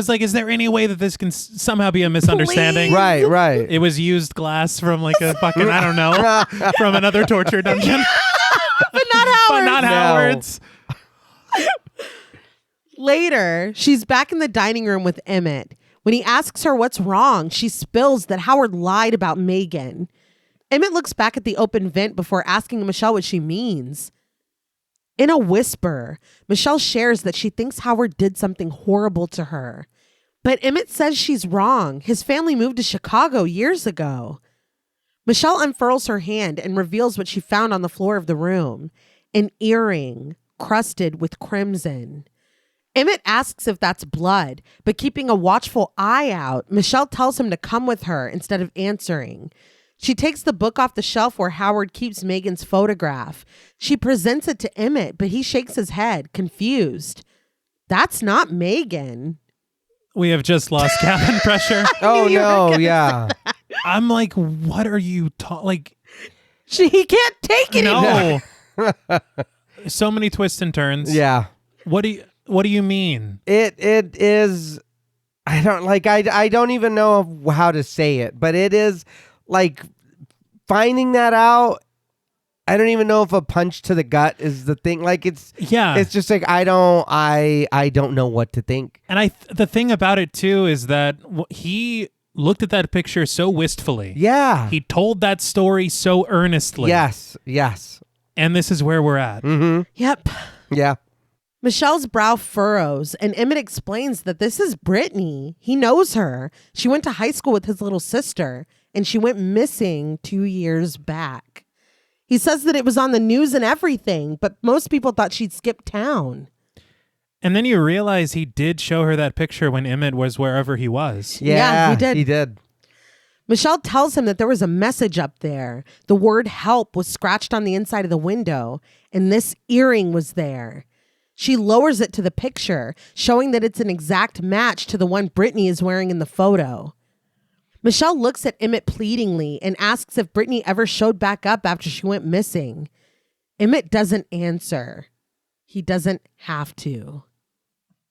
like, is there any way that this can somehow be a misunderstanding? Please. Right. It was used glass from like a fucking, I don't know, from another torture dungeon. But not Howard. But not Howard's. Later, she's back in the dining room with Emmett. When he asks her what's wrong, she spills that Howard lied about Megan. Emmett looks back at the open vent before asking Michelle what she means. In a whisper, Michelle shares that she thinks Howard did something horrible to her. But Emmett says she's wrong. His family moved to Chicago years ago. Michelle unfurls her hand and reveals what she found on the floor of the room. An earring crusted with crimson. Emmett asks if that's blood, but keeping a watchful eye out, Michelle tells him to come with her instead of answering. She takes the book off the shelf where Howard keeps Megan's photograph. She presents it to Emmett, but he shakes his head, confused. That's not Megan. We have just lost cabin pressure. Oh, no. Yeah. I'm like, what are you He can't take it anymore. No. So many twists and turns. Yeah. What do you mean? It is. I don't even know how to say it, but it is like finding that out. I don't even know if a punch to the gut is the thing. Like it's just like I don't know what to think. And the thing about it too is that he looked at that picture so wistfully. Yeah. He told that story so earnestly. Yes. And this is where we're at. Mm-hmm. Yep. Yeah. Michelle's brow furrows, and Emmett explains that this is Brittany. He knows her. She went to high school with his little sister, and she went missing 2 years back. He says that it was on the news and everything, but most people thought she'd skipped town. And then you realize he did show her that picture when Emmett was wherever he was. Yeah, he did. He Michelle tells him that there was a message up there. The word help was scratched on the inside of the window, and this earring was there. She lowers it to the picture, showing that it's an exact match to the one Brittany is wearing in the photo. Michelle looks at Emmett pleadingly and asks if Brittany ever showed back up after she went missing. Emmett doesn't answer. He doesn't have to.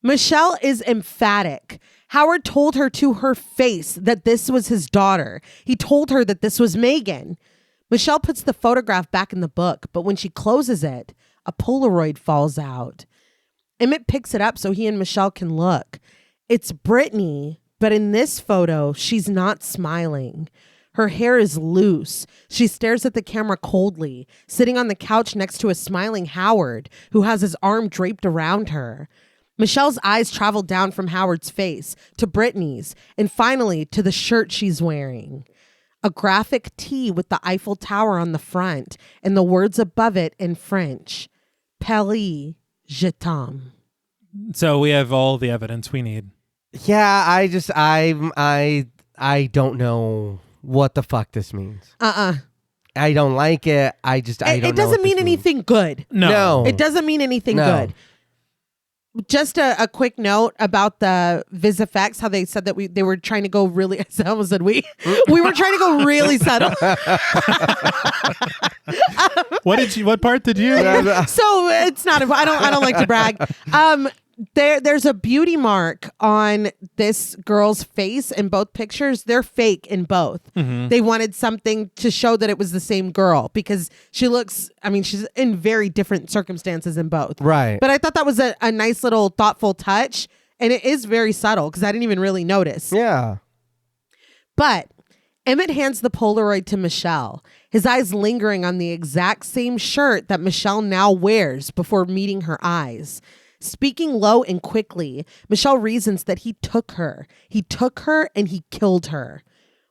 Michelle is emphatic. Howard told her to her face that this was his daughter. He told her that this was Megan. Michelle puts the photograph back in the book, but when she closes it, a Polaroid falls out. Emmett picks it up so he and Michelle can look. It's Brittany, but in this photo, she's not smiling. Her hair is loose. She stares at the camera coldly, sitting on the couch next to a smiling Howard, who has his arm draped around her. Michelle's eyes travel down from Howard's face to Brittany's, and finally to the shirt she's wearing. A graphic tee with the Eiffel Tower on the front and the words above it in French. Paris, je t'aime. So we have all the evidence we need. Yeah, I don't know what the fuck this means. I don't like it. I don't know. It doesn't mean anything good. No. It doesn't mean anything good. Just a quick note about the Viz effects, how they said that they were trying to go really, I almost said we were trying to go really subtle. What part did you? So it's not, I don't like to brag. There's a beauty mark on this girl's face in both pictures. They're fake in both. Mm-hmm. They wanted something to show that it was the same girl because she's in very different circumstances in both. Right. But I thought that was a nice little thoughtful touch. And it is very subtle because I didn't even really notice. Yeah. But Emmett hands the Polaroid to Michelle, his eyes lingering on the exact same shirt that Michelle now wears before meeting her eyes. Speaking low and quickly, Michelle reasons that he took her. He took her and he killed her.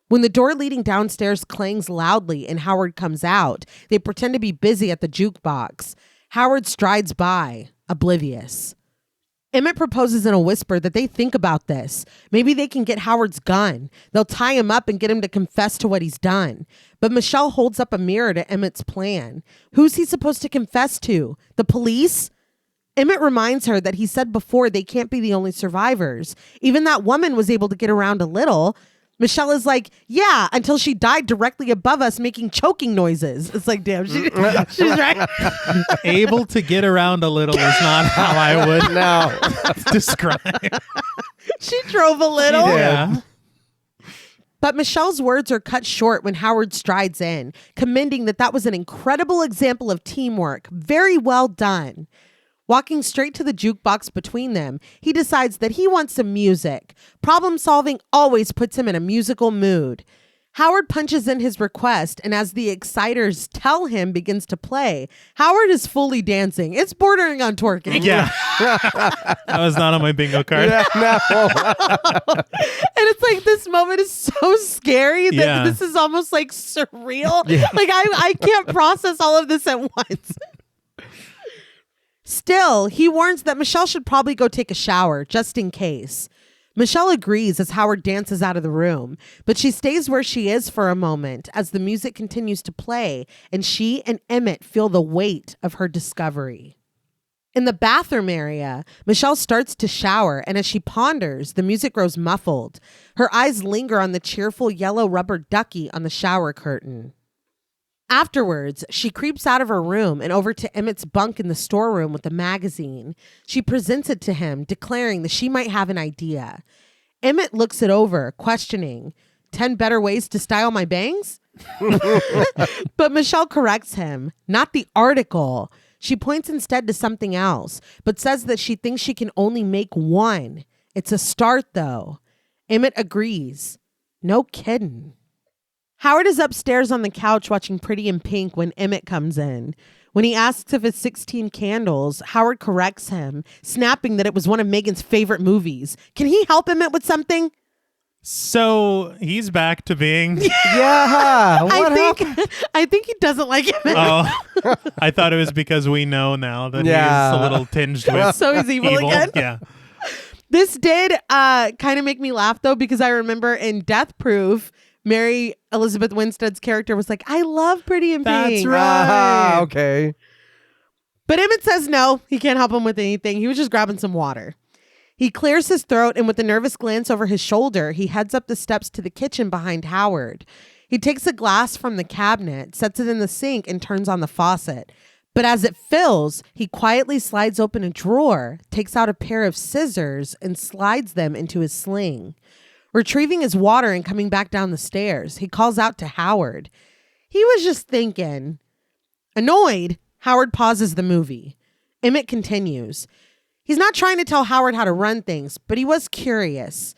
When the door leading downstairs clangs loudly and Howard comes out, they pretend to be busy at the jukebox. Howard strides by, oblivious. Emmett proposes in a whisper that they think about this. Maybe they can get Howard's gun. They'll tie him up and get him to confess to what he's done. But Michelle holds up a mirror to Emmett's plan. Who's he supposed to confess to? The police? Emmett reminds her that he said before they can't be the only survivors. Even that woman was able to get around a little. Michelle is like, yeah, until she died directly above us making choking noises. It's like, damn, she's right. Able to get around a little is not how I would describe. She drove a little. Yeah. But Michelle's words are cut short when Howard strides in, commending that was an incredible example of teamwork. Very well done. Walking straight to the jukebox between them, he decides that he wants some music. Problem solving always puts him in a musical mood. Howard punches in his request, and as the exciters tell him begins to play, Howard is fully dancing. It's bordering on twerking. Yeah. That was not on my bingo card. Yeah, no. And it's like this moment is so scary that this is almost like surreal. Yeah. Like I can't process all of this at once. Still, he warns that Michelle should probably go take a shower, just in case. Michelle agrees as Howard dances out of the room, but she stays where she is for a moment as the music continues to play, and she and Emmett feel the weight of her discovery. In the bathroom area, Michelle starts to shower, and as she ponders, the music grows muffled. Her eyes linger on the cheerful yellow rubber ducky on the shower curtain. Afterwards, she creeps out of her room and over to Emmett's bunk in the storeroom with the magazine. She presents it to him, declaring that she might have an idea. Emmett looks it over, questioning, 10 better ways to style my bangs? But Michelle corrects him, not the article. She points instead to something else, but says that she thinks she can only make one. It's a start, though. Emmett agrees. No kidding. Howard is upstairs on the couch watching Pretty in Pink when Emmett comes in. When he asks if it's 16 Candles, Howard corrects him, snapping that it was one of Megan's favorite movies. Can he help Emmett with something? So he's back to being... Yeah. I think he doesn't like Emmett. Oh, I thought it was because we know now that he's a little tinged with so he's evil again? Yeah. This did kind of make me laugh, though, because I remember in Death Proof, Mary Elizabeth Winstead's character was like, I love Pretty in Pink. That's right. Okay. But Emmett says no, he can't help him with anything. He was just grabbing some water. He clears his throat, and with a nervous glance over his shoulder, he heads up the steps to the kitchen behind Howard. He takes a glass from the cabinet, sets it in the sink, and turns on the faucet. But as it fills, he quietly slides open a drawer, takes out a pair of scissors, and slides them into his sling. Retrieving his water and coming back down the stairs, he calls out to Howard. He was just thinking. Annoyed, Howard pauses the movie. Emmett continues. He's not trying to tell Howard how to run things, but he was curious.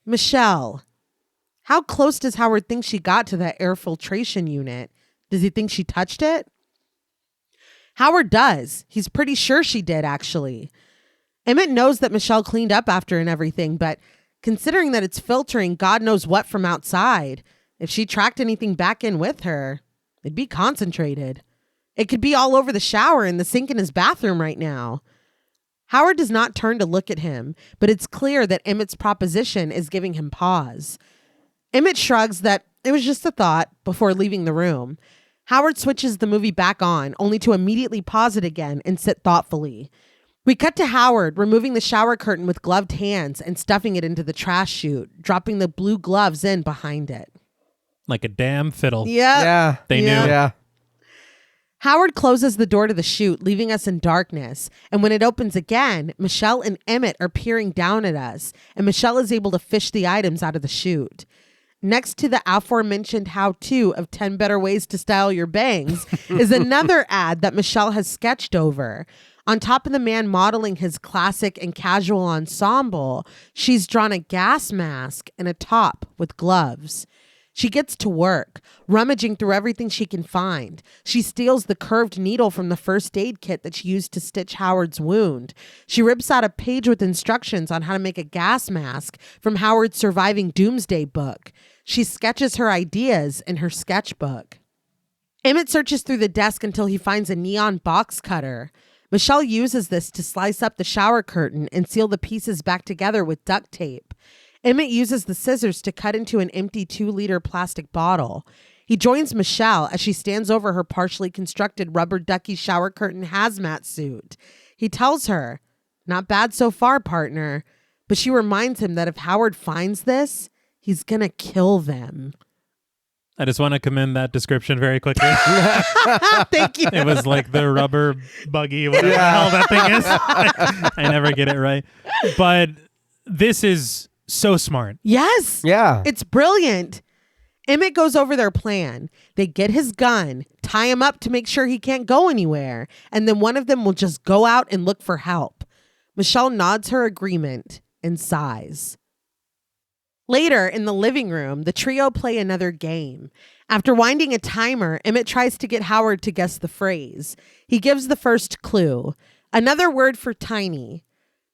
Michelle, how close does Howard think she got to that air filtration unit? Does he think she touched it? Howard does. He's pretty sure she did, actually. Emmett knows that Michelle cleaned up after and everything, but considering that it's filtering God knows what from outside, if she tracked anything back in with her, it'd be concentrated. It could be all over the shower and the sink in his bathroom right now. Howard does not turn to look at him, but it's clear that Emmett's proposition is giving him pause. Emmett shrugs that it was just a thought before leaving the room. Howard switches the movie back on, only to immediately pause it again and sit thoughtfully. We cut to Howard removing the shower curtain with gloved hands and stuffing it into the trash chute, dropping the blue gloves in behind it. Like a damn fiddle. Yeah. They knew. Yeah. Howard closes the door to the chute, leaving us in darkness. And when it opens again, Michelle and Emmett are peering down at us, and Michelle is able to fish the items out of the chute. Next to the aforementioned how-to of 10 better ways to style your bangs is another ad that Michelle has sketched over. On top of the man modeling his classic and casual ensemble, she's drawn a gas mask and a top with gloves. She gets to work, rummaging through everything she can find. She steals the curved needle from the first aid kit that she used to stitch Howard's wound. She rips out a page with instructions on how to make a gas mask from Howard's surviving doomsday book. She sketches her ideas in her sketchbook. Emmett searches through the desk until he finds a neon box cutter. Michelle uses this to slice up the shower curtain and seal the pieces back together with duct tape. Emmett uses the scissors to cut into an empty 2-liter plastic bottle. He joins Michelle as she stands over her partially constructed rubber ducky shower curtain hazmat suit. He tells her, "Not bad so far, partner," but she reminds him that if Howard finds this, he's gonna kill them. I just want to commend that description very quickly. Thank you. It was like the rubber buggy, whatever the hell that thing is. I never get it right. But this is so smart. Yes. Yeah. It's brilliant. Emmett goes over their plan. They get his gun, tie him up to make sure he can't go anywhere, and then one of them will just go out and look for help. Michelle nods her agreement and sighs. Later, in the living room, the trio play another game. After winding a timer, Emmett tries to get Howard to guess the phrase. He gives the first clue. Another word for tiny.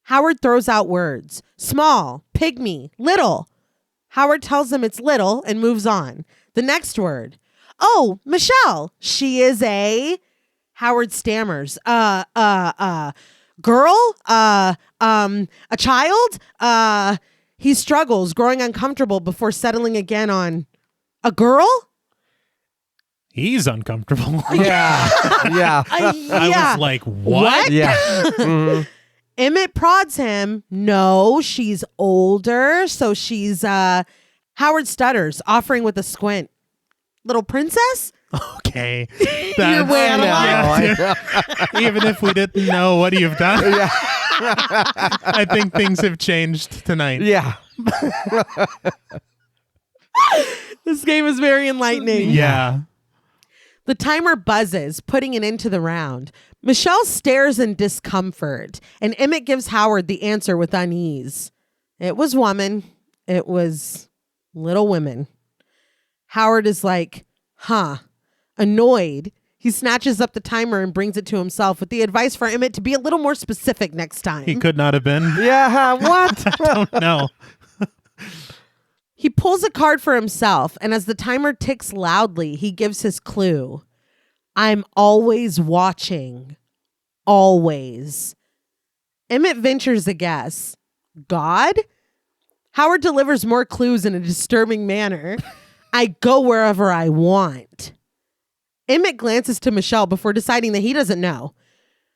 Howard throws out words. Small, pygmy, little. Howard tells him it's little and moves on. The next word. Oh, Michelle. She is a... Howard stammers. Girl? A child? He struggles, growing uncomfortable before settling again on a girl? He's uncomfortable. Yeah. Yeah. I was like, what? Yeah. Mm-hmm. Emmett prods him. No, she's older. So she's, Howard stutters, offering with a squint. Little princess? Okay. You're way out of line. I know. Even if we didn't know what you've done, Yeah. I think things have changed tonight. Yeah. This game is very enlightening. Yeah. The timer buzzes, putting an end to the round. Michelle stares in discomfort, and Emmett gives Howard the answer with unease. It was woman. It was Little Women. Howard is like, huh. Annoyed, he snatches up the timer and brings it to himself with the advice for Emmett to be a little more specific next time. He could not have been. Yeah. What? I don't know. He pulls a card for himself, and as the timer ticks loudly, he gives his clue. I'm always watching. Always. Emmett ventures a guess. God? Howard delivers more clues in a disturbing manner. I go wherever I want. Emmett glances to Michelle before deciding that he doesn't know.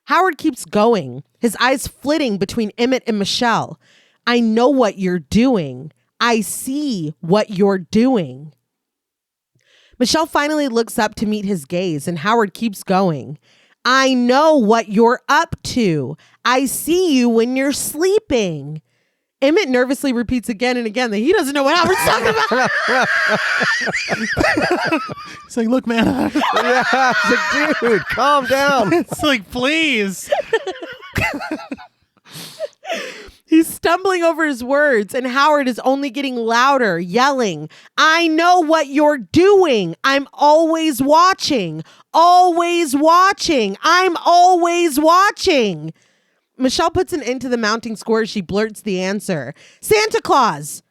Howard keeps going, his eyes flitting between Emmett and Michelle. I know what you're doing. I see what you're doing. Michelle finally looks up to meet his gaze, and Howard keeps going. I know what you're up to. I see you when you're sleeping. Emmett nervously repeats again and again that he doesn't know what Howard's talking about. It's like, look, man. Yeah, it's like, dude, calm down. It's like, please. He's stumbling over his words, and Howard is only getting louder, yelling, I know what you're doing. I'm always watching. Always watching. I'm always watching. Michelle puts an end to the mounting score as she blurts the answer. Santa Claus.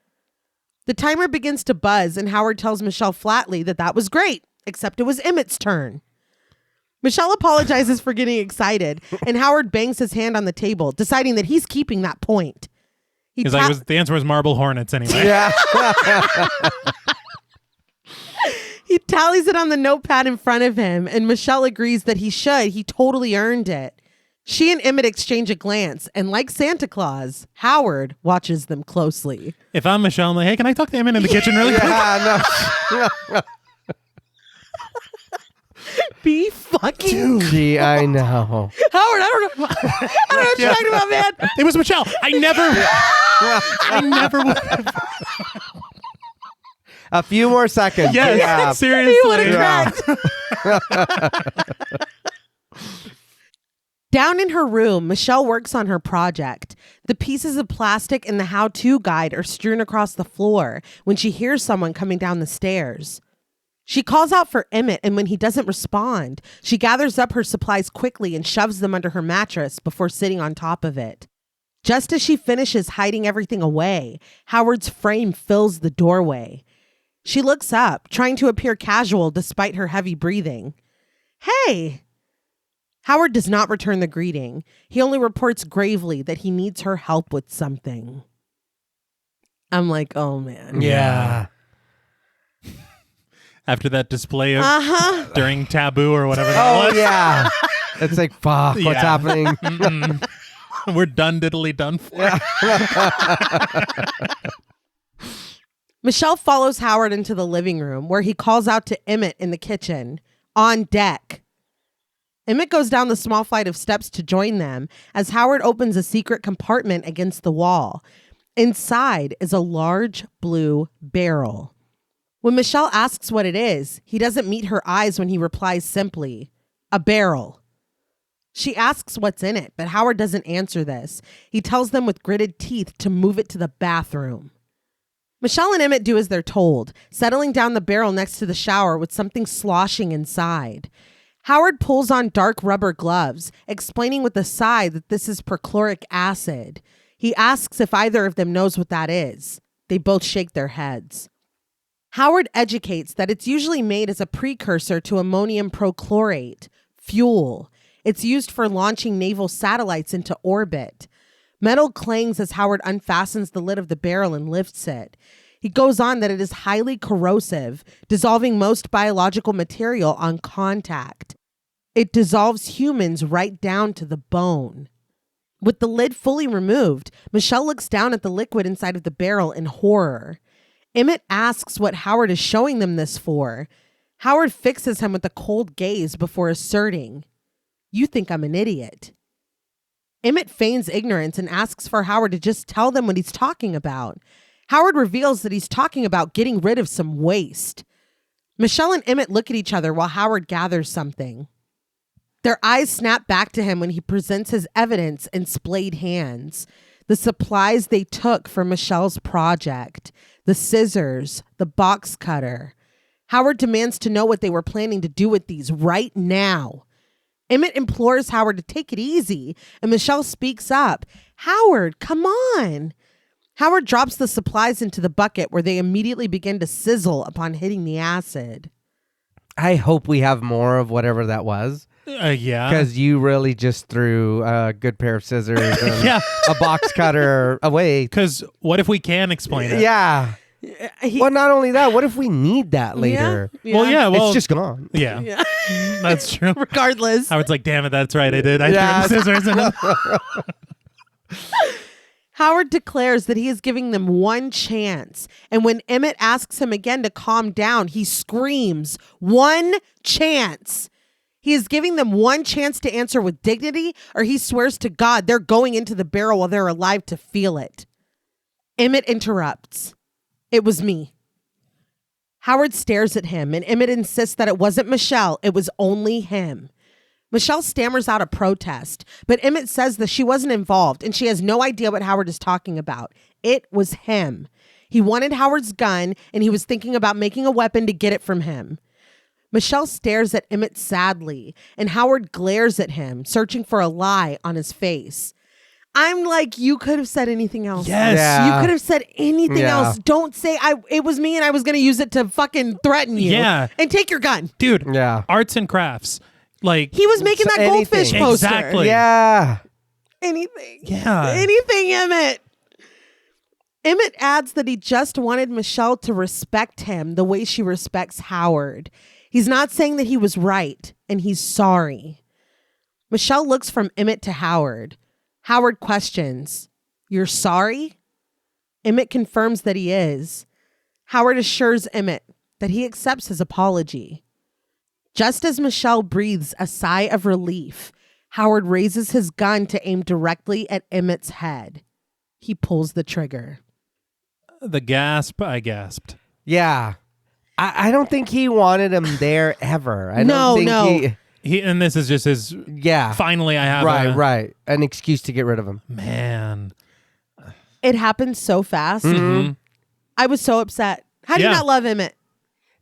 The timer begins to buzz, and Howard tells Michelle flatly that was great, except it was Emmett's turn. Michelle apologizes for getting excited, and Howard bangs his hand on the table, deciding that he's keeping that point. He's like, the answer was marble hornets anyway. Yeah. He tallies it on the notepad in front of him, and Michelle agrees that he should. He totally earned it. She and Emmett exchange a glance, and like Santa Claus, Howard watches them closely. If I'm Michelle, I'm like, hey, can I talk to Emmett in the kitchen really quick? No. Be fucking Gee, I know. Howard, I don't know what you're talking about, man. It was Michelle. I never would have. A few more seconds. Yes, Yeah. seriously. He would have cracked. Down in her room, Michelle works on her project. The pieces of plastic in the how-to guide are strewn across the floor when she hears someone coming down the stairs. She calls out for Emmett, and when he doesn't respond, she gathers up her supplies quickly and shoves them under her mattress before sitting on top of it. Just as she finishes hiding everything away, Howard's frame fills the doorway. She looks up, trying to appear casual despite her heavy breathing. Hey! Howard does not return the greeting. He only reports gravely that he needs her help with something. I'm like, oh man. Yeah. After that display of during Taboo or whatever that Oh, was. yeah. It's like, fuck, what's Yeah. happening? We're done diddly done for. Michelle follows Howard into the living room where he calls out to Emmett in the kitchen. On deck. Emmett goes down the small flight of steps to join them as Howard opens a secret compartment against the wall. Inside is a large blue barrel. When Michelle asks what it is, he doesn't meet her eyes when he replies simply, a barrel. She asks what's in it, but Howard doesn't answer this. He tells them with gritted teeth to move it to the bathroom. Michelle and Emmett do as they're told, settling down the barrel next to the shower with something sloshing inside. Howard pulls on dark rubber gloves, explaining with a sigh that this is perchloric acid. He asks if either of them knows what that is. They both shake their heads. Howard educates that it's usually made as a precursor to ammonium prochlorate, fuel. It's used for launching naval satellites into orbit. Metal clangs as Howard unfastens the lid of the barrel and lifts it. He goes on that it is highly corrosive, dissolving most biological material on contact. It dissolves humans right down to the bone. With the lid fully removed, Michelle looks down at the liquid inside of the barrel in horror. Emmett asks what Howard is showing them this for. Howard fixes him with a cold gaze before asserting, "You think I'm an idiot." Emmett feigns ignorance and asks for Howard to just tell them what he's talking about. Howard reveals that he's talking about getting rid of some waste. Michelle and Emmett look at each other while Howard gathers something. Their eyes snap back to him when he presents his evidence in splayed hands. The supplies they took for Michelle's project. The scissors, the box cutter. Howard demands to know what they were planning to do with these right now. Emmett implores Howard to take it easy, and Michelle speaks up. Howard, come on. Howard drops the supplies into the bucket where they immediately begin to sizzle upon hitting the acid. I hope we have more of whatever that was. Yeah. Because you really just threw a good pair of scissors and Yeah. a box cutter away. Because what if we can explain it? Yeah. Well, not only that, what if we need that later? Well, It's just gone. yeah. That's true. Regardless. Howard's like, damn it, that's right, I did. I threw the scissors in him. Howard declares that he is giving them one chance. And when Emmett asks him again to calm down, he screams, "One chance." He is giving them one chance to answer with dignity, or he swears to God they're going into the barrel while they're alive to feel it. Emmett interrupts. "It was me." Howard stares at him, and Emmett insists that it wasn't Michelle. It was only him. Michelle stammers out a protest, but Emmett says that she wasn't involved and she has no idea what Howard is talking about. It was him. He wanted Howard's gun and he was thinking about making a weapon to get it from him. Michelle stares at Emmett sadly, and Howard glares at him, searching for a lie on his face. I'm like, you could have said anything else. Yes. Yeah. You could have said anything else. Don't say it was me and I was going to use it to fucking threaten you. Yeah. And take your gun. Dude, Yeah. arts and crafts. Like, He was making that anything. goldfish poster. Exactly. Yeah. Anything. Yeah. Anything, Emmett. Emmett adds that he just wanted Michelle to respect him the way she respects Howard. He's not saying that he was right, and he's sorry. Michelle looks from Emmett to Howard. Howard questions, "You're sorry?" Emmett confirms that he is. Howard assures Emmett that he accepts his apology. Just as Michelle breathes a sigh of relief, Howard raises his gun to aim directly at Emmett's head. He pulls the trigger. The gasp, I gasped. Yeah. I don't think he wanted him there ever. I No, don't think no. And this is just his, Yeah. finally I have Right. An excuse to get rid of him. Man. It happened so fast. Mm-hmm. I was so upset. How do you Yeah. not love Emmett?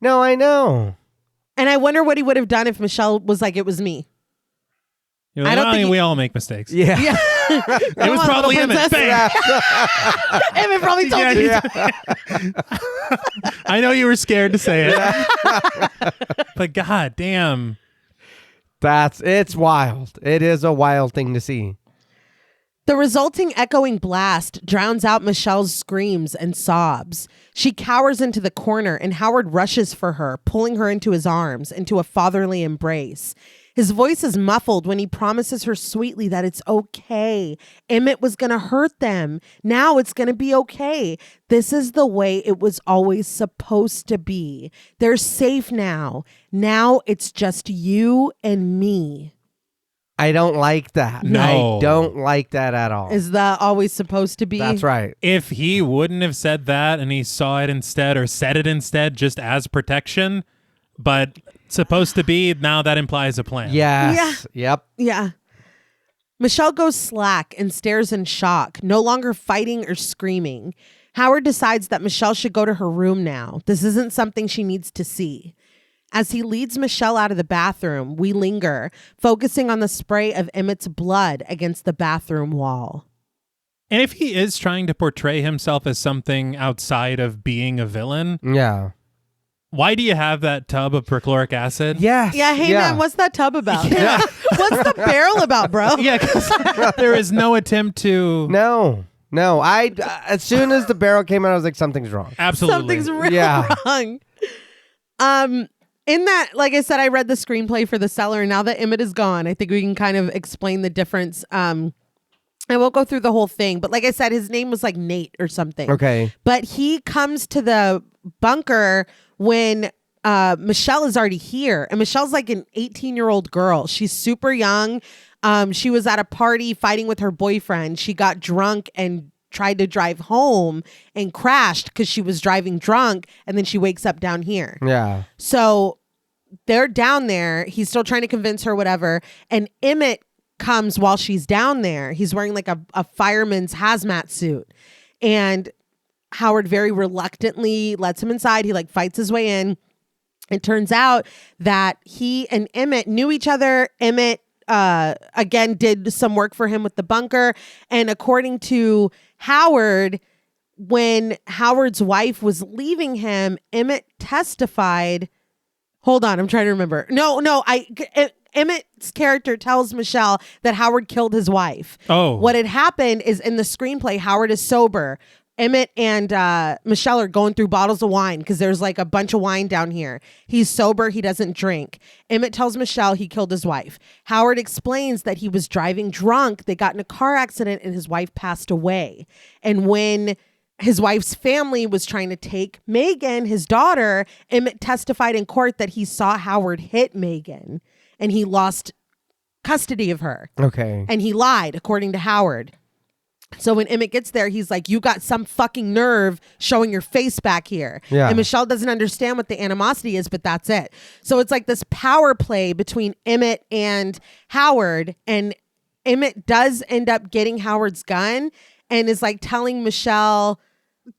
No, I know. And I wonder what he would have done if Michelle was like, "It was me." You're like, I don't "Oh, think we all make mistakes. Yeah. Yeah. It was probably Emmett. Bang. Emmett probably told you. I know you were scared to say it. But god damn. It's wild. It is a wild thing to see. The resulting echoing blast drowns out Michelle's screams and sobs. She cowers into the corner and Howard rushes for her, pulling her into his arms, into a fatherly embrace. His voice is muffled when he promises her sweetly that it's okay. Emmett was going to hurt them. Now it's going to be okay. This is the way it was always supposed to be. They're safe now. Now it's just you and me. I don't like that. No. I don't like that at all. Is that always supposed to be? That's right. If he wouldn't have said that and he saw it instead or said it instead just as protection, but supposed to be, now that implies a plan. Yes. Yep. Yeah. Michelle goes slack and stares in shock, no longer fighting or screaming. Howard decides that Michelle should go to her room now. This isn't something she needs to see. As he leads Michelle out of the bathroom, we linger, focusing on the spray of Emmett's blood against the bathroom wall. And if he is trying to portray himself as something outside of being a villain, Yeah. why do you have that tub of perchloric acid? Yes. Yeah, hey man, what's that tub about? Yeah. What's the barrel about, bro? Yeah, because there is no attempt to... No. I as soon as the barrel came out, I was like, something's wrong. Absolutely. Something's real Yeah. wrong. In that, like I said, I read the screenplay for The Cellar, and now that Emmett is gone, I think we can kind of explain the difference. I won't go through the whole thing, but like I said, his name was like Nate or something. Okay. But he comes to the bunker when Michelle is already here, and Michelle's like an 18-year-old girl. She's super young. She was at a party fighting with her boyfriend. She got drunk and tried to drive home and crashed because she was driving drunk, and then she wakes up down here. Yeah. So they're down there. He's still trying to convince her, whatever. And Emmett comes while she's down there. He's wearing like a fireman's hazmat suit. And Howard very reluctantly lets him inside. He like fights his way in. It turns out that he and Emmett knew each other. Emmett again did some work for him with the bunker. And according to Howard, when Howard's wife was leaving him, Emmett testified. Hold on, I'm trying to remember. Emmett's character tells Michelle that Howard killed his wife. Oh. What had happened is in the screenplay, Howard is sober. Emmett and Michelle are going through bottles of wine because there's like a bunch of wine down here. He's sober. He doesn't drink. Emmett tells Michelle he killed his wife. Howard explains that he was driving drunk. They got in a car accident and his wife passed away. And when his wife's family was trying to take Megan, his daughter, Emmett testified in court that he saw Howard hit Megan and he lost custody of her. Okay. And he lied, according to Howard. So when Emmett gets there, he's like, you got some fucking nerve showing your face back here. Yeah. And Michelle doesn't understand what the animosity is, but that's it. So it's like this power play between Emmett and Howard. And Emmett does end up getting Howard's gun and is like telling Michelle,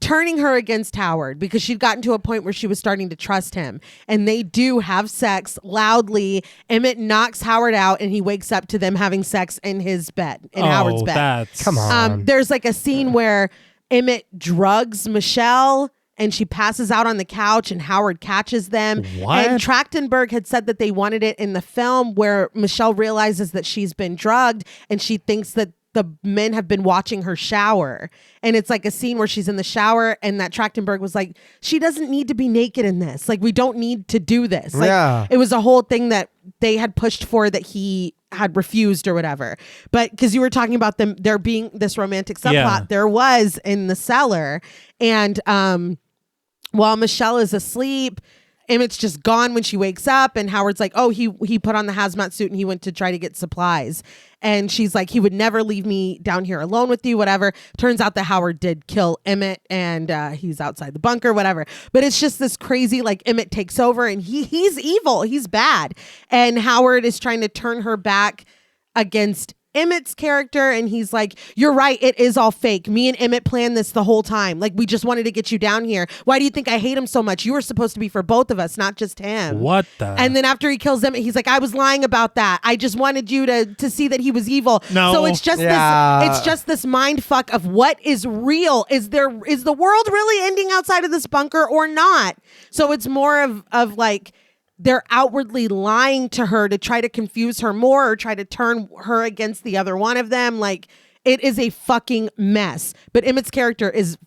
turning her against Howard because she'd gotten to a point where she was starting to trust him. And they do have sex loudly. Emmett knocks Howard out and he wakes up to them having sex in his bed, in Howard's bed. Come on. There's like a scene where Emmett drugs Michelle and she passes out on the couch and Howard catches them. What? And Trachtenberg had said that they wanted it in the film where Michelle realizes that she's been drugged and she thinks that the men have been watching her shower. And it's like a scene where she's in the shower and that Trachtenberg was like, she doesn't need to be naked in this. Like, we don't need to do this. Like, it was a whole thing that they had pushed for that he had refused or whatever. But because you were talking about them, there being this romantic subplot, there was in the cellar. And while Michelle is asleep, Emmett's just gone when she wakes up and Howard's like, oh, he put on the hazmat suit and he went to try to get supplies. And she's like, he would never leave me down here alone with you, whatever. Turns out that Howard did kill Emmett and he's outside the bunker, whatever. But it's just this crazy, like, Emmett takes over and he's evil. He's bad. And Howard is trying to turn her back against Emmett's character, and he's like, you're right, it is all fake. Me and Emmett planned this the whole time. Like, we just wanted to get you down here. Why do you think I hate him so much? You were supposed to be for both of us, not just him. What the? And then after he kills Emmett, he's like, I was lying about that. I just wanted you to see that he was evil. No. So it's just this mind fuck of what is real. Is the world really ending outside of this bunker or not? So it's more of like, they're outwardly lying to her to try to confuse her more or try to turn her against the other one of them. Like, it is a fucking mess. But Emmett's character is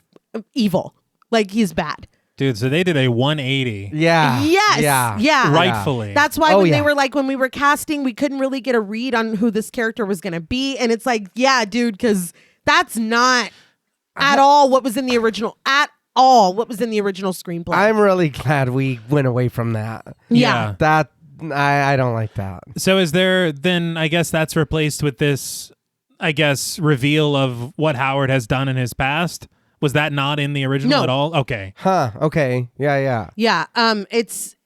evil. Like, he's bad. Dude, so they did a 180. Yeah. Yes. Yeah. Rightfully. That's why when they were like, when we were casting, we couldn't really get a read on who this character was going to be. And it's like, yeah, dude, because that's not at all what was in the original. What was in the original screenplay. I'm really glad we went away from that. Yeah. That I don't like that. So is there then, I guess that's replaced with this, I guess, reveal of what Howard has done in his past? Was that not in the original at all? Okay. Huh. Okay. Yeah. Yeah. It's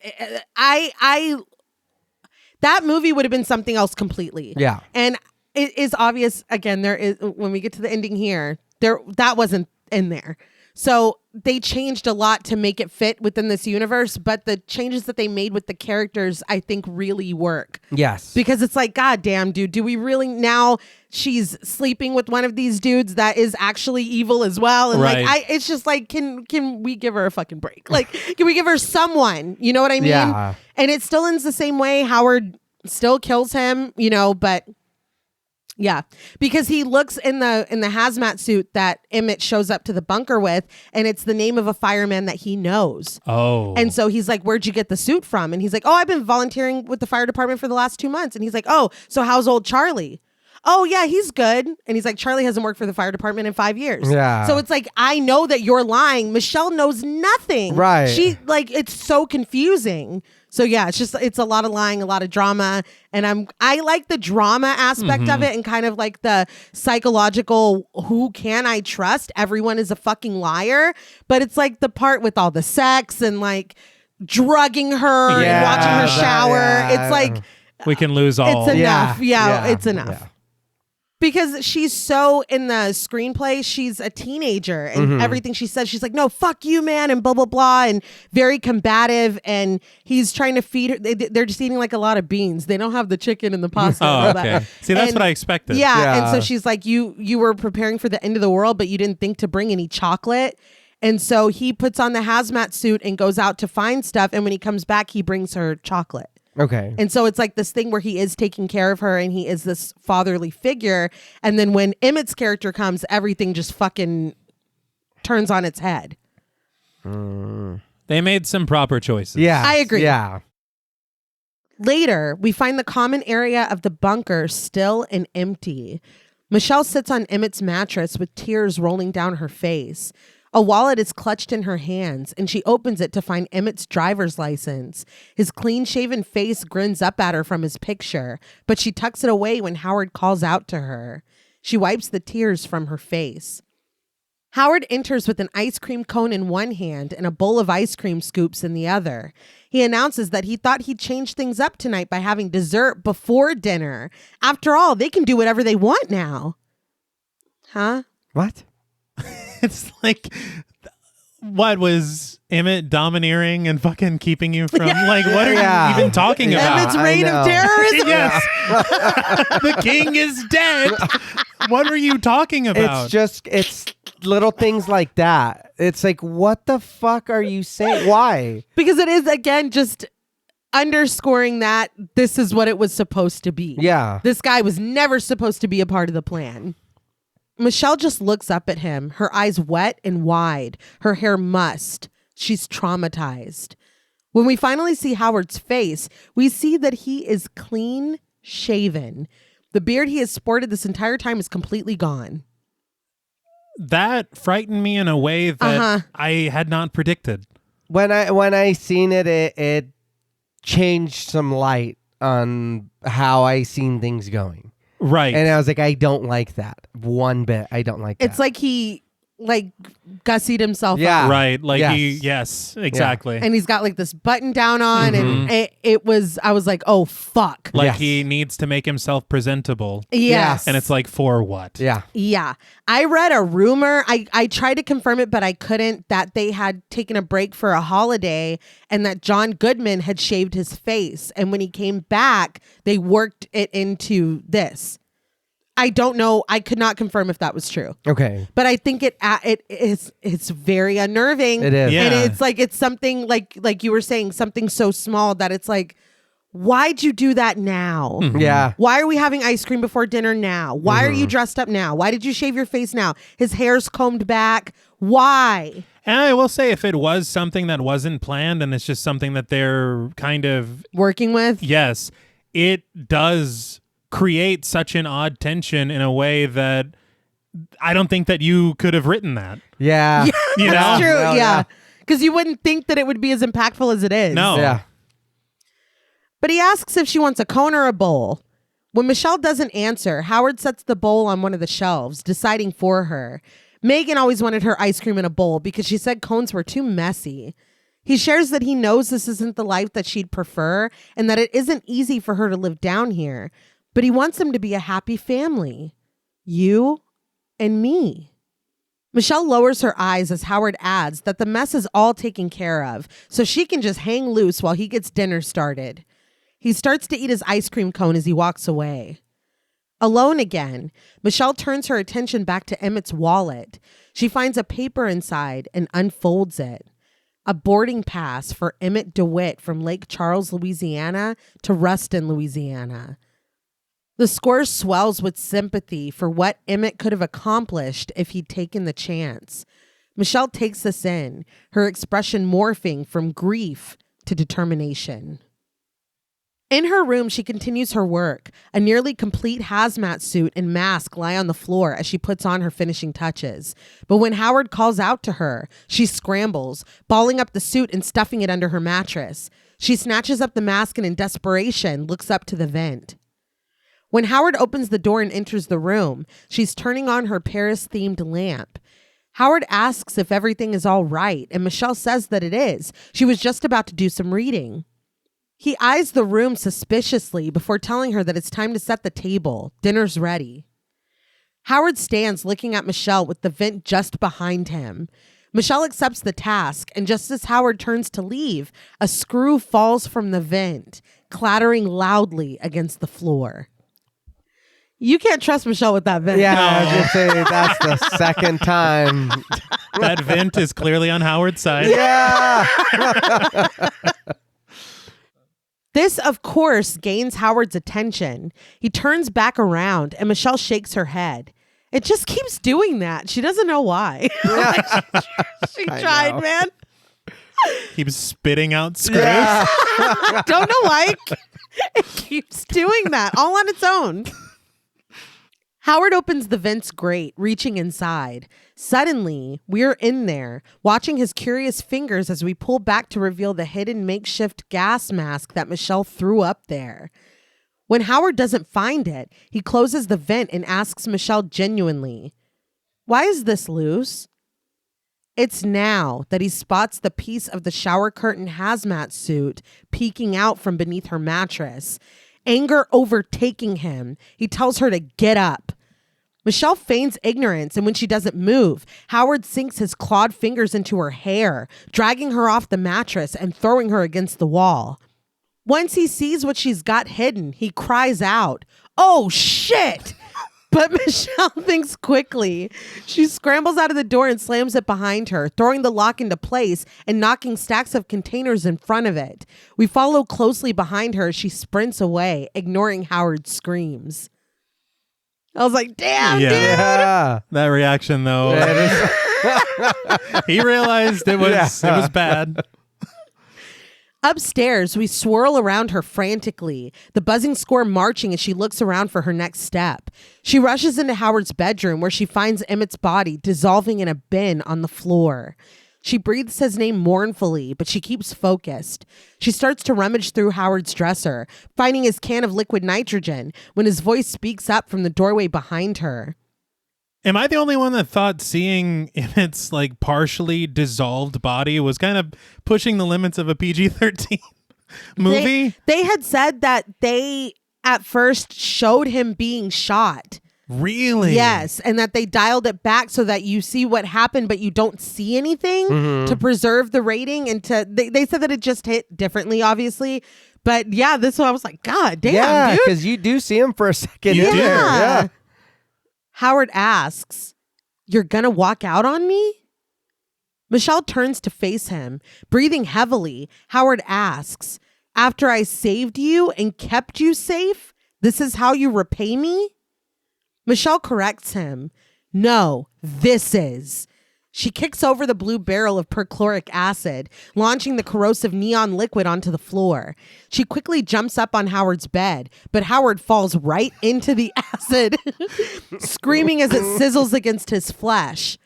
that movie would have been something else completely. Yeah. And it is obvious, again, there is, when we get to the ending here, that wasn't in there. So they changed a lot to make it fit within this universe, but the changes that they made with the characters, I think, really work. Yes. Because it's like, God damn, dude, do we really now she's sleeping with one of these dudes that is actually evil as well? And like, it's just like, can we give her a fucking break? Like, can we give her someone? You know what I mean? Yeah. And it still ends the same way. Howard still kills him, but yeah, because he looks in the hazmat suit that Emmett shows up to the bunker with, and it's the name of a fireman that he knows. Oh. And so he's like, where'd you get the suit from? And he's like, oh, I've been volunteering with the fire department for the last 2 months. And he's like, oh, so how's old Charlie? Oh, yeah, he's good. And he's like, Charlie hasn't worked for the fire department in 5 years. Yeah. So it's like, I know that you're lying. Michelle knows nothing. Right. She, like, it's so confusing. So yeah, it's a lot of lying, a lot of drama. And I like the drama aspect of it and kind of like the psychological, who can I trust? Everyone is a fucking liar. But it's like the part with all the sex and like drugging her and watching her shower. It's like, we can lose all. it's enough. Yeah, it's enough. Yeah. Because she's so, in the screenplay, she's a teenager and everything she says, she's like, no, fuck you, man, and blah, blah, blah, and very combative. And he's trying to feed her. They're just eating like a lot of beans. They don't have the chicken and the pasta. Oh, and all okay. that. See, that's what I expected. Yeah. And so she's like, you were preparing for the end of the world, but you didn't think to bring any chocolate. And so he puts on the hazmat suit and goes out to find stuff. And when he comes back, he brings her chocolate. Okay. And so it's like this thing where he is taking care of her and he is this fatherly figure. And then when Emmett's character comes, everything just fucking turns on its head. They made some proper choices. Yeah. I agree. Yeah. Later, we find the common area of the bunker still and empty. Michelle sits on Emmett's mattress with tears rolling down her face. A wallet is clutched in her hands, and she opens it to find Emmett's driver's license. His clean-shaven face grins up at her from his picture, but she tucks it away when Howard calls out to her. She wipes the tears from her face. Howard enters with an ice cream cone in one hand and a bowl of ice cream scoops in the other. He announces that he thought he'd change things up tonight by having dessert before dinner. After all, they can do whatever they want now. Huh? What? It's like, what was Emmett domineering and fucking keeping you from, like, what are you even talking about? Emmett's reign of terrorism? Yes. The king is dead. What were you talking about? It's little things like that. It's like, what the fuck are you saying? Why? Because it is, again, just underscoring that this is what it was supposed to be. Yeah. This guy was never supposed to be a part of the plan. Michelle just looks up at him, her eyes wet and wide, her hair mussed. She's traumatized. When we finally see Howard's face, we see that he is clean shaven. The beard he has sported this entire time is completely gone. That frightened me in a way that I had not predicted. When I seen it changed some light on how I seen things going. Right. And I was like, I don't like that one bit. I don't like that. It's like he gussied himself Yeah. up. Right. Like Yes. yes, exactly. And he's got like this button down on and I was like, oh, fuck. Like Yes. he needs to make himself presentable. Yes. And it's like, for what? Yeah. Yeah. I read a rumor. I tried to confirm it, but I couldn't, that they had taken a break for a holiday and that John Goodman had shaved his face. And when he came back, they worked it into this. I don't know. I could not confirm if that was true. Okay. But I think it's very unnerving. It is. Yeah. And it's like, it's something like you were saying, something so small that it's like, why'd you do that now? Yeah. Why are we having ice cream before dinner now? Why are you dressed up now? Why did you shave your face now? His hair's combed back. Why? And I will say, if it was something that wasn't planned and it's just something that they're kind of Working with? yes, it does create such an odd tension in a way that I don't think that you could have written that. Yeah. You That's know? true. No, Yeah. Because you wouldn't think that it would be as impactful as it is. No. Yeah. But he asks if she wants a cone or a bowl. When Michelle doesn't answer, Howard sets the bowl on one of the shelves, deciding for her. Megan always wanted her ice cream in a bowl because she said cones were too messy. He shares that he knows this isn't the life that she'd prefer and that it isn't easy for her to live down here, but he wants them to be a happy family. You and me. Michelle lowers her eyes as Howard adds that the mess is all taken care of, so she can just hang loose while he gets dinner started. He starts to eat his ice cream cone as he walks away. Alone again, Michelle turns her attention back to Emmett's wallet. She finds a paper inside and unfolds it. A boarding pass for Emmett DeWitt from Lake Charles, Louisiana to Ruston, Louisiana. The score swells with sympathy for what Emmett could have accomplished if he'd taken the chance. Michelle takes this in, her expression morphing from grief to determination. In her room, she continues her work. A nearly complete hazmat suit and mask lie on the floor as she puts on her finishing touches. But when Howard calls out to her, she scrambles, balling up the suit and stuffing it under her mattress. She snatches up the mask and in desperation looks up to the vent. When Howard opens the door and enters the room, she's turning on her Paris-themed lamp. Howard asks if everything is all right, and Michelle says that it is. She was just about to do some reading. He eyes the room suspiciously before telling her that it's time to set the table. Dinner's ready. Howard stands looking at Michelle with the vent just behind him. Michelle accepts the task, and just as Howard turns to leave, a screw falls from the vent, clattering loudly against the floor. You can't trust Michelle with that vent. Yeah, I was gonna say that's the second time. That vent is clearly on Howard's side. Yeah. This, of course, gains Howard's attention. He turns back around and Michelle shakes her head. It just keeps doing that. She doesn't know why. She tried, man. Keeps spitting out scripts. Yeah. Don't know why it keeps doing that all on its own. Howard opens the vent's grate, reaching inside. Suddenly, we're in there, watching his curious fingers as we pull back to reveal the hidden makeshift gas mask that Michelle threw up there. When Howard doesn't find it, he closes the vent and asks Michelle genuinely, "Why is this loose?" It's now that he spots the piece of the shower curtain hazmat suit peeking out from beneath her mattress. Anger overtaking him, he tells her to get up. Michelle feigns ignorance, and when she doesn't move, Howard sinks his clawed fingers into her hair, dragging her off the mattress and throwing her against the wall. Once he sees what she's got hidden, he cries out, "Oh, shit!" But Michelle thinks quickly. She scrambles out of the door and slams it behind her, throwing the lock into place and knocking stacks of containers in front of it. We follow closely behind her as she sprints away, ignoring Howard's screams. I was like, damn, dude. Yeah. That reaction, though. He realized it was bad. Upstairs, we swirl around her frantically, the buzzing score marching as she looks around for her next step. She rushes into Howard's bedroom where she finds Emmett's body dissolving in a bin on the floor. She breathes his name mournfully, but she keeps focused. She starts to rummage through Howard's dresser, finding his can of liquid nitrogen when his voice speaks up from the doorway behind her. Am I the only one that thought seeing Emmett's like partially dissolved body was kind of pushing the limits of a PG-13 movie? They had said that they at first showed him being shot. Really? Yes, and that they dialed it back so that you see what happened, but you don't see anything to preserve the rating. And they said that it just hit differently, obviously. But yeah, this one I was like, God damn, Yeah, dude. because you do see him for a second. You in do. there. Yeah. Howard asks, "You're gonna walk out on me?" Michelle turns to face him. Breathing heavily, Howard asks, "After I saved you and kept you safe, this is how you repay me?" Michelle corrects him. "No, this is." She kicks over the blue barrel of perchloric acid, launching the corrosive neon liquid onto the floor. She quickly jumps up on Howard's bed, but Howard falls right into the acid, screaming as it sizzles against his flesh.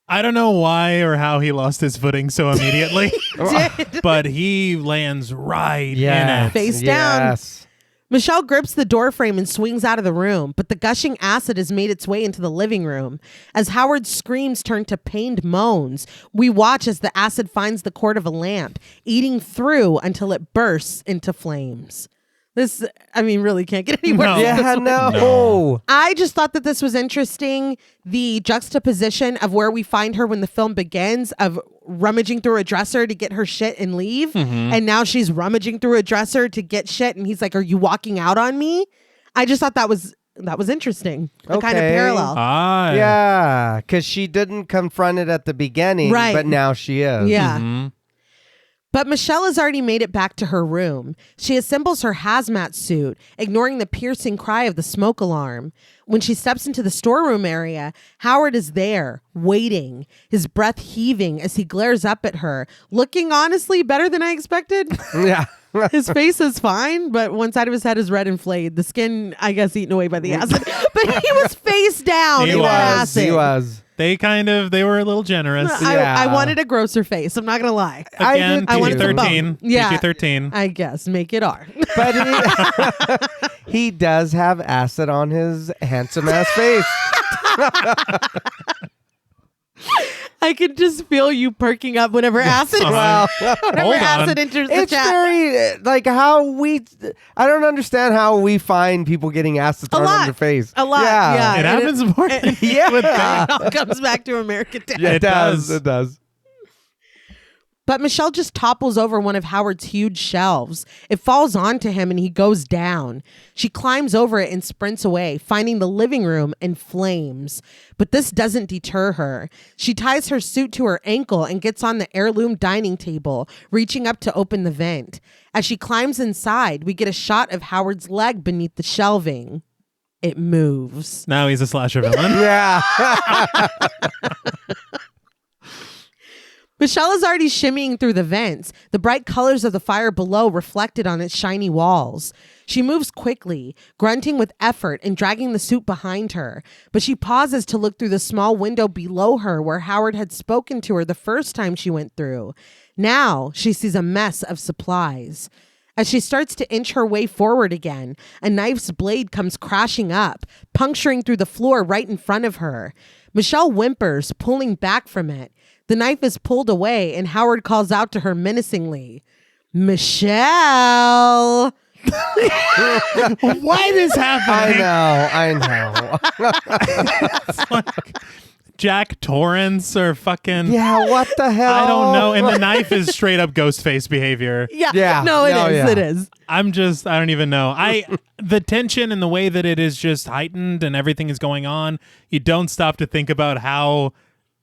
I don't know why or how he lost his footing so immediately, but he lands right in it. Face down. Michelle grips the doorframe and swings out of the room, but the gushing acid has made its way into the living room. As Howard's screams turn to pained moans, we watch as the acid finds the cord of a lamp, eating through until it bursts into flames. This, I mean, really can't get any worse. No. Yeah, no. I just thought that this was interesting. The juxtaposition of where we find her when the film begins, of rummaging through a dresser to get her shit and leave. And now she's rummaging through a dresser to get shit. And he's like, "Are you walking out on me?" I just thought that was interesting. The kind of Okay. parallel. Yeah, because she didn't confront it at the beginning, Right. but now she is. Yeah. But Michelle has already made it back to her room. She assembles her hazmat suit, ignoring the piercing cry of the smoke alarm. When she steps into the storeroom area, Howard is there, waiting, his breath heaving as he glares up at her, looking honestly better than I expected. Yeah. His face is fine, but one side of his head is red and flayed. The skin, I guess, eaten away by the acid. But he was face down He in was. that acid. He was. They were a little generous. I wanted a grosser face. I'm not going to lie. Again, I wanted some PG-13. bone. Yeah. PG-13. I guess. Make it R. But he does have acid on his handsome ass face. I can just feel you perking up whenever acid, Well, whenever Hold on. acid enters the it's chat. very like how I don't understand how we find people getting acid thrown on their face. A lot, yeah. It happens more than Yeah. you would think. It all comes back to American Dad. Yeah, It it does. does. It does. But Michelle just topples over one of Howard's huge shelves. It falls onto him and he goes down. She climbs over it and sprints away, finding the living room in flames. But this doesn't deter her. She ties her suit to her ankle and gets on the heirloom dining table, reaching up to open the vent. As she climbs inside, we get a shot of Howard's leg beneath the shelving. it moves. Now he's a slasher villain. Yeah. Michelle is already shimmying through the vents, the bright colors of the fire below reflected on its shiny walls. She moves quickly, grunting with effort and dragging the suit behind her, but she pauses to look through the small window below her where Howard had spoken to her the first time she went through. Now she sees a mess of supplies. As she starts to inch her way forward again, a knife's blade comes crashing up, puncturing through the floor right in front of her. Michelle whimpers, pulling back from it. The knife is pulled away, and Howard calls out to her menacingly, Michelle! What is happening? I know. It's like Jack Torrance or fucking... Yeah, what the hell? I don't know. And the knife is straight up Ghostface behavior. Yeah. No, it is. Yeah. It is. I don't even know. The tension and the way that it is just heightened and everything is going on, you don't stop to think about how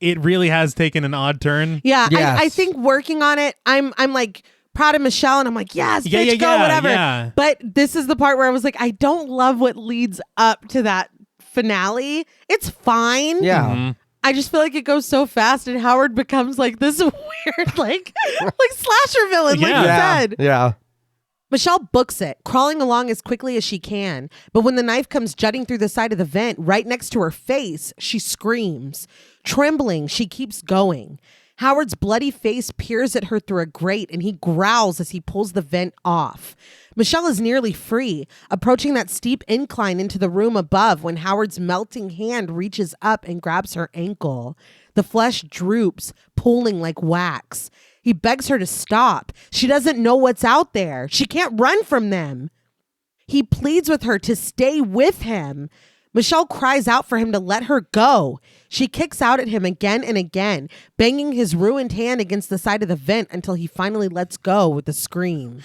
it really has taken an odd turn. Yeah, Yes. I think working on it, I'm like proud of Michelle, and I'm like, yes, bitch, go, whatever. Yeah. But this is the part where I was like, I don't love what leads up to that finale. It's fine. Yeah. Mm-hmm. I just feel like it goes so fast, and Howard becomes like this weird, like slasher villain, like you said. Yeah. Michelle books it, crawling along as quickly as she can. But when the knife comes jutting through the side of the vent right next to her face, she screams. Trembling, she keeps going. Howard's bloody face peers at her through a grate, and he growls as he pulls the vent off. Michelle is nearly free, approaching that steep incline into the room above when Howard's melting hand reaches up and grabs her ankle. The flesh droops, pulling like wax. He begs her to stop. She doesn't know what's out there. She can't run from them. He pleads with her to stay with him. Michelle cries out for him to let her go. She kicks out at him again and again, banging his ruined hand against the side of the vent until he finally lets go with a scream.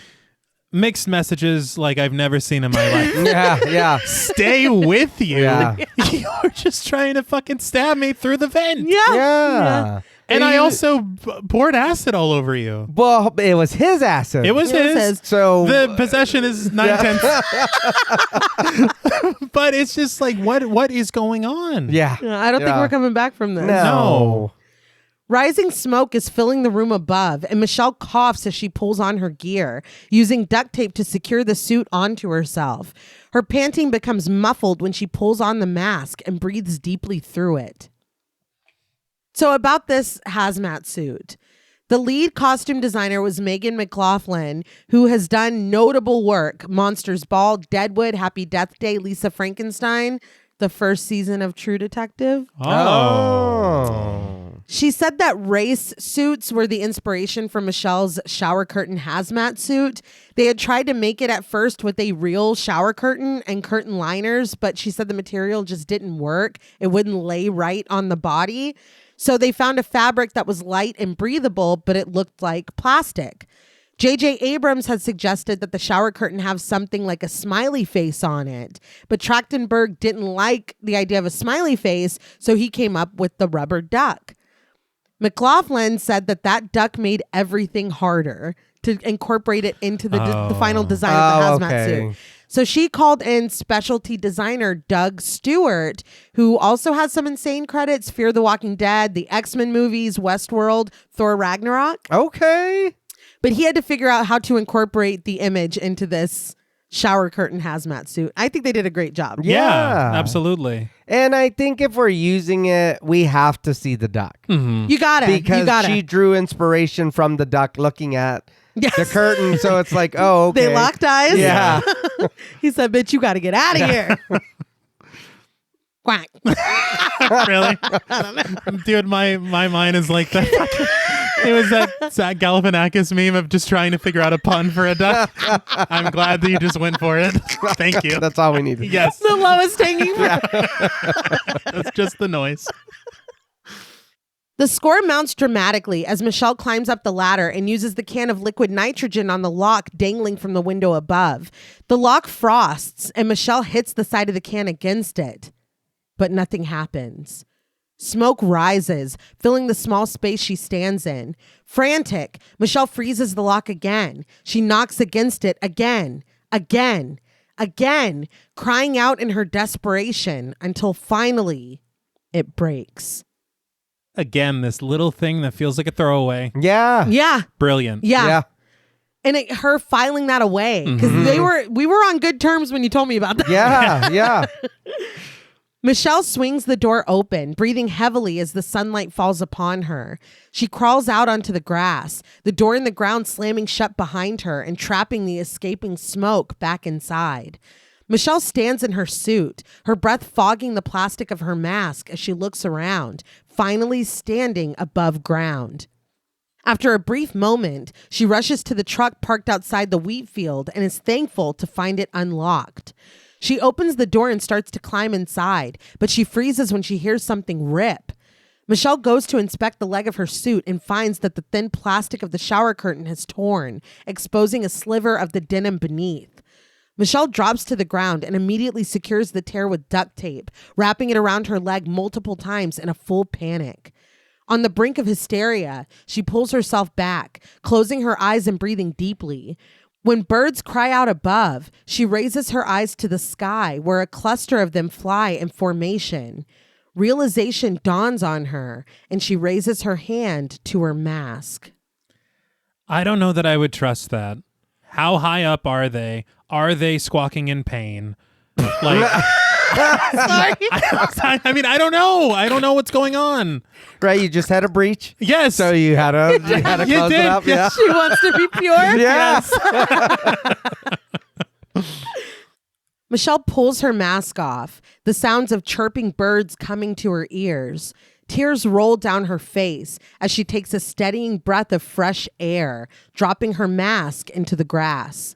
Mixed messages like I've never seen in my life. Yeah. Stay with you. Yeah. You're just trying to fucking stab me through the vent. Yeah. And I also poured acid all over you. Well, it was his acid. It was his. So The possession is 9/10. But it's just like, what is going on? Yeah. I don't think we're coming back from this. No. Rising smoke is filling the room above, and Michelle coughs as she pulls on her gear, using duct tape to secure the suit onto herself. Her panting becomes muffled when she pulls on the mask and breathes deeply through it. So about this hazmat suit. The lead costume designer was Megan McLaughlin, who has done notable work: Monsters Ball, Deadwood, Happy Death Day, Lisa Frankenstein, the first season of True Detective. Oh. She said that race suits were the inspiration for Michelle's shower curtain hazmat suit. They had tried to make it at first with a real shower curtain and curtain liners, but she said the material just didn't work. It wouldn't lay right on the body. So they found a fabric that was light and breathable, but it looked like plastic. J.J. Abrams had suggested that the shower curtain have something like a smiley face on it, but Trachtenberg didn't like the idea of a smiley face, so he came up with the rubber duck. McLaughlin said that duck made everything harder to incorporate it into the final design of the hazmat suit. So she called in specialty designer Doug Stewart, who also has some insane credits: Fear the Walking Dead, the X-Men movies, Westworld, Thor Ragnarok. Okay. But he had to figure out how to incorporate the image into this shower curtain hazmat suit. I think they did a great job. Yeah, absolutely. And I think if we're using it, we have to see the duck. Mm-hmm. You got it. Because she drew inspiration from the duck looking at the curtain. So it's like, oh, okay. They locked eyes. Yeah. He said, bitch, you got to get out of here. Quack. Really? Dude, my mind is like that. It was that Zach Galifianakis meme of just trying to figure out a pun for a duck. I'm glad that you just went for it. Thank you. That's all we needed. Yes. The lowest hanging fruit. That's just the noise. The score mounts dramatically as Michelle climbs up the ladder and uses the can of liquid nitrogen on the lock dangling from the window above. The lock frosts and Michelle hits the side of the can against it, but nothing happens. Smoke rises, filling the small space she stands in. Frantic, Michelle freezes the lock again. She knocks against it again. again, crying out in her desperation until finally it breaks. Again, this little thing that feels like a throwaway. Yeah. Yeah. Brilliant. Yeah. And her filing that away because we were on good terms when you told me about that. Yeah. Michelle swings the door open, breathing heavily as the sunlight falls upon her. She crawls out onto the grass, the door in the ground slamming shut behind her and trapping the escaping smoke back inside. Michelle stands in her suit, her breath fogging the plastic of her mask as she looks around, finally standing above ground. After a brief moment, she rushes to the truck parked outside the wheat field and is thankful to find it unlocked. She opens the door and starts to climb inside, but she freezes when she hears something rip. Michelle goes to inspect the leg of her suit and finds that the thin plastic of the shower curtain has torn, exposing a sliver of the denim beneath. Michelle drops to the ground and immediately secures the tear with duct tape, wrapping it around her leg multiple times in a full panic. On the brink of hysteria, she pulls herself back, closing her eyes and breathing deeply. When birds cry out above, she raises her eyes to the sky where a cluster of them fly in formation. Realization dawns on her, and she raises her hand to her mask. I don't know that I would trust that. How high up are they? Are they squawking in pain? Like, Sorry. I mean, I don't know. I don't know what's going on. Right, you just had a breach. Yes. So you had to close You it did. up. Yeah. She wants to be pure. Yes. Michelle pulls her mask off, the sounds of chirping birds coming to her ears. Tears roll down her face as she takes a steadying breath of fresh air, dropping her mask into the grass.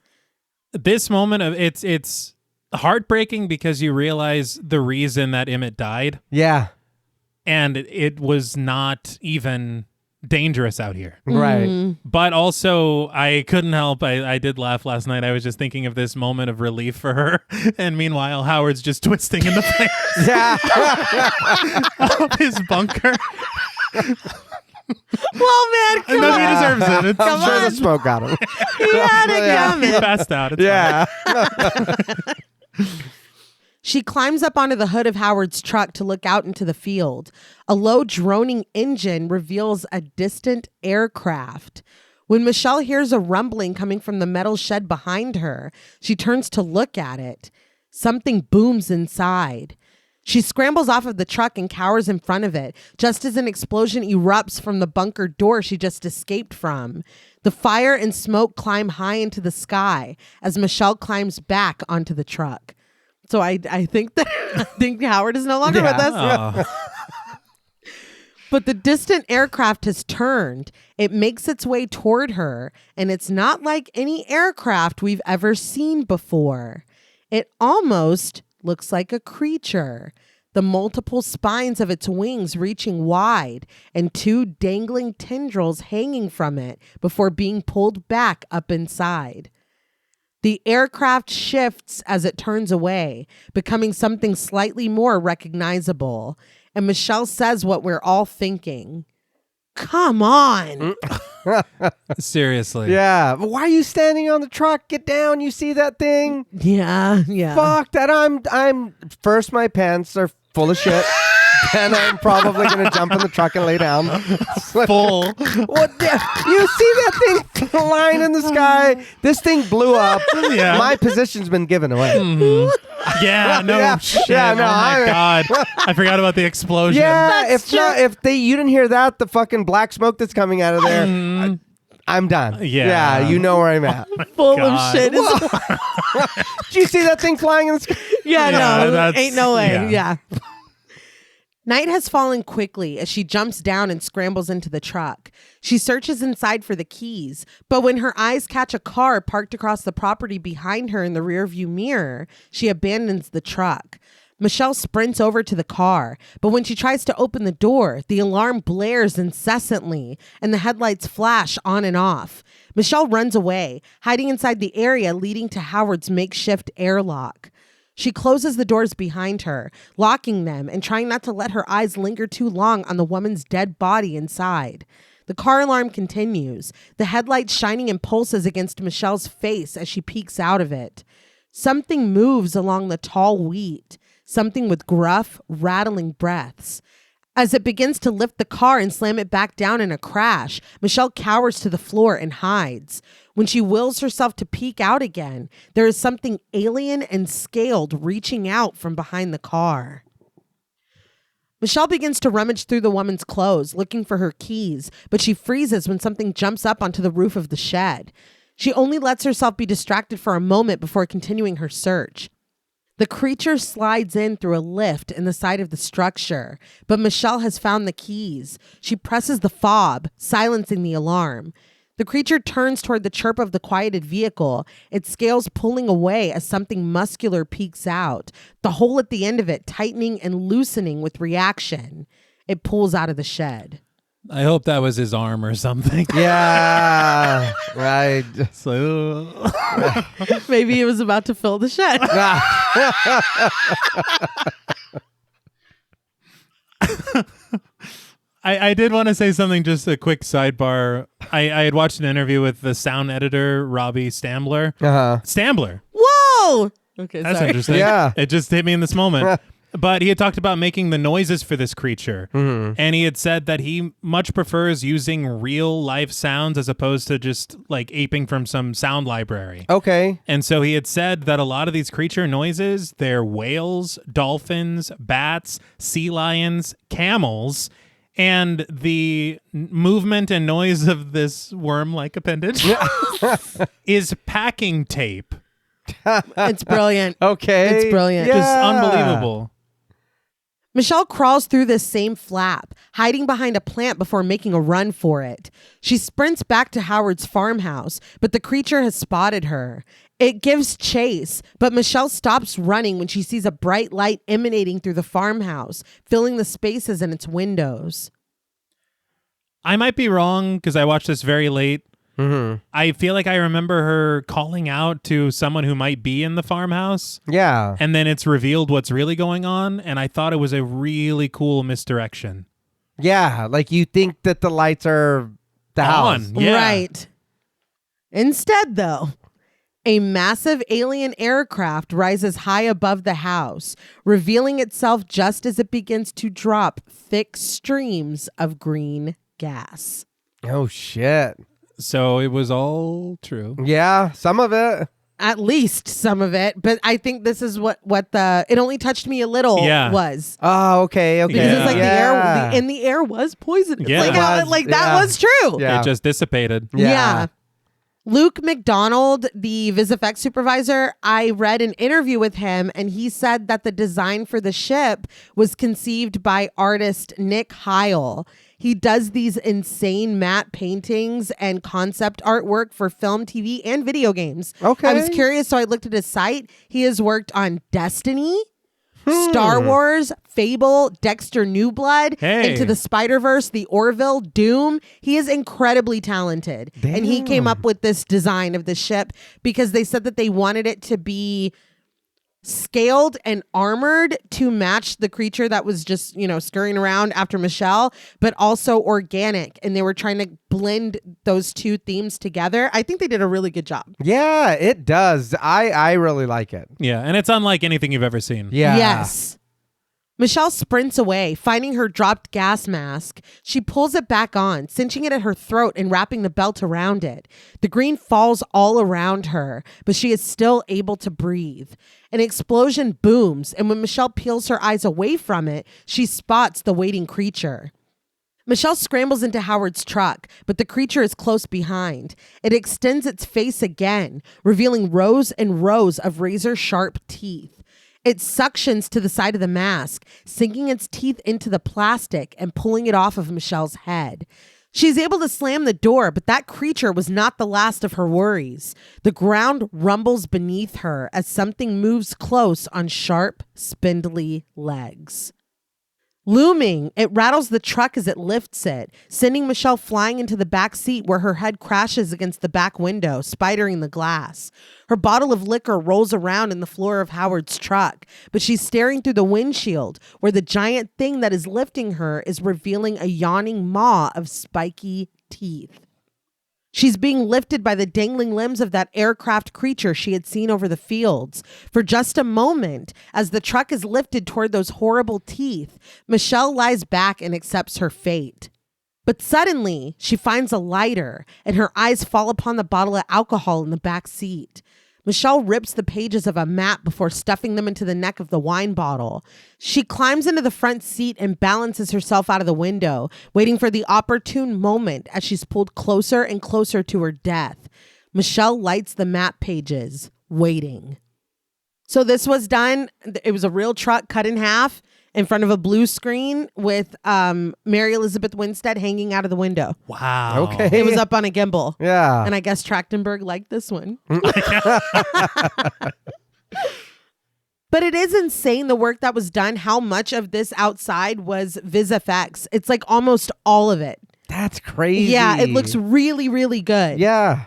This moment of it's heartbreaking because you realize the reason that Emmett died, Yeah. and it was not even dangerous out here. Right. But also, I couldn't help. I did laugh last night. I was just thinking of this moment of relief for her. And meanwhile, Howard's just twisting in the flames Yeah. of his bunker. Well, man, come No, on. he deserves it. It's I'm sure on. the smoke got him. He had it Yeah. coming. passed out. It's Yeah. She climbs up onto the hood of Howard's truck to look out into the field. A low droning engine reveals a distant aircraft. When Michelle hears a rumbling coming from the metal shed behind her, she turns to look at it. Something booms inside. She scrambles off of the truck and cowers in front of it, just as an explosion erupts from the bunker door she just escaped from. The fire and smoke climb high into the sky as Michelle climbs back onto the truck. So I think that I think Howard is no longer with us. Oh. But the distant aircraft has turned. It makes its way toward her, and it's not like any aircraft we've ever seen before. It almost looks like a creature, the multiple spines of its wings reaching wide and two dangling tendrils hanging from it before being pulled back up inside. The aircraft shifts as it turns away, becoming something slightly more recognizable. And Michelle says what we're all thinking. Come on. Seriously. Yeah. But why are you standing on the truck? Get down. You see that thing? Yeah. Fuck that. I'm first, my pants are full of shit. Then I'm probably going to jump in the truck and lay down. Full. What the, you see that thing flying in the sky? This thing blew up. Yeah. My position's been given away. Yeah, no Yeah. shit. Yeah, no, oh my God. I forgot about the explosion. Yeah, That's if you didn't hear that, the fucking black smoke that's coming out of there, I'm done. Yeah. You know where I'm at. Full God. of shit. Did you see that thing flying in the sky? Yeah, Yeah, no, that's- ain't no way. yeah. Yeah. Night has fallen quickly as she jumps down and scrambles into the truck. She searches inside for the keys, but when her eyes catch a car parked across the property behind her in the rearview mirror, she abandons the truck. Michelle sprints over to the car, but when she tries to open the door, the alarm blares incessantly and the headlights flash on and off. Michelle runs away, hiding inside the area leading to Howard's makeshift airlock. She closes the doors behind her, locking them and trying not to let her eyes linger too long on the woman's dead body inside. The car alarm continues, the headlights shining in pulses against Michelle's face as she peeks out of it. Something moves along the tall wheat, something with gruff, rattling breaths. As it begins to lift the car and slam it back down in a crash, Michelle cowers to the floor and hides. When she wills herself to peek out again, there is something alien and scaled reaching out from behind the car. Michelle begins to rummage through the woman's clothes, looking for her keys, but she freezes when something jumps up onto the roof of the shed. She only lets herself be distracted for a moment before continuing her search. The creature slides in through a lift in the side of the structure, but Michelle has found the keys. She presses the fob, silencing the alarm. The creature turns toward the chirp of the quieted vehicle, its scales pulling away as something muscular peeks out, the hole at the end of it tightening and loosening with reaction. It pulls out of the shed. I hope that was his arm or something. Yeah, right. So Maybe he was about to fill the shed. I did want to say something, just a quick sidebar. I had watched an interview with the sound editor, Robbie Stambler. Stambler. Whoa! Okay, That's sorry. interesting. Yeah. It just hit me in this moment. But he had talked about making the noises for this creature. And he had said that he much prefers using real life sounds as opposed to just like aping from some sound library. Okay. And so he had said that a lot of these creature noises, they're whales, dolphins, bats, sea lions, camels, and the movement and noise of this worm-like appendage is packing tape. It's brilliant. Okay. It's brilliant. Yeah. Just unbelievable. Michelle crawls through this same flap, hiding behind a plant before making a run for it. She sprints back to Howard's farmhouse, but the creature has spotted her. It gives chase, but Michelle stops running when she sees a bright light emanating through the farmhouse, filling the spaces in its windows. I might be wrong because I watched this very late. Mm-hmm. I feel like I remember her calling out to someone who might be in the farmhouse. Yeah. And then it's revealed what's really going on. And I thought it was a really cool misdirection. Yeah. Like you think that the lights are the house. On. Yeah. Right. Instead, though, a massive alien aircraft rises high above the house, revealing itself just as it begins to drop thick streams of green gas. Oh, shit. So it was all true. Yeah. Some of it. At least some of it, but I think this is what the it only touched me a little was. Oh, okay. Okay. Because it's like Yeah. the air was poisonous. Yeah. Like, It how, was, like yeah. that was true. Yeah. It just dissipated. Yeah. Luke McDonald, the VisFX supervisor, I read an interview with him and he said that the design for the ship was conceived by artist Nick Heil. He does these insane matte paintings and concept artwork for film, TV, and video games. Okay. I was curious, so I looked at his site. He has worked on Destiny, Star Wars, Fable, Dexter New Blood, Hey. Into the Spider-Verse, The Orville, Doom. He is incredibly talented. And he came up with this design of the ship because they said that they wanted it to be scaled and armored to match the creature that was just, scurrying around after Michelle, but also organic. And they were trying to blend those two themes together. I think they did a really good job. Yeah, it does. I really like it. Yeah. And it's unlike anything you've ever seen. Yeah. Yes. Michelle sprints away, finding her dropped gas mask. She pulls it back on, cinching it at her throat and wrapping the belt around it. The green falls all around her, but she is still able to breathe. An explosion booms, and when Michelle peels her eyes away from it, she spots the waiting creature. Michelle scrambles into Howard's truck, but the creature is close behind. It extends its face again, revealing rows and rows of razor-sharp teeth. It suctions to the side of the mask, sinking its teeth into the plastic and pulling it off of Michelle's head. She's able to slam the door, but that creature was not the last of her worries. The ground rumbles beneath her as something moves close on sharp, spindly legs. Looming, it rattles the truck as it lifts it, sending Michelle flying into the back seat where her head crashes against the back window, spidering the glass. Her bottle of liquor rolls around in the floor of Howard's truck, but she's staring through the windshield where the giant thing that is lifting her is revealing a yawning maw of spiky teeth. She's being lifted by the dangling limbs of that aircraft creature she had seen over the fields. For just a moment, as the truck is lifted toward those horrible teeth, Michelle lies back and accepts her fate. But suddenly, she finds a lighter, and her eyes fall upon the bottle of alcohol in the back seat. Michelle rips the pages of a map before stuffing them into the neck of the wine bottle. She climbs into the front seat and balances herself out of the window, waiting for the opportune moment as she's pulled closer and closer to her death. Michelle lights the map pages, waiting. So this was done. It was a real truck cut in half in front of a blue screen with Mary Elizabeth Winstead hanging out of the window. Wow. Okay. It was up on a gimbal. Yeah. And I guess Trachtenberg liked this one. But it is insane the work that was done. How much of this outside was Viz FX? It's like almost all of it. That's crazy. Yeah, it looks really, really good. Yeah.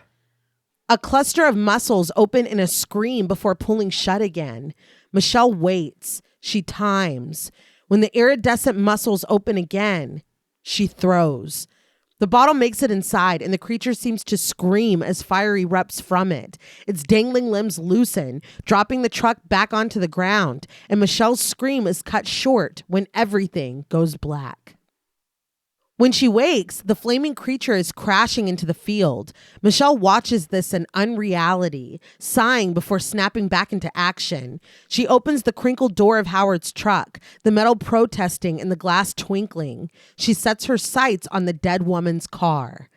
A cluster of muscles open in a scream before pulling shut again. Michelle waits. She times. When the iridescent muscles open again, she throws. The bottle makes it inside, and the creature seems to scream as fire erupts from it. Its dangling limbs loosen, dropping the truck back onto the ground, and Michelle's scream is cut short when everything goes black. When she wakes, the flaming creature is crashing into the field. Michelle watches this in unreality, sighing before snapping back into action. She opens the crinkled door of Howard's truck, the metal protesting and the glass twinkling. She sets her sights on the dead woman's car.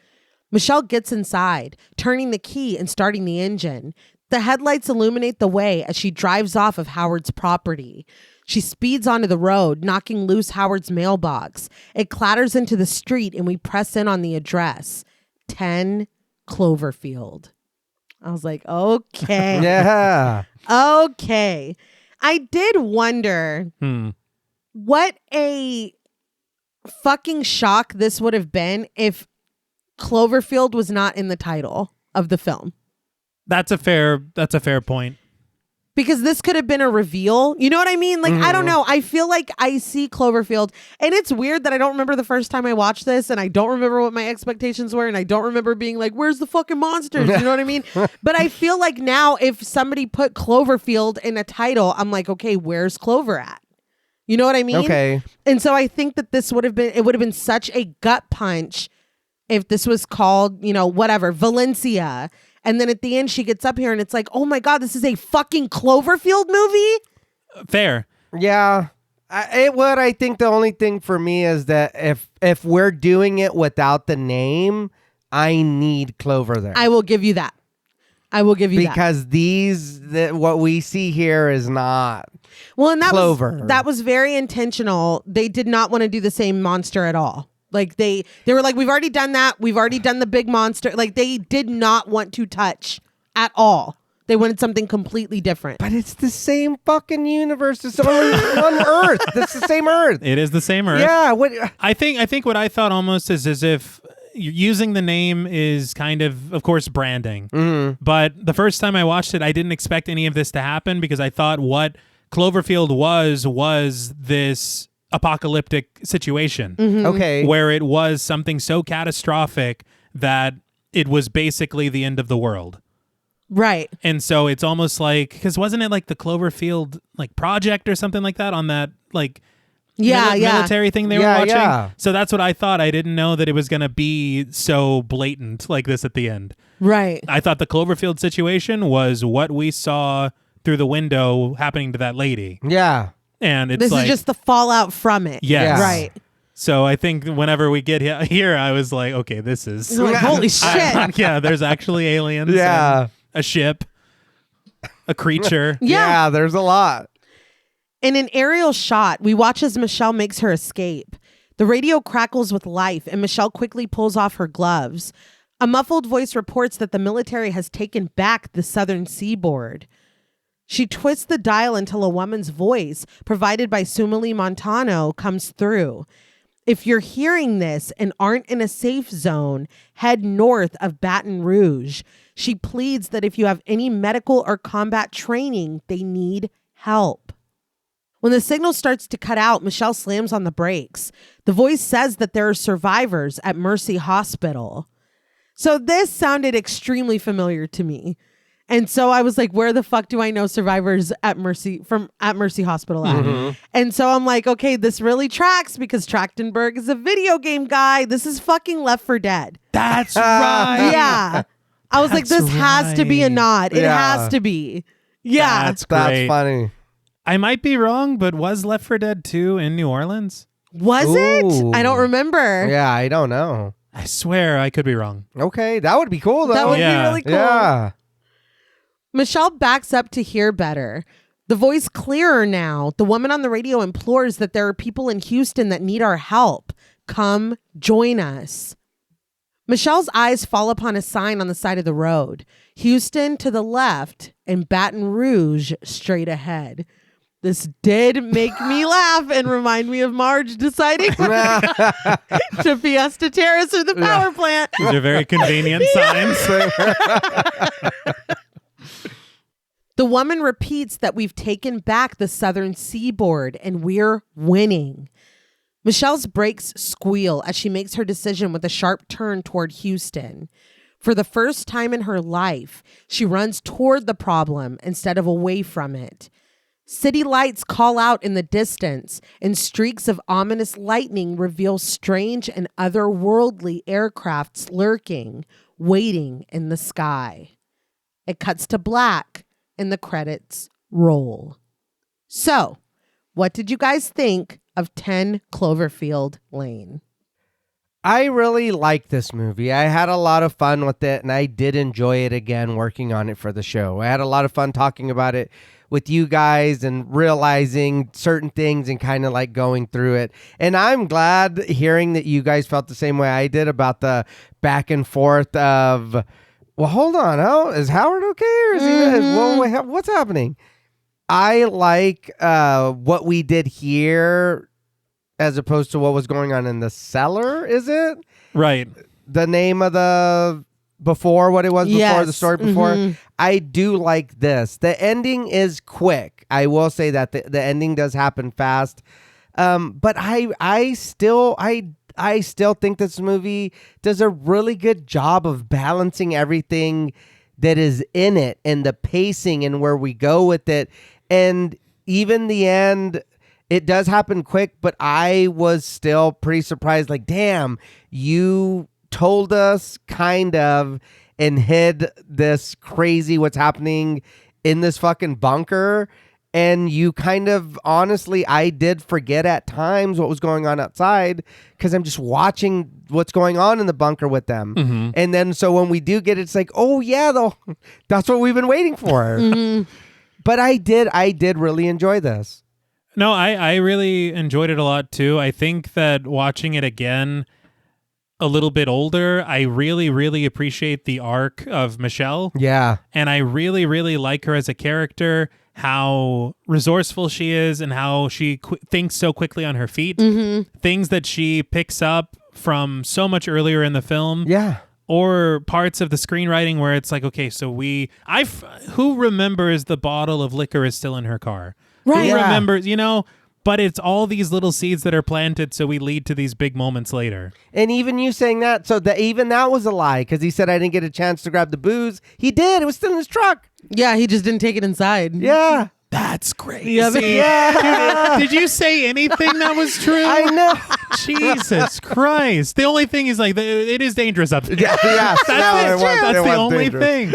Michelle gets inside, turning the key and starting the engine. The headlights illuminate the way as she drives off of Howard's property. She speeds onto the road, knocking loose Howard's mailbox. It clatters into the street, and we press in on the address, 10 Cloverfield. I was like, okay. Yeah. Okay. I did wonder what a fucking shock this would have been if Cloverfield was not in the title of the film. That's a fair point. Because this could have been a reveal. You know what I mean? Like, I don't know. I feel like I see Cloverfield, and it's weird that I don't remember the first time I watched this, and I don't remember what my expectations were, and I don't remember being like, where's the fucking monsters? You know what I mean? But I feel like now if somebody put Cloverfield in a title, I'm like, okay, where's Clover at? You know what I mean? Okay. And so I think that this would have been such a gut punch if this was called, whatever, Valencia. And then at the end, she gets up here and it's like, oh my God, this is a fucking Cloverfield movie? Fair. Yeah. I think the only thing for me is that if we're doing it without the name, I need Clover there. I will give you that. Because what we see here is not Clover. That was very intentional. They did not want to do the same monster at all. Like they were like, we've already done that. We've already done the big monster. Like they did not want to touch at all. They wanted something completely different. But it's the same fucking universe. It's only one Earth. It's the same Earth. It is the same Earth. Yeah. I think what I thought almost is as if using the name is kind of course, branding. Mm-hmm. But the first time I watched it, I didn't expect any of this to happen because I thought what Cloverfield was this apocalyptic situation. Mm-hmm. Okay. Where it was something so catastrophic that it was basically the end of the world. Right. And so it's almost like, because wasn't it like the Cloverfield like project or something like that on that like military thing they were watching? Yeah. So that's what I thought. I didn't know that it was going to be so blatant like this at the end. Right. I thought the Cloverfield situation was what we saw through the window happening to that lady. Yeah. And it's this like, is just the fallout from it. Yes. Right. So I think whenever we get here, I was like, okay, this is... You're like, holy shit. Yeah, there's actually aliens. Yeah. And a ship. A creature. Yeah. There's a lot. In an aerial shot, we watch as Michelle makes her escape. The radio crackles with life, and Michelle quickly pulls off her gloves. A muffled voice reports that the military has taken back the southern seaboard. She twists the dial until a woman's voice, provided by Sumali Montano, comes through. If you're hearing this and aren't in a safe zone, head north of Baton Rouge. She pleads that if you have any medical or combat training, they need help. When the signal starts to cut out, Michelle slams on the brakes. The voice says that there are survivors at Mercy Hospital. So this sounded extremely familiar to me. And so I was like, where the fuck do I know survivors at Mercy Hospital at? Mm-hmm. And so I'm like, okay, this really tracks because Trachtenberg is a video game guy. This is fucking Left 4 Dead. That's right. Yeah. I was like, That's this has to be a right. nod. It Yeah. has to be. Yeah. That's great. That's funny. I might be wrong, but was Left 4 Dead 2 in New Orleans? Was it? Ooh. I don't remember. Yeah, I don't know. I swear I could be wrong. Okay, that would be cool though. That would Yeah. be really cool. Yeah. Michelle backs up to hear better. The voice clearer now. The woman on the radio implores that there are people in Houston that need our help. Come join us. Michelle's eyes fall upon a sign on the side of the road. Houston to the left and Baton Rouge straight ahead. This did make me laugh and remind me of Marge deciding to Fiesta Terrace or the power plant. These are very convenient signs. The woman repeats that we've taken back the southern seaboard and we're winning. Michelle's brakes squeal as she makes her decision with a sharp turn toward Houston. For the first time in her life, she runs toward the problem instead of away from it. City lights call out in the distance, and streaks of ominous lightning reveal strange and otherworldly aircrafts lurking, waiting in the sky. It cuts to black, and the credits roll. So, what did you guys think of 10 Cloverfield Lane? I really like this movie. I had a lot of fun with it, and I did enjoy it again working on it for the show. I had a lot of fun talking about it with you guys and realizing certain things and kind of like going through it. And I'm glad hearing that you guys felt the same way I did about the back and forth of, well, hold on. Oh, is Howard okay? Or is he, what's happening? I like what we did here as opposed to what was going on in the cellar, is it? Right. The name of the before, what it was before, Yes. the story before. I do like this. The ending is quick. I will say that the ending does happen fast. But I still think this movie does a really good job of balancing everything that is in it and the pacing and where we go with it. And even the end, it does happen quick, but I was still pretty surprised. Like, damn, you told us kind of and hid this crazy what's happening in this fucking bunker. And you kind of, honestly, I did forget at times what was going on outside because I'm just watching what's going on in the bunker with them. Mm-hmm. And then so when we do get it, it's like, oh yeah, though, that's what we've been waiting for. But I did really enjoy this. No, I really enjoyed it a lot too. I think that watching it again a little bit older, I really, really appreciate the arc of Michelle. Yeah. And I really, really like her as a character, how resourceful she is and how she thinks so quickly on her feet. Things that she picks up from so much earlier in the film. Yeah. Or parts of the screenwriting where it's like, okay, so who remembers the bottle of liquor is still in her car? Right. Who Yeah. remembers, but it's all these little seeds that are planted so we lead to these big moments later. And even you saying that, so even that was a lie because he said I didn't get a chance to grab the booze. He did. It was still in his truck. Yeah, he just didn't take it inside. Yeah. That's crazy. Yeah. Did you say anything that was true? I know. Jesus Christ. The only thing is like, it is dangerous up there. Yeah, yes. That's it the was only dangerous. thing.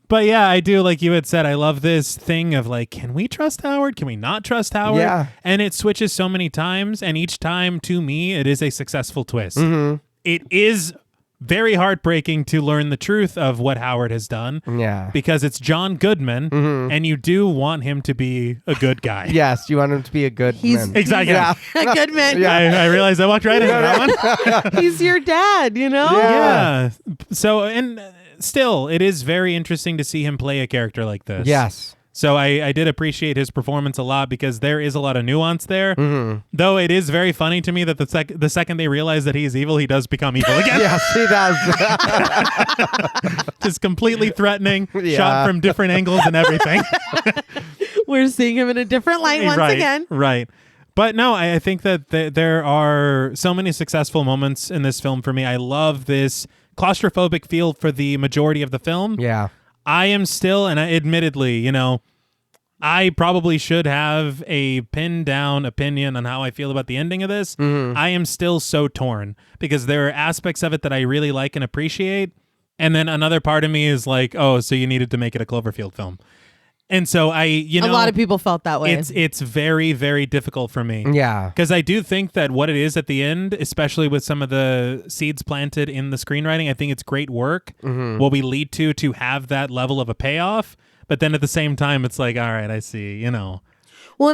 But yeah, I do, like you had said, I love this thing of like, can we trust Howard? Can we not trust Howard? Yeah. And it switches so many times, and each time, to me, it is a successful twist. It is very heartbreaking to learn the truth of what Howard has done. Yeah. Because it's John Goodman, and you do want him to be a good guy. Yes, you want him to be a good man. Exactly. Yeah. A good man. Yeah. I realized I walked right into that one. He's your dad, you know? Yeah. So, and still, it is very interesting to see him play a character like this. Yes. So I did appreciate his performance a lot because there is a lot of nuance there. Though it is very funny to me that the second they realize that he is evil, he does become evil again. Yes, he does. Just completely threatening, Yeah. shot from different angles and everything. We're seeing him in a different light once again. Right. But no, I think that there are so many successful moments in this film for me. I love this claustrophobic feel for the majority of the film. Yeah. I am still, and admittedly, I probably should have a pinned down opinion on how I feel about the ending of this. I am still so torn because there are aspects of it that I really like and appreciate. And then another part of me is like, oh, so you needed to make it a Cloverfield film. And so a lot of people felt that way. It's very, very difficult for me. Yeah. Because I do think that what it is at the end, especially with some of the seeds planted in the screenwriting, I think it's great work. What we lead to have that level of a payoff. But then at the same time, it's like, all right, I see, Well,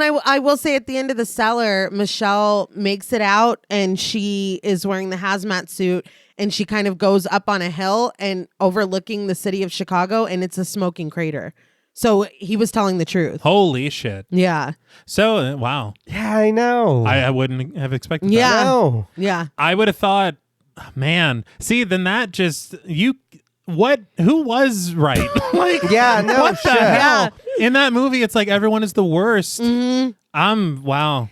and I will say at the end of the cellar, Michelle makes it out and she is wearing the hazmat suit and she kind of goes up on a hill and overlooking the city of Chicago, and it's a smoking crater. So he was telling the truth. Holy shit. Yeah. So, wow. Yeah, I know. I wouldn't have expected Yeah. that. No. Yeah. I would have thought, man, see, then that just, who was right? Like, Yeah, no what the shit. hell? In that movie, it's like everyone is the worst. Wow.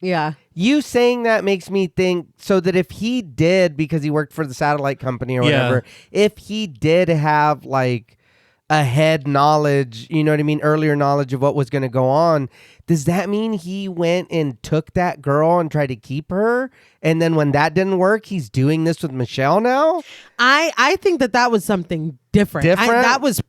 Yeah. You saying that makes me think so that if he did, because he worked for the satellite company or whatever, if he did have like a head knowledge, you know what I mean, earlier knowledge of what was going to go on, does that mean he went and took that girl and tried to keep her? And then when that didn't work, he's doing this with Michelle now? I think that was something different. That was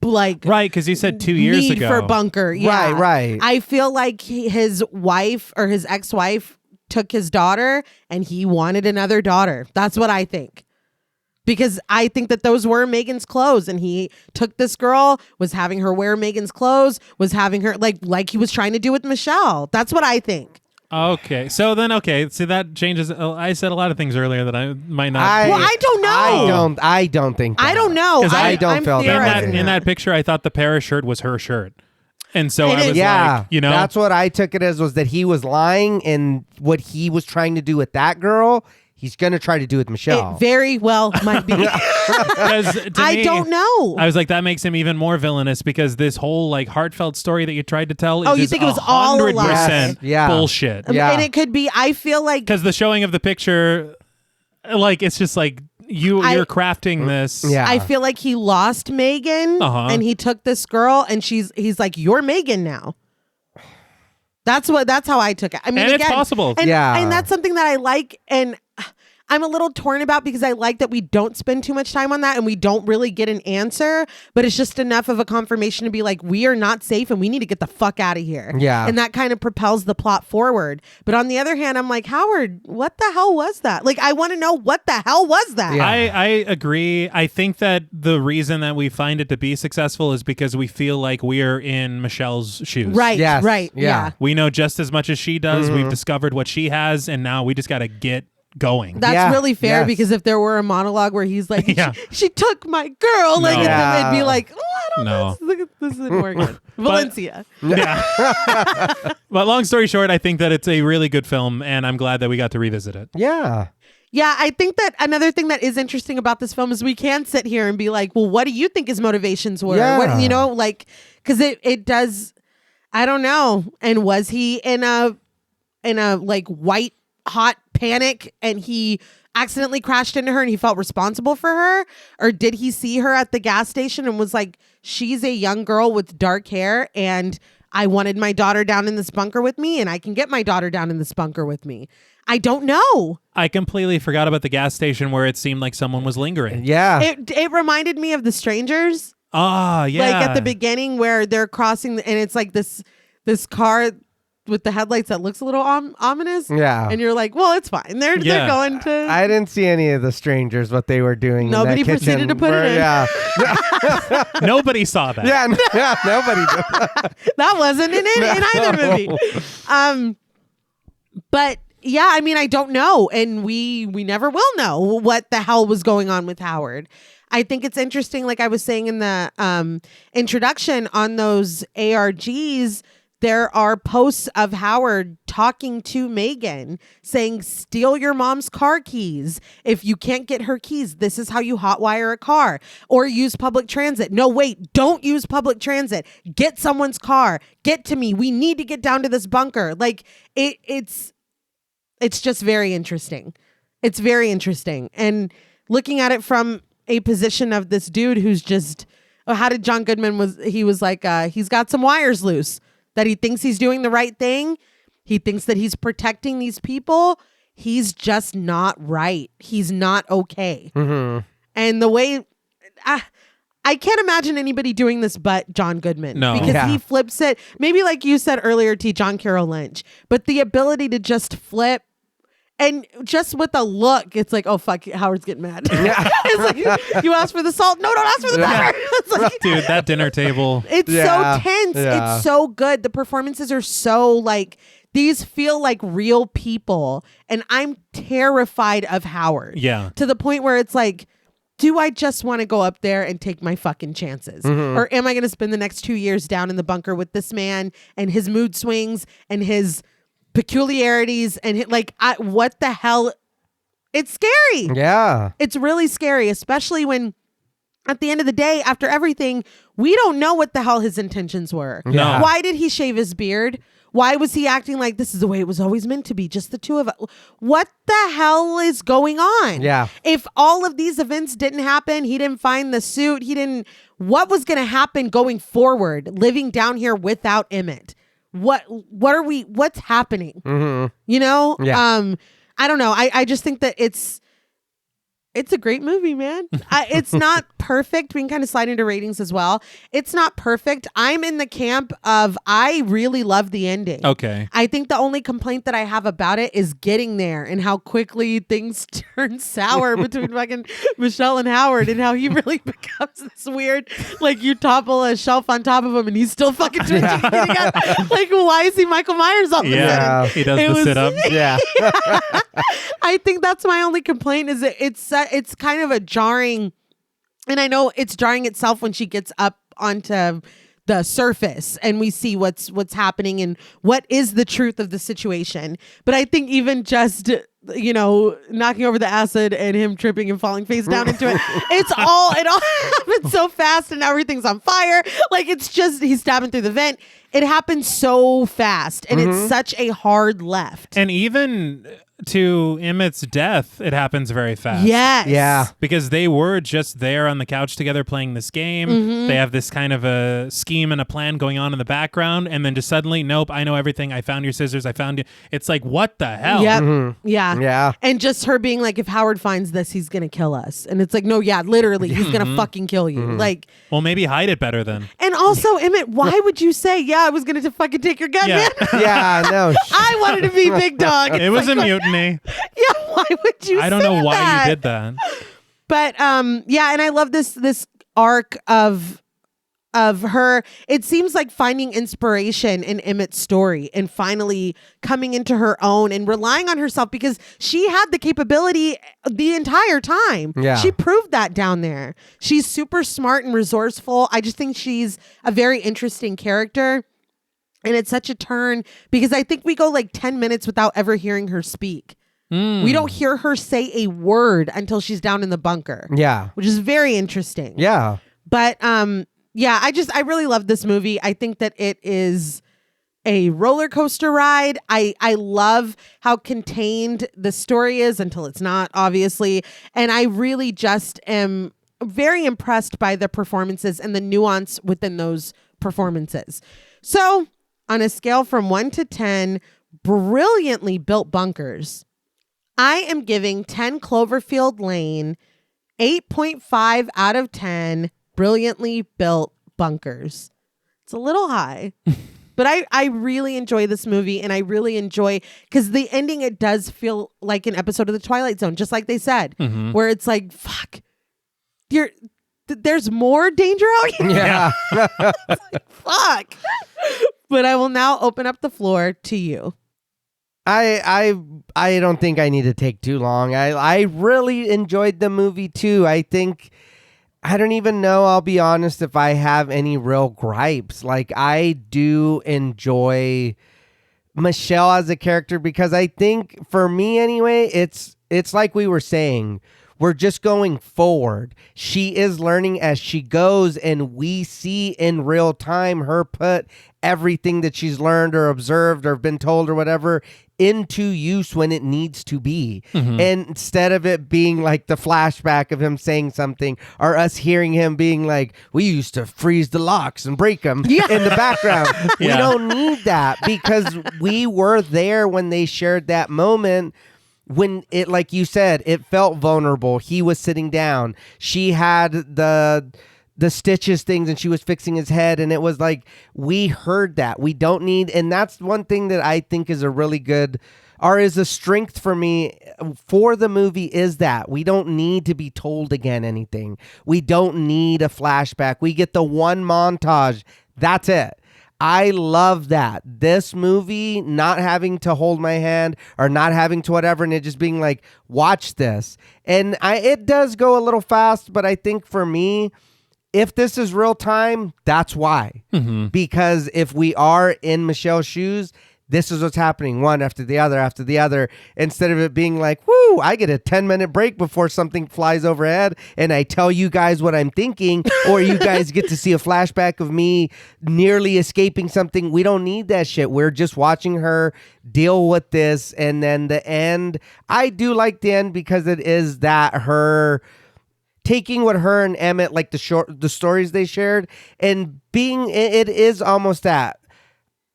right, because you said 2 years need ago. for bunker. Yeah. Right. I feel like his wife or his ex-wife took his daughter and he wanted another daughter. That's what I think. Because I think that those were Megan's clothes and he took this girl, was having her wear Megan's clothes, was having her like he was trying to do with Michelle. That's what I think. Okay. So then, so that changes. I said a lot of things earlier that I might not. I don't know. I don't think that. I don't know. 'Cause I don't feel that. In that picture, I thought the Paris shirt was her shirt. And so I was yeah, like, that's what I took it as, was that he was lying, and what he was trying to do with that girl, he's going to try to do with Michelle. It very well might be. I don't know. I was like, that makes him even more villainous because this whole like heartfelt story that you tried to tell Oh, is you think it was all a lie? 100% Yeah. bullshit. Yeah. And it could be, I feel like, Because the showing of the picture, like, it's just like you're crafting this. Yeah. I feel like he lost Megan and he took this girl and he's like, you're Megan now. That's how I took it. I mean, And again, it's possible. And that's something that I like. And I'm a little torn about because I like that we don't spend too much time on that and we don't really get an answer, but it's just enough of a confirmation to be like, we are not safe and we need to get the fuck out of here. Yeah. And that kind of propels the plot forward. But on the other hand, I'm like, Howard, what the hell was that? Like, I want to know what the hell was that? Yeah. I agree. I think that the reason that we find it to be successful is because we feel like we're in Michelle's shoes. Right. Yes. Right. Yeah. Yeah. We know just as much as she does. We've discovered what she has, and now we just got to get going. That's really fair Yes. because if there were a monologue where he's like, Yeah. she took my girl, like, No. and then it'd be Yeah. like, oh, I don't No. know. This isn't working. Valencia. Yeah. But long story short, I think that it's a really good film, and I'm glad that we got to revisit it. Yeah. Yeah, I think that another thing that is interesting about this film is we can sit here and be like, well, what do you think his motivations were? Yeah. What, like, because it does, I don't know. And was he in a like white hot panic and he accidentally crashed into her and he felt responsible for her? Or did he see her at the gas station and was like, she's a young girl with dark hair and I wanted my daughter down in this bunker with me and I can get my daughter down in this bunker with me? I don't know. I completely forgot about the gas station where it seemed like someone was lingering. Yeah. It reminded me of The Strangers. Ah, yeah. Like at the beginning where they're crossing and it's like this car with the headlights that looks a little ominous. Yeah. And you're like, well, it's fine. They're going to. I didn't see any of the strangers, what they were doing. Nobody in that proceeded kitchen to put it in. Yeah. Nobody saw that. Yeah. Nobody did. That wasn't in either movie. But yeah, I mean, I don't know. And we never will know what the hell was going on with Howard. I think it's interesting, like I was saying in the introduction on those ARGs, there are posts of Howard talking to Megan saying, steal your mom's car keys. If you can't get her keys, this is how you hotwire a car, or use public transit. No, wait, don't use public transit. Get someone's car. Get to me. We need to get down to this bunker. Like it's just very interesting. It's very interesting. And looking at it from a position of this dude who's just, how did John Goodman he was like, he's got some wires loose, that he thinks he's doing the right thing. He thinks that he's protecting these people. He's just not right. He's not okay. Mm-hmm. And the way, I can't imagine anybody doing this but John Goodman. No. Because he flips it. Maybe like you said earlier, T. John Carroll Lynch. But the ability to just flip, and just with a look, it's like, oh, fuck, Howard's getting mad. It's like, you asked for the salt? No, don't ask for the pepper. It's like, Dude, that dinner table. it's so tense. Yeah. It's so good. The performances are so like, these feel like real people. And I'm terrified of Howard. Yeah. To the point where it's like, do I just want to go up there and take my fucking chances? Or am I going to spend the next 2 years down in the bunker with this man and his mood swings and his peculiarities and what the hell? It's scary. Yeah. It's really scary, especially when at the end of the day, after everything, we don't know what the hell his intentions were. No. Why did he shave his beard? Why was he acting like this is the way it was always meant to be, just the two of us? What the hell is going on? Yeah. If all of these events didn't happen, he didn't find the suit, what was going to happen going forward, living down here without Emmett? What's happening? Mm-hmm. You know? Yeah. I don't know. I just think that it's a great movie, man. It's not perfect. We can kind of slide into ratings as well. It's not perfect. I'm in the camp of I really love the ending. Okay. I think the only complaint that I have about it is getting there and how quickly things turn sour between fucking Michelle and Howard, and how he really becomes this weird, like, you topple a shelf on top of him and he's still fucking twitching and getting up. Like, why is he Michael Myers all of a Yeah. sudden? He does the sit-up. Yeah. I think that's my only complaint, is that it's kind of a jarring, and I know it's jarring itself when she gets up onto the surface and we see what's happening and what is the truth of the situation. But I think even just, knocking over the acid and him tripping and falling face down into it, it all happens so fast and everything's on fire. Like, it's just, he's stabbing through the vent. It happens so fast and it's such a hard left. And even to Emmett's death, it happens very fast. Yes. Yeah. Because they were just there on the couch together playing this game. They have this kind of a scheme and a plan going on in the background. And then just suddenly, nope, I know everything. I found your scissors. I found you. It's like, what the hell? Yep. Yeah. Yeah. And just her being like, if Howard finds this, he's going to kill us. And it's like, no, yeah, literally, he's going to fucking kill you. Like, Well, maybe hide it better then. and also, Emmett, why would you say, yeah, I was going to fucking take your gun, Yeah. man? Yeah. No. I wanted to be big dog. It was a mutiny. Yeah, why would you I don't say know why that? you did that. But yeah, and I love this arc of her. It seems like finding inspiration in Emmett's story and finally coming into her own and relying on herself, because she had the capability the entire time. Yeah. She proved that down there. She's super smart and resourceful. I just think she's a very interesting character. And it's such a turn, because I think we go like 10 minutes without ever hearing her speak. We don't hear her say a word until she's down in the bunker. Yeah. Which is very interesting. Yeah. But yeah, I really love this movie. I think that it is a roller coaster ride. I love how contained the story is until it's not, obviously. And I really just am very impressed by the performances and the nuance within those performances. So on a scale from 1 to 10, brilliantly built bunkers, I am giving 10 Cloverfield Lane 8.5 out of 10 brilliantly built bunkers. It's a little high, but I really enjoy this movie, and I really enjoy, because the ending, it does feel like an episode of The Twilight Zone, just like they said, where it's like, fuck, there's more danger out here. Yeah. Fuck. But I will now open up the floor to you. I don't think I need to take too long. I really enjoyed the movie too. I don't even know, I'll be honest, if I have any real gripes. Like, I do enjoy Michelle as a character, because I think, for me anyway, it's like we were saying, We're just going forward. She is learning as she goes, and we see in real time her put everything that she's learned or observed or been told or whatever into use when it needs to be. And instead of it being like the flashback of him saying something, or us hearing him being like, we used to freeze the locks and break them in the background. We don't need that, because we were there when they shared that moment. When it, like you said, it felt vulnerable. He was sitting down. She had the stitches things, and she was fixing his head, and it was like, we heard that. We don't need, and that's one thing that I think is a really good, or is a strength for me for the movie, is that we don't need to be told again anything. We don't need a flashback. We get the one montage. That's it. I love that. This movie, not having to hold my hand or not having to whatever, and it just being like, watch this. And it does go a little fast, but I think for me, if this is real time, that's why. Because if we are in Michelle's shoes, this is what's happening, one after the other, instead of it being like, whoo, I get a 10-minute break before something flies overhead and I tell you guys what I'm thinking, or you guys get to see a flashback of me nearly escaping something. We don't need that shit. We're just watching her deal with this. And then the end, I do like the end, because it is that her taking what her and Emmett, like the stories they shared, and being, it is almost that.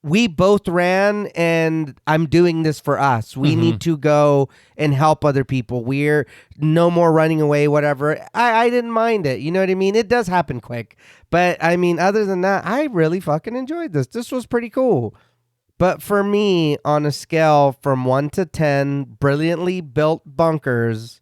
We both ran, and I'm doing this for us. We need to go and help other people. We're no more running away, whatever. I didn't mind it. You know what I mean? It does happen quick. But I mean, other than that, I really fucking enjoyed this. This was pretty cool. But for me, on a scale from 1 to 10, brilliantly built bunkers,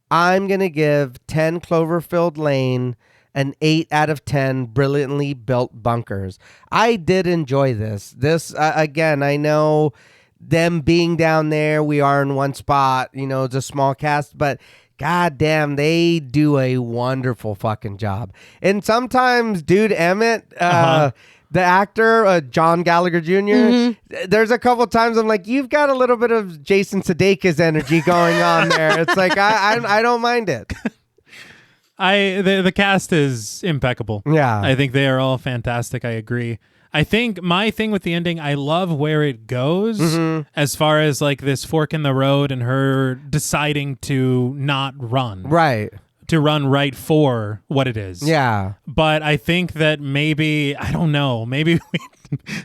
I'm going to give 10 Cloverfield Lane an 8 out of 10 brilliantly built bunkers. I did enjoy this. This, again, I know them being down there, we are in one spot, you know, it's a small cast, but goddamn, they do a wonderful fucking job. And sometimes, dude, Emmett, the actor, John Gallagher Jr., there's a couple times I'm like, you've got a little bit of Jason Sudeikis energy going on there. It's like, I don't mind it. The cast is impeccable. Yeah. I think they are all fantastic. I agree. I think my thing with the ending, I love where it goes as far as like this fork in the road and her deciding to not run. Right. To run right for what it is. Yeah. But I think that maybe, I don't know, maybe we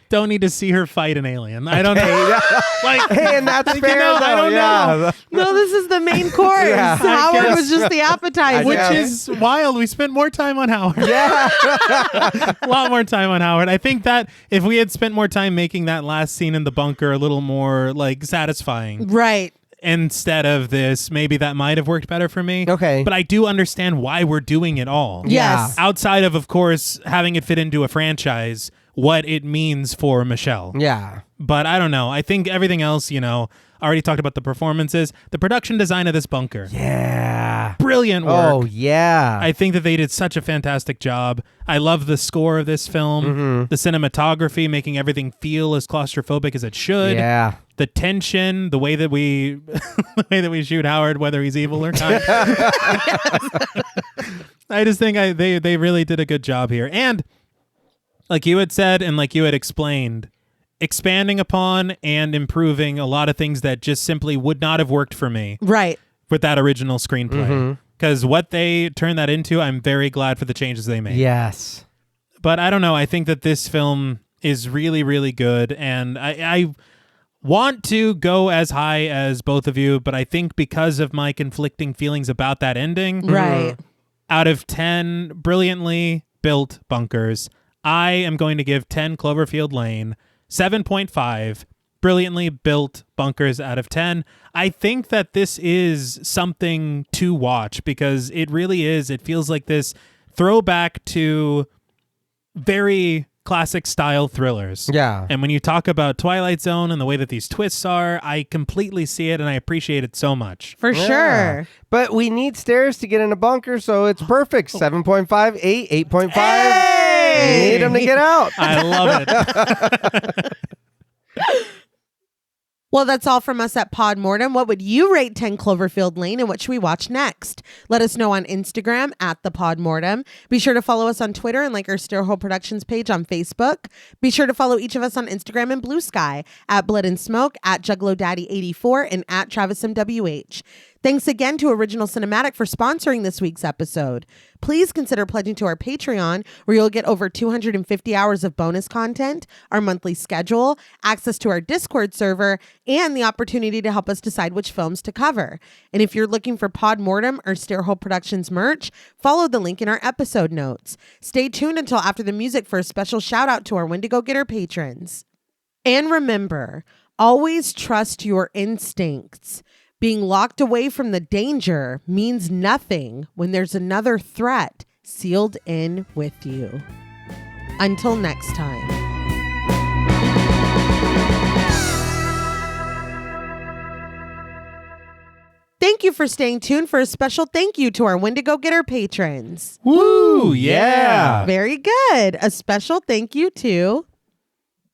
don't need to see her fight an alien. I don't know. Like, hey, and that's fair, though. I don't know. No, this is the main course. Yeah. Howard was just the appetizer. Which is wild. We spent more time on Howard. Yeah. A lot more time on Howard. I think that if we had spent more time making that last scene in the bunker a little more like satisfying. Right. Instead of this, maybe that might have worked better for me. Okay. But I do understand why we're doing it all. Yes. Outside of course, having it fit into a franchise, what it means for Michelle. Yeah. But I don't know. I think everything else, you know, I already talked about the performances, the production design of this bunker. Yeah. Brilliant work. Oh, yeah. I think that they did such a fantastic job. I love the score of this film, the cinematography, making everything feel as claustrophobic as it should. Yeah. The tension, the way that we shoot Howard, whether he's evil or not. I just think they really did a good job here. And like you had said and like you had explained, expanding upon and improving a lot of things that just simply would not have worked for me. Right. With that original screenplay. Because what they turned that into, I'm very glad for the changes they made. Yes. But I don't know. I think that this film is really, really good. And I want to go as high as both of you, but I think because of my conflicting feelings about that ending, Right. out of 10 brilliantly built bunkers, I am going to give 10 Cloverfield Lane 7.5 brilliantly built bunkers out of 10. I think that this is something to watch because it really is. It feels like this throwback to very classic style thrillers. Yeah. And when you talk about Twilight Zone and the way that these twists are, I completely see it and I appreciate it so much. For sure. But we need stairs to get in a bunker, so it's perfect. 7.5, 8, 8.5. Hey! We need them to get out. I love it. Well, that's all from us at Pod Mortem. What would you rate 10 Cloverfield Lane and what should we watch next? Let us know on Instagram at the Pod Mortem. Be sure to follow us on Twitter and like our Stairhole Productions page on Facebook. Be sure to follow each of us on Instagram and Blue Sky at Blood and Smoke, at Juggalo Daddy 84, and at Travis MWH. Thanks again to Original Cinematic for sponsoring this week's episode. Please consider pledging to our Patreon, where you'll get over 250 hours of bonus content, our monthly schedule, access to our Discord server, and the opportunity to help us decide which films to cover. And if you're looking for Pod Mortem or Stairhole Productions merch, follow the link in our episode notes. Stay tuned until after the music for a special shout out to our Wendigo Getter patrons. And remember, always trust your instincts. Being locked away from the danger means nothing when there's another threat sealed in with you. Until next time. Thank you for staying tuned for a special thank you to our Wendigo Getter patrons. Woo, yeah. Very good. A special thank you to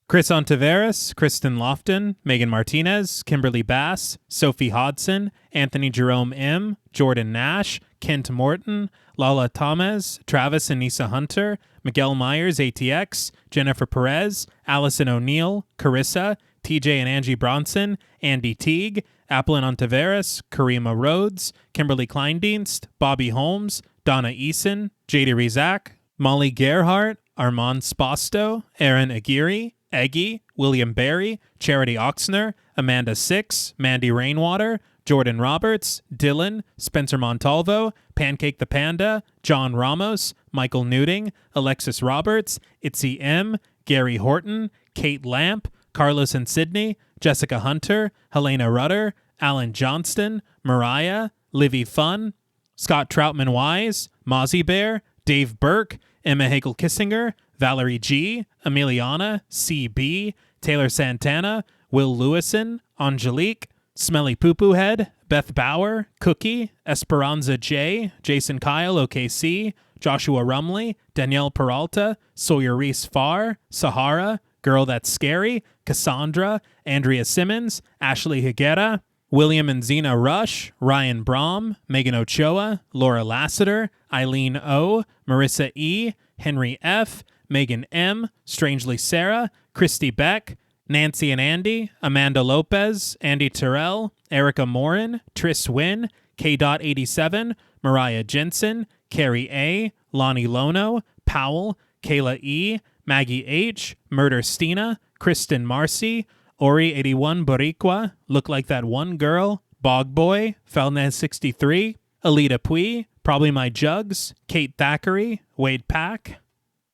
Chris Ontiveros, Kristen Lofton, Megan Martinez, Kimberly Bass, Sophie Hodson, Anthony Jerome M., Jordan Nash, Kent Morton, Lala Thomas, Travis and Nisa Hunter, Miguel Myers ATX, Jennifer Perez, Allison O'Neill, Carissa, TJ and Angie Bronson, Andy Teague, Applin Ontiveros, Karima Rhodes, Kimberly Kleindienst, Bobby Holmes, Donna Eason, JD Rizak, Molly Gerhardt, Armand Spasto, Aaron Aguirre, Eggy, William Barry, Charity Oxner, Amanda Six, Mandy Rainwater, Jordan Roberts, Dylan, Spencer Montalvo, Pancake the Panda, John Ramos, Michael Newting, Alexis Roberts, Itzy M, Gary Horton, Kate Lamp, Carlos and Sydney, Jessica Hunter, Helena Rudder, Alan Johnston, Mariah, Livy Fun, Scott Troutman Wise, Mozzie Bear, Dave Burke, Emma Hagel Kissinger, Valerie G, Emiliana, CB, Taylor Santana, Will Lewison, Angelique, Smelly Poo Poo Head, Beth Bauer, Cookie, Esperanza J, Jason Kyle OKC, Joshua Rumley, Danielle Peralta, Sawyer Reese Farr, Sahara, Girl That's Scary, Cassandra, Andrea Simmons, Ashley Higuera, William and Xxena Rush, Ryan Brom, Megan Ochoa, Laura Lassiter, Eileen O, Marissa E, Henry F, Megan M, Strangely Sarah, Christy Beck, Nancy and Andy, Amanda Lopez, Andy Terrell, Erica Morin, Tris Wynn, K.87, Mariah Jensen, Carrie A, Lonnie Lono, Powell, Kayla E, Maggie H, Murder Stina, Kristen Marcy, Ori81 Boricua, Look Like That One Girl, Bog Boy, Felnez63, Alita Pui, Probably My Jugs, Kate Thackeray, Wade Pack,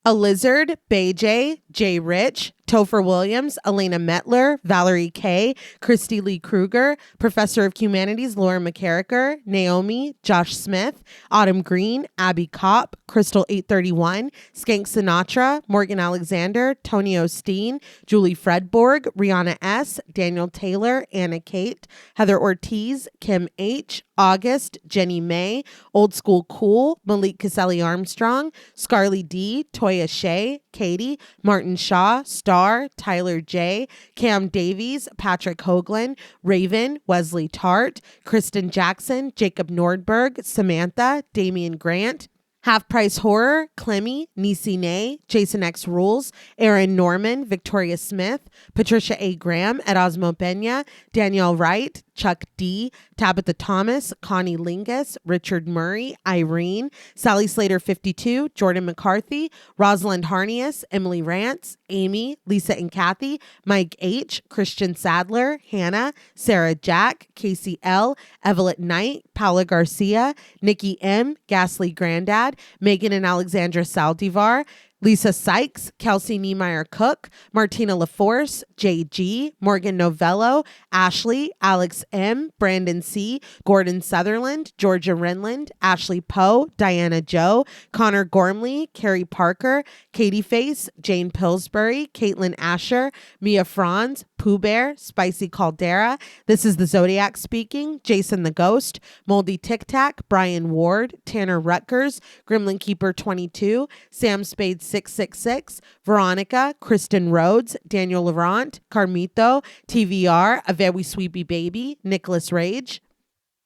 A Lizard, Bay J, Jay Rich, Topher Williams, Elena Metler, Valerie K, Christy Lee Kruger, Professor of Humanities Laura McCarricker, Naomi, Josh Smith, Autumn Green, Abby Kopp, Crystal 831, Skank Sinatra, Morgan Alexander, Tony Osteen, Julie Fredborg, Rihanna S, Daniel Taylor, Anna Kate, Heather Ortiz, Kim H, August, Jenny May, Old School Cool, Malik Caselli Armstrong, Scarly D, Toya Shea, Katie, Martin Shaw, Star, Tyler J, Cam Davies, Patrick Hoagland, Raven, Wesley Tart, Kristen Jackson, Jacob Nordberg, Samantha, Damian Grant, Half Price Horror, Clemmy, Nisi Nay, Jason X Rules, Aaron Norman, Victoria Smith, Patricia A. Graham, Erasmo Pena, Danielle Wright, Chuck D, Tabitha Thomas, Connie Lingus, Richard Murray, Irene, Sally Slater 52, Jordan McCarthy, Rosalind Harnius, Emily Rance, Amy, Lisa and Kathy, Mike H, Christian Sadler, Hannah, Sarah Jack, Casey L, Evelyn Knight, Paula Garcia, Nikki M, Ghastly Grandad, Megan and Alexandra Saldivar, Lisa Sykes, Kelsey Niemeyer Cook, Martina LaForce, JG, Morgan Novello, Ashley, Alex M, Brandon C, Gordon Sutherland, Georgia Renland, Ashley Poe, Diana Joe, Connor Gormley, Carrie Parker, Katie Face, Jane Pillsbury, Caitlin Asher, Mia Franz, Pooh Bear, Spicy Caldera, This is the Zodiac Speaking, Jason the Ghost, Moldy Tic Tac, Brian Ward, Tanner Rutgers, Gremlin Keeper 22, Sam Spade 666, Veronica, Kristen Rhodes, Daniel Laurent, Carmito, TVR, A Very Sweepy Baby, Nicholas Rage,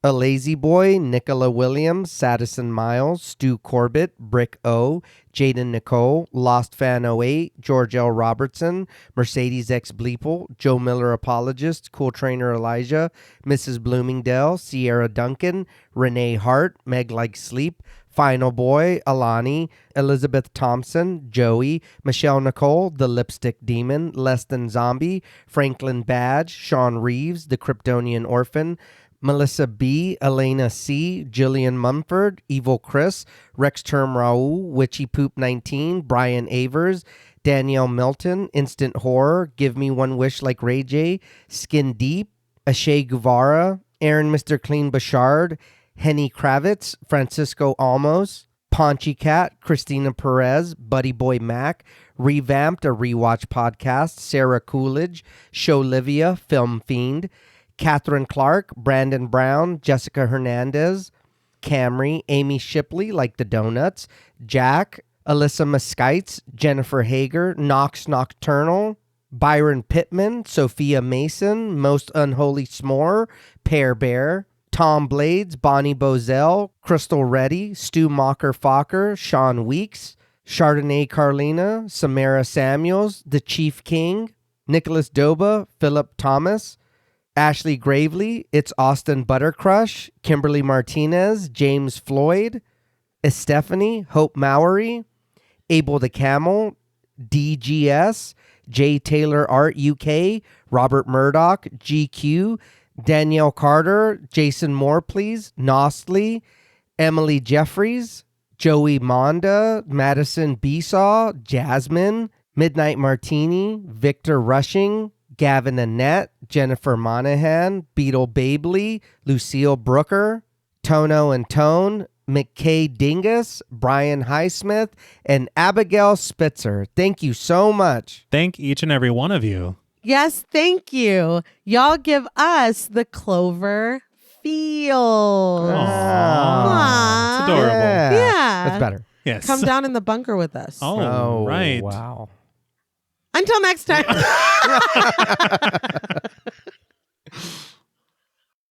A Lazy Boy, Nicola Williams, Sadison Miles, Stu Corbett, Brick O, Jaden Nicole, Lost Fan 08, George L. Robertson, Mercedes X Bleeple, Joe Miller Apologist, Cool Trainer Elijah, Mrs. Bloomingdale, Sierra Duncan, Renee Hart, Meg Like Sleep, Final Boy, Alani, Elizabeth Thompson, Joey, Michelle Nicole, The Lipstick Demon, Less Than Zombie, Franklin Badge, Sean Reeves, The Kryptonian Orphan, Melissa B., Elena C., Jillian Mumford, Evil Chris, Rex Term Raul, Witchy Poop 19, Brian Avers, Danielle Milton, Instant Horror, Give Me One Wish Like Ray J, Skin Deep, Ashay Guevara, Aaron Mr. Clean Bashard, Henny Kravitz, Francisco Almos, Paunchy Cat, Christina Perez, Buddy Boy Mac, Revamped, a Rewatch Podcast, Sarah Coolidge, Showlivia, Film Fiend, Catherine Clark, Brandon Brown, Jessica Hernandez, Camry, Amy Shipley, Like the Donuts, Jack, Alyssa Mesquites, Jennifer Hager, Nox Nocturnal, Byron Pittman, Sophia Mason, Most Unholy S'more, Pear Bear, Tom Blades, Bonnie Bozell, Crystal Reddy, Stu Mocker Fokker, Sean Weeks, Chardonnay Carlina, Samara Samuels, The Chief King, Nicholas Doba, Philip Thomas, Ashley Gravely, It's Austin Buttercrush, Kimberly Martinez, James Floyd, Estefany, Hope Mowery, Abel the Camel, DGS, J. Taylor Art UK, Robert Murdoch, GQ, Danielle Carter, Jason Moore, please, Nostly, Emily Jeffries, Joey Monda, Madison Besaw, Jasmine, Midnight Martini, Victor Rushing, Gavin Annette, Jennifer Monahan, Beetle Babley, Lucille Brooker, Tono and Tone, McKay Dingus, Brian Highsmith, and Abigail Spitzer. Thank you so much. Thank each and every one of you. Yes, thank you. Y'all give us the Clover feel. Aww. It's adorable. Yeah. That's better. Yes. Come down in the bunker with us. Oh, right. Wow. Until next time.